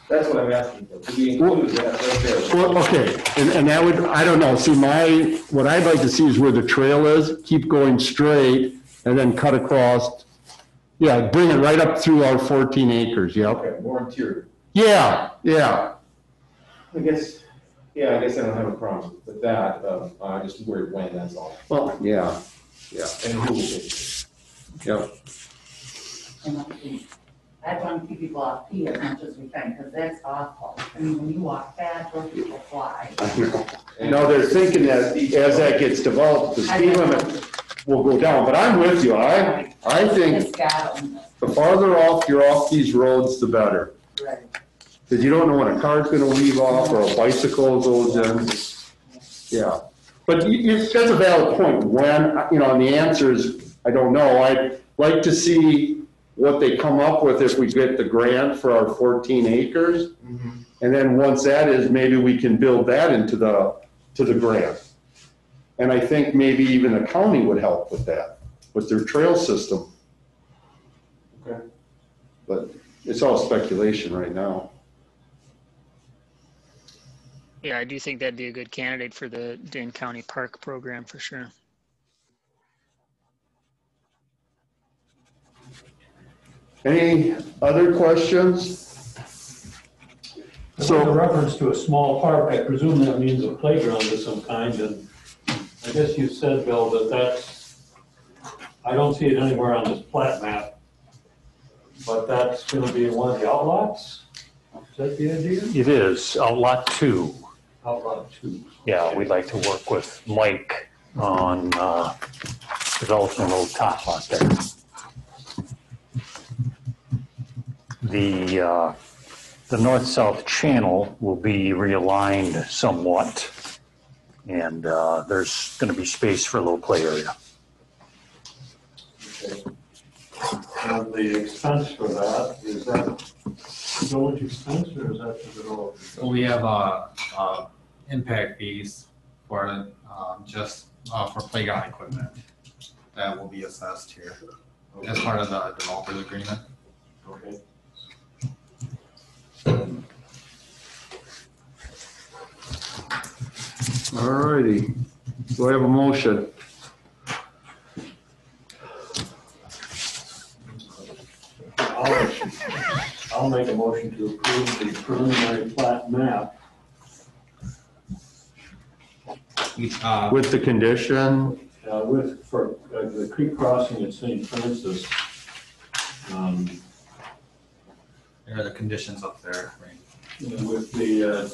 That's what I'm asking for. Do we include that right there? Well, okay, and that would, I don't know, see what I'd like to see is where the trail is, keep going straight, and then cut across. Yeah, bring it right up through our 14 acres, yep. Okay, more interior. Yeah, yeah. I guess I don't have a problem with that. I just worried when, that's all. Well, yeah, yeah. And who will take it? Yep. And I want to keep people off P as much as we can, because that's awful. I mean, when you walk fast, those people fly. No, they're thinking that as that gets developed, the speed limit will go down, but I'm with you. I think It's got 'em. the farther off you're off these roads, the better. Right. Because you don't know when a car's gonna weave off or a bicycle goes in. Yeah, but that's a valid point. When, and the answer is, I don't know. I'd like to see what they come up with if we get the grant for our 14 acres. And then once that is, maybe we can build that into the grant. And I think maybe even the county would help with that, with their trail system. Okay. But it's all speculation right now. Yeah, I do think that'd be a good candidate for the Dane County Park program for sure. Any other questions? So the reference to a small park, I presume that means a playground of some kind, and I guess you said, Bill, that's, I don't see it anywhere on this plat map, but that's going to be one of the outlots? Is that the idea? It is, Outlot 2. Outlot 2. Yeah, we'd like to work with Mike on developing a little top lot there. The north-south channel will be realigned somewhat, and there's going to be space for a little play area. Okay. And the expense for that, is that village expense or is that the developer? So we have impact fees for just for playground equipment that will be assessed here as part of the developer's agreement. Okay. All righty. Do I have a motion? I'll make a motion to approve the preliminary plat map. With the condition? For the creek crossing at St. Francis. There are the conditions up there, right? With the,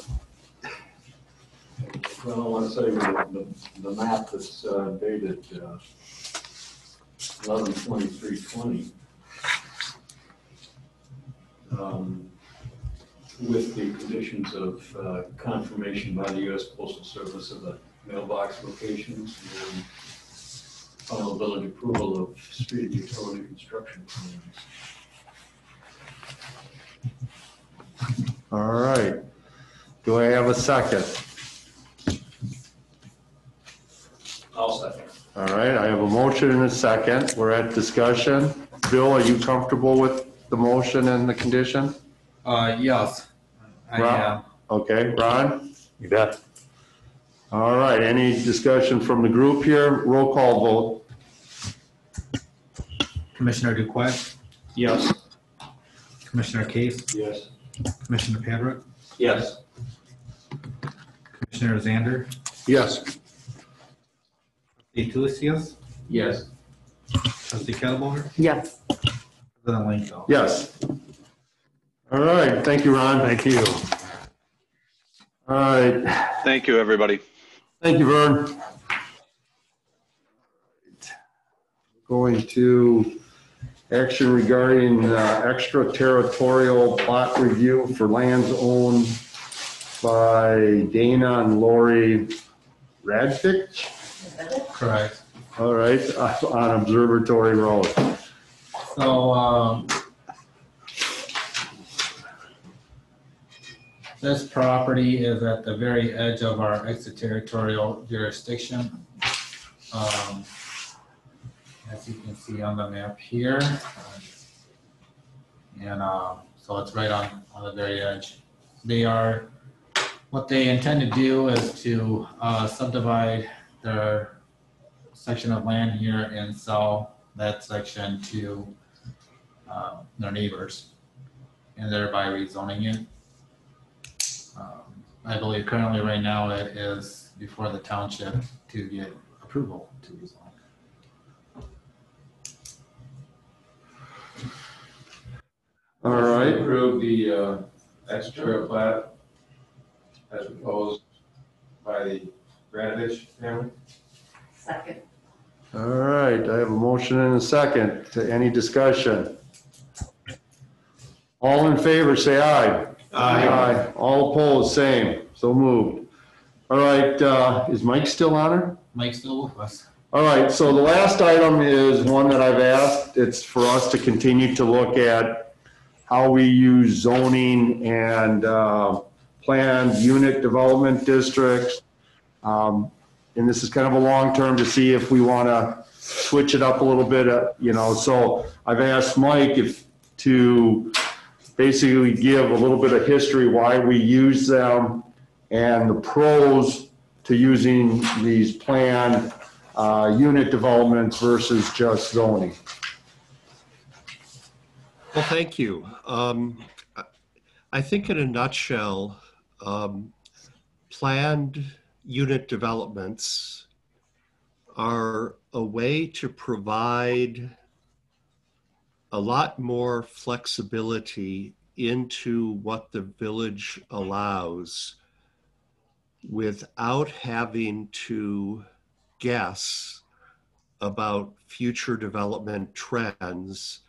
well, I want to say the map that's dated 11/23/20. With the conditions of confirmation by the U.S. Postal Service of the mailbox locations and final village approval of street utility construction plans. All right. Do I have a second? I'll second. All right, I have a motion and a second. We're at discussion. Bill, are you comfortable with the motion and the condition? Yes, I am. Okay, Ron? You bet. All right, any discussion from the group here? Roll call vote. Commissioner Duquette, Yes. Commissioner Case, Yes. Commissioner Padrick, Yes. Commissioner Zander, Yes. Trustee Tulisius, Yes. Trustee Kettleboer, Yes. President Langfeld. Yes. All right, thank you, Ron. Thank you. All right, Thank you, everybody. thank you, Vern. Going to action regarding extraterritorial plot review for lands owned by Dana and Lori Radfitch. Correct. All right, on Observatory Road. So, this property is at the very edge of our extraterritorial jurisdiction. as you can see on the map here. And so it's right on the very edge. What they intend to do is to subdivide their section of land here and sell that section to their neighbors, and thereby rezoning it. I believe currently right now it is before the township to get approval to rezone. All right. Approve the extra plat as proposed by the Granovich family. Second. All right, I have a motion and a second. To any discussion? All in favor, say aye. Aye. All opposed, same. So moved. All right, is Mike still on her? Mike's still with us. All right, so the last item is one that I've asked. It's for us to continue to look at how we use zoning and planned unit development districts. And this is kind of a long term to see if we want to switch it up a little bit, so I've asked Mike to basically give a little bit of history, why we use them, and the pros to using these planned unit developments versus just zoning. Well, thank you. I think in a nutshell, planned unit developments are a way to provide a lot more flexibility into what the village allows without having to guess about future development trends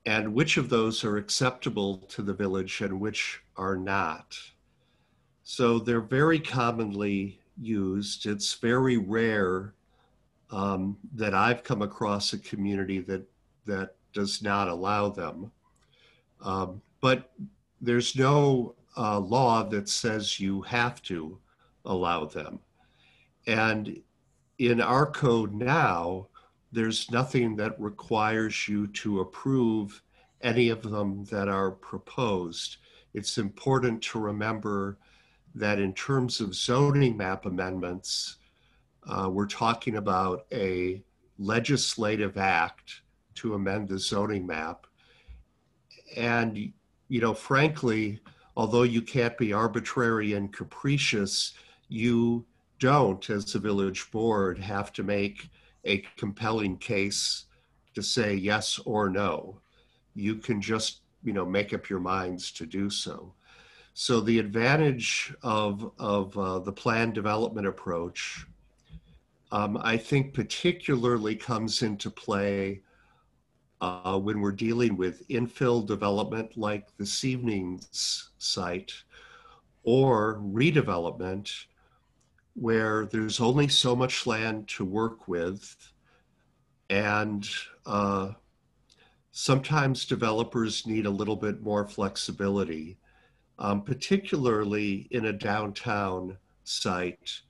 and which of those are acceptable to the village and which are not. So they're very commonly used. It's very rare that I've come across a community that does not allow them. But there's no law that says you have to allow them. And in our code now, there's nothing that requires you to approve any of them that are proposed. It's important to remember that in terms of zoning map amendments, we're talking about a legislative act to amend the zoning map. And, frankly, although you can't be arbitrary and capricious, you don't, as a village board, have to make a compelling case to say yes or no. You can just, make up your minds to do so. So the advantage of the planned development approach, I think particularly comes into play when we're dealing with infill development like this evening's site, or redevelopment where there's only so much land to work with, and sometimes developers need a little bit more flexibility, particularly in a downtown site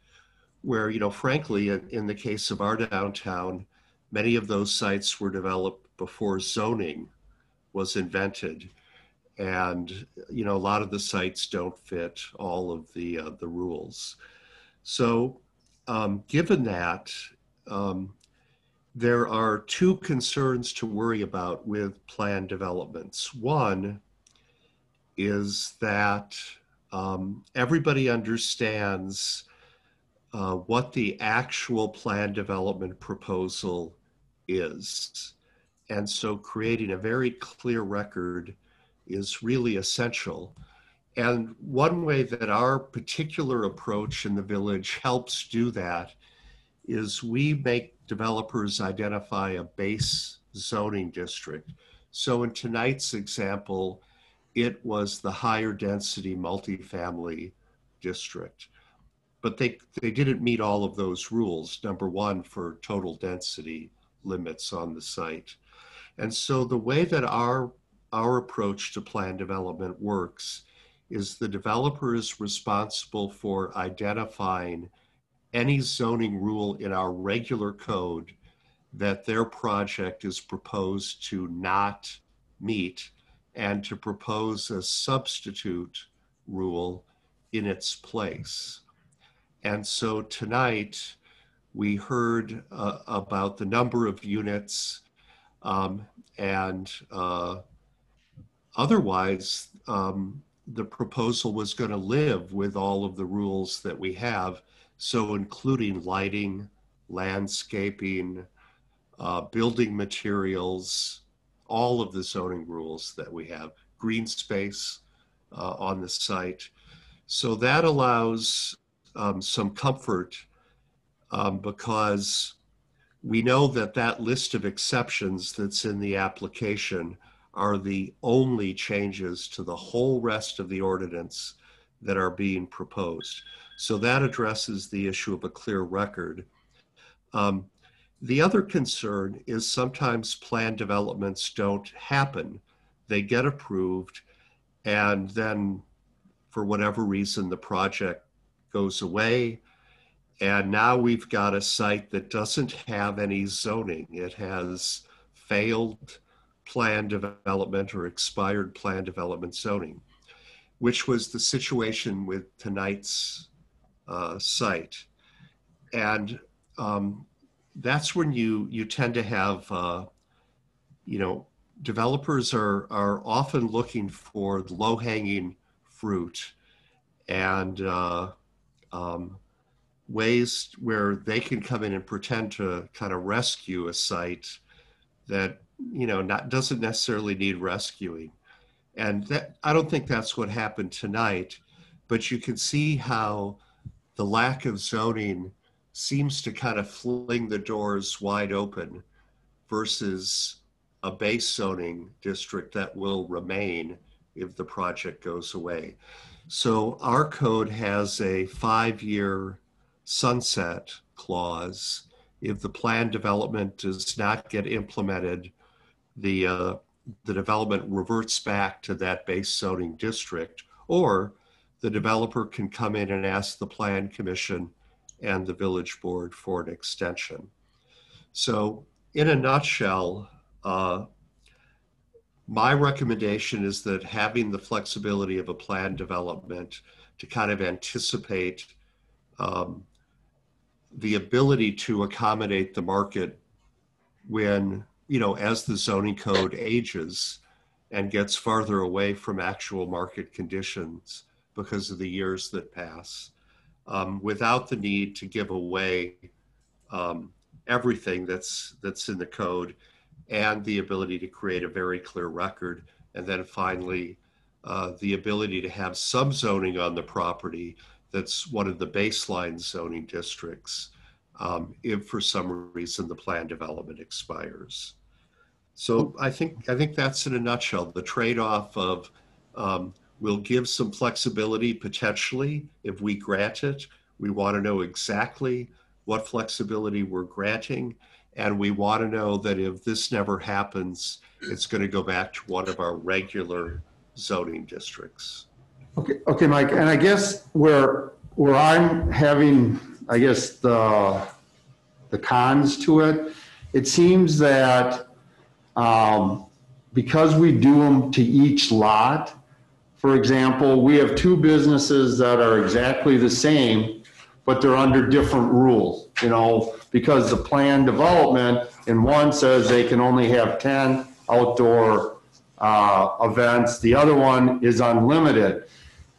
where, frankly, in the case of our downtown, many of those sites were developed before zoning was invented. And, a lot of the sites don't fit all of the rules. So given that, there are two concerns to worry about with planned developments. One is that everybody understands what the actual planned development proposal is. And so creating a very clear record is really essential. And one way that our particular approach in the village helps do that is we make developers identify a base zoning district. So in tonight's example, it was the higher density multifamily district. But they didn't meet all of those rules. Number one, for total density limits on the site. And so the way that our approach to plan development works is the developer is responsible for identifying any zoning rule in our regular code that their project is proposed to not meet and to propose a substitute rule in its place. And so tonight we heard about the number of units and otherwise the proposal was going to live with all of the rules that we have. So including lighting, landscaping, building materials, all of the zoning rules that we have, green space on the site. So that allows some comfort because we know that that list of exceptions that's in the application are the only changes to the whole rest of the ordinance that are being proposed. So that addresses the issue of a clear record. The other concern is sometimes plan developments don't happen. They get approved and then for whatever reason the project goes away. And now we've got a site that doesn't have any zoning. It has failed plan development or expired plan development zoning, which was the situation with tonight's site. And that's when you tend to have, developers are often looking for the low-hanging fruit and ways where they can come in and pretend to kind of rescue a site that doesn't necessarily need rescuing. And that, I don't think that's what happened tonight, but you can see how the lack of zoning seems to kind of fling the doors wide open versus a base zoning district that will remain if the project goes away. So our code has a 5-year sunset clause. If the plan development does not get implemented, the development reverts back to that base zoning district, or the developer can come in and ask the plan commission and the village board for an extension. So in a nutshell, my recommendation is that having the flexibility of a plan development to kind of anticipate the ability to accommodate the market when, as the zoning code ages and gets farther away from actual market conditions because of the years that pass, without the need to give away everything that's in the code, and the ability to create a very clear record. And then finally, the ability to have some zoning on the property that's one of the baseline zoning districts if for some reason the plan development expires. So I think that's in a nutshell. The trade-off of we'll give some flexibility potentially if we grant it. We want to know exactly what flexibility we're granting. And we want to know that if this never happens, it's going to go back to one of our regular zoning districts. Okay, Mike, and I guess where I'm having, I guess, the cons to it, it seems that because we do them to each lot, for example, we have 2 businesses that are exactly the same, but they're under different rules, because the plan development in one says they can only have 10 outdoor events. The other one is unlimited.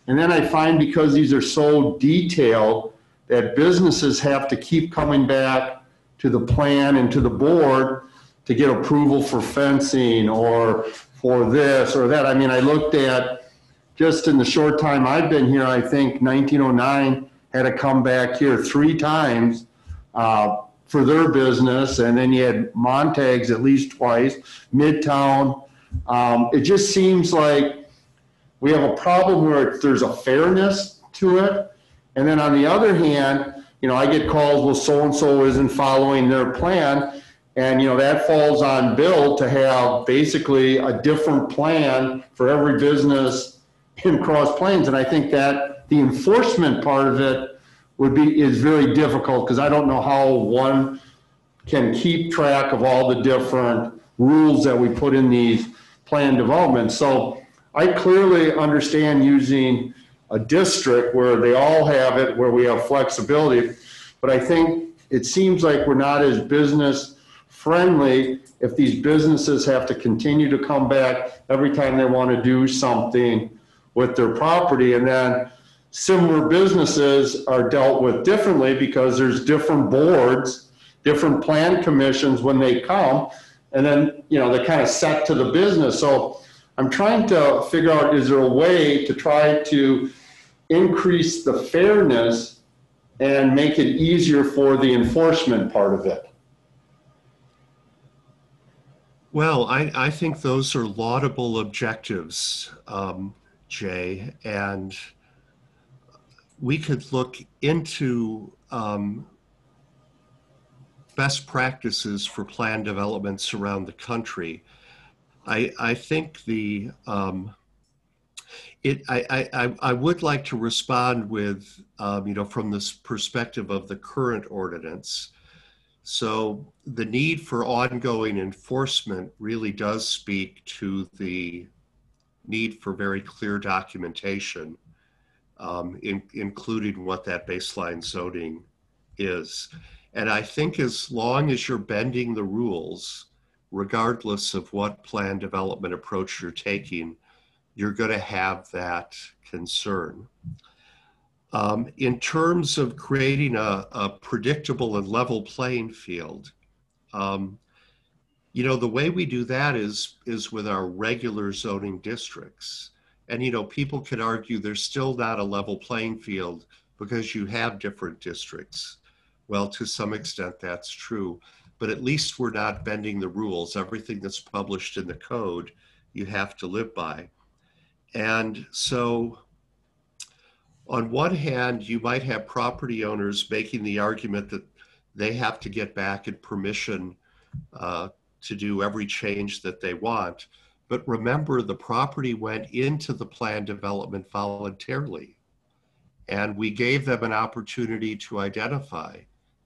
And then I find because these are so detailed that businesses have to keep coming back to the plan and to the board to get approval for fencing or for this or that. I mean, I looked at, just in the short time I've been here, I think 1909 had to come back here 3 times for their business. And then you had Montague's at least twice, Midtown. It just seems like we have a problem where there's a fairness to it. And then on the other hand, I get calls, well, so-and-so isn't following their plan. And, that falls on Bill to have basically a different plan for every business in Cross Plains. And I think that the enforcement part of it is very difficult, because I don't know how one can keep track of all the different rules that we put in these plan developments. So I clearly understand using a district where they all have it, where we have flexibility, but I think it seems like we're not as business friendly if these businesses have to continue to come back every time they want to do something with their property. And then similar businesses are dealt with differently because there's different boards, different plan commissions when they come, and then, you know, they're kind of set to the business. So I'm trying to figure out, is there a way to try to increase the fairness and make it easier for the enforcement part of it? Well, I think those are laudable objectives, Jay, and we could look into best practices for plan developments around the country. I think I would like to respond with, from this perspective of the current ordinance. So the need for ongoing enforcement really does speak to the need for very clear documentation, including what that baseline zoning is. And I think as long as you're bending the rules, regardless of what plan development approach you're taking, you're going to have that concern. In terms of creating a predictable and level playing field, the way we do that is with our regular zoning districts. And, people could argue there's still not a level playing field because you have different districts. Well, to some extent that's true, but at least we're not bending the rules. Everything that's published in the code, you have to live by. And so on one hand, you might have property owners making the argument that they have to get back in permission to do every change that they want. But remember, the property went into the plan development voluntarily, and we gave them an opportunity to identify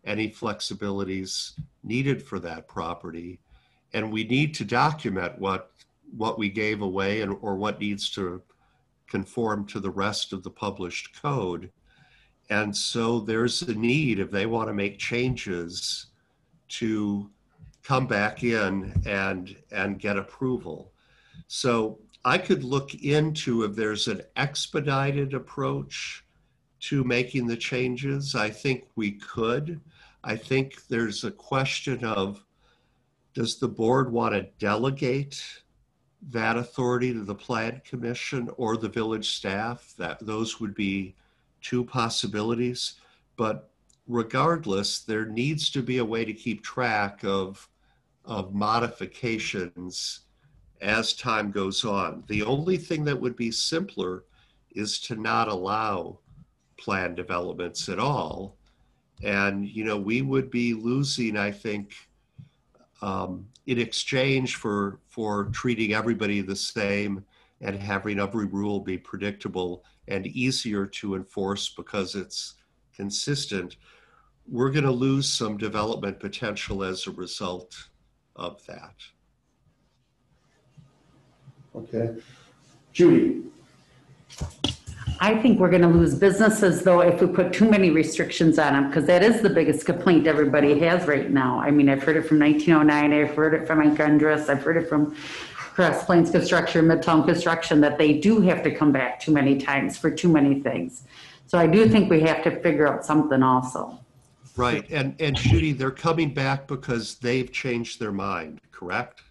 any flexibilities needed for that property. And we need to document what we gave away or what needs to conform to the rest of the published code. And so there's a need, if they want to make changes, to come back in and get approval. So I could look into if there's an expedited approach to making the changes. I think we could. I think there's a question of, does the board want to delegate that authority to the plan commission or the village staff? Those would be two possibilities. But regardless, there needs to be a way to keep track of modifications as time goes on. The only thing that would be simpler is to not allow plan developments at all. And, we would be losing, I think, in exchange for treating everybody the same and having every rule be predictable and easier to enforce because it's consistent, we're going to lose some development potential as a result of that. Okay. Judy. I think we're going to lose businesses, though, if we put too many restrictions on them, because that is the biggest complaint everybody has right now. I mean, I've heard it from 1909, I've heard it from Icondress, I've heard it from Cross Plains Construction, Midtown Construction, that they do have to come back too many times for too many things. So I do think we have to figure out something also. Right, and Judy, they're coming back because they've changed their mind, correct?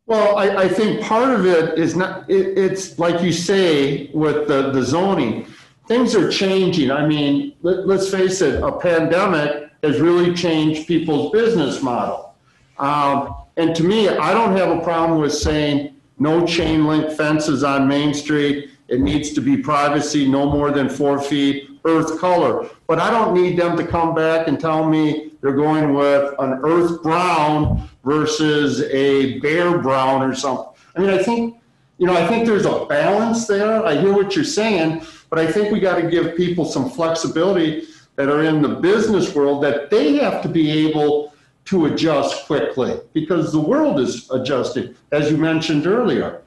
Well, I think part of it is not, it's like you say with the zoning, things are changing. I mean, let's face it, a pandemic has really changed people's business model. And to me, I don't have a problem with saying no chain link fences on Main Street. It needs to be privacy, no more than 4 feet, earth color. But I don't need them to come back and tell me they're going with an earth brown versus a bear brown or something. I mean, I think there's a balance there. I hear what you're saying, but I think we got to give people some flexibility that are in the business world, that they have to be able to adjust quickly because the world is adjusting, as you mentioned earlier.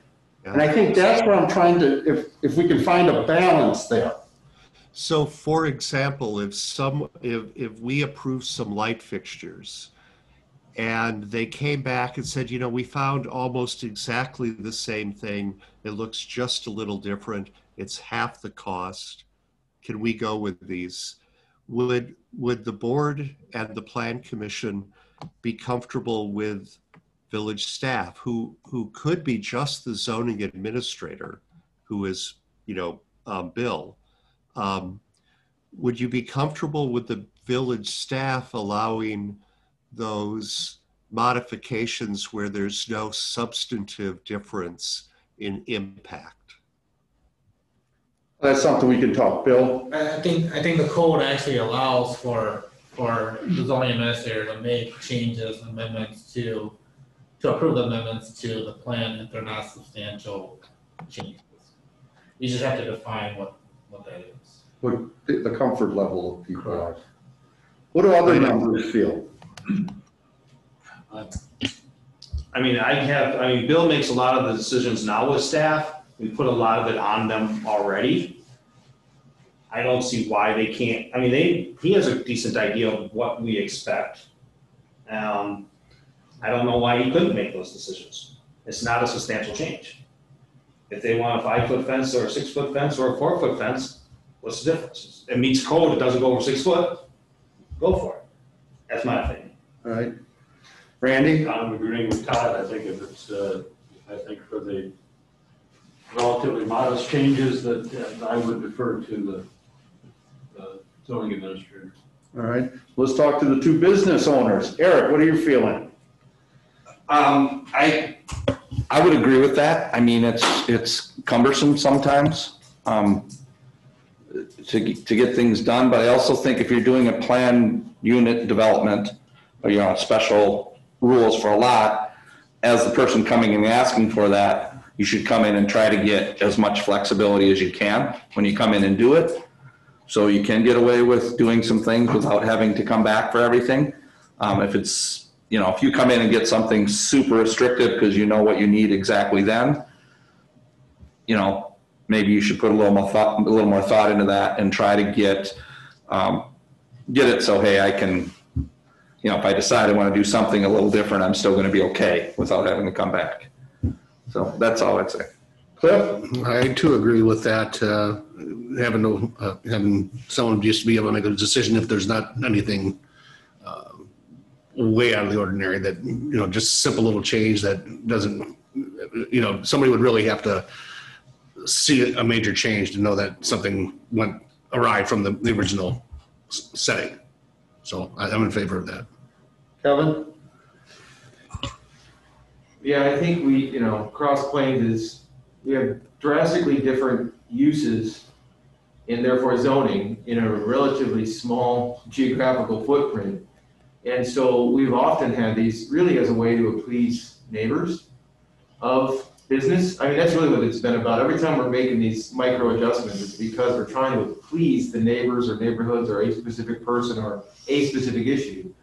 And I think that's where I'm trying to, if we can find a balance there. So for example, if we approve some light fixtures and they came back and said, you know, we found almost exactly the same thing. It looks just a little different. It's half the cost. Can we go with these? Would the board and the plan commission be comfortable with village staff who could be just the zoning administrator, who is, you know, Bill? Would you be comfortable with the village staff allowing those modifications where there's no substantive difference in impact? That's something we can talk, Bill. I think the code actually allows for the zoning administrator to make changes, amendments to approve the amendments to the plan if they're not substantial changes. You just have to define what that is. What the comfort level of people are. What do other members feel? I mean, Bill makes a lot of the decisions now with staff. We put a lot of it on them already. I don't see why they can't. I mean, he has a decent idea of what we expect. I don't know why he couldn't make those decisions. It's not a substantial change. If they want a 5-foot fence or a 6-foot fence or a 4-foot fence, what's the difference? It meets code, it doesn't go over 6 foot, go for it. That's my opinion. All right. Randy? I'm agreeing with Todd. I think if it's, I think for the relatively modest changes that I would defer to the zoning administrator. All right. Let's talk to the two business owners. Eric, what are you feeling? I would agree with that. I mean, it's cumbersome sometimes to get things done, but I also think if you're doing a plan unit development or you're on special rules for a lot, as the person coming and asking for that, you should come in and try to get as much flexibility as you can when you come in and do it. So you can get away with doing some things without having to come back for everything. If it's, you know, if you come in and get something super restrictive because you know what you need exactly then, you know, maybe you should put a little more thought into that and try to get it so, hey, I can, you know, if I decide I want to do something a little different, I'm still going to be okay without having to come back. So that's all I'd say. Cliff? I too agree with that. Having someone just to be able to make a decision if there's not anything way out of the ordinary, that, you know, just a simple little change that doesn't, you know, somebody would really have to see a major change to know that something went awry from the original setting. So I'm in favor of that. Kevin? Yeah, I think we, you know, Cross Plains we have drastically different uses and therefore zoning in a relatively small geographical footprint. And so we've often had these really as a way to appease neighbors of business. I mean, that's really what it's been about. Every time we're making these micro adjustments, it's because we're trying to please the neighbors or neighborhoods or a specific person or a specific issue.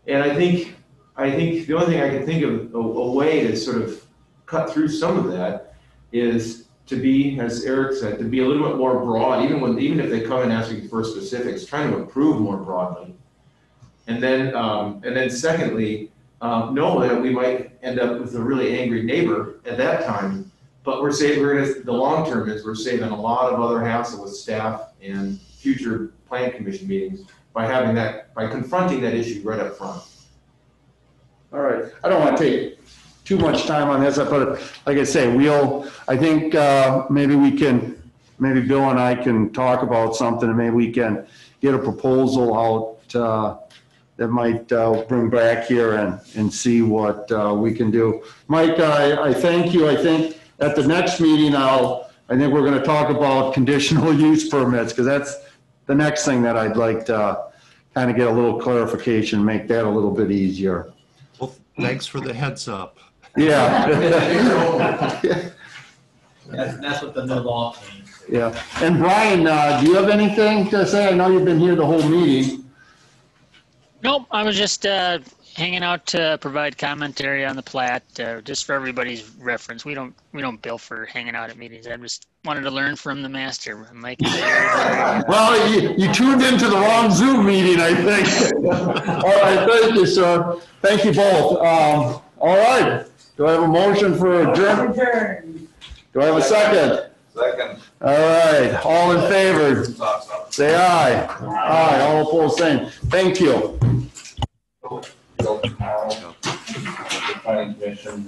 And I think the only thing I can think of a way to sort of cut through some of that is to be, as Eric said, to be a little bit more broad, even if they come and asking for specifics, trying to approve more broadly. And then secondly, know that we might end up with a really angry neighbor at that time, but the long term is we're saving a lot of other hassle with staff and future plan commission meetings by confronting that issue right up front. All right. I don't want to take too much time on this, but like I say, I think maybe Bill and I can talk about something, and maybe we can get a proposal out that might bring back here and see what we can do. Mike, I thank you. I think at the next meeting, I think we're going to talk about conditional use permits, because that's the next thing that I'd like to kind of get a little clarification, make that a little bit easier. Well, thanks for the heads up. Yeah. That's what the new law means. Yeah. And Brian, do you have anything to say? I know you've been here the whole meeting. Nope, I was just hanging out to provide commentary on the plat, just for everybody's reference. We don't bill for hanging out at meetings. I just wanted to learn from the master, Mike. Well, you tuned into the wrong Zoom meeting, I think. All right, thank you, sir. Thank you both. All right, do I have a motion for adjournment? Do I have a second? Second. All right, all in favor, say aye. Aye, all opposed, same. Thank you. Planning commission.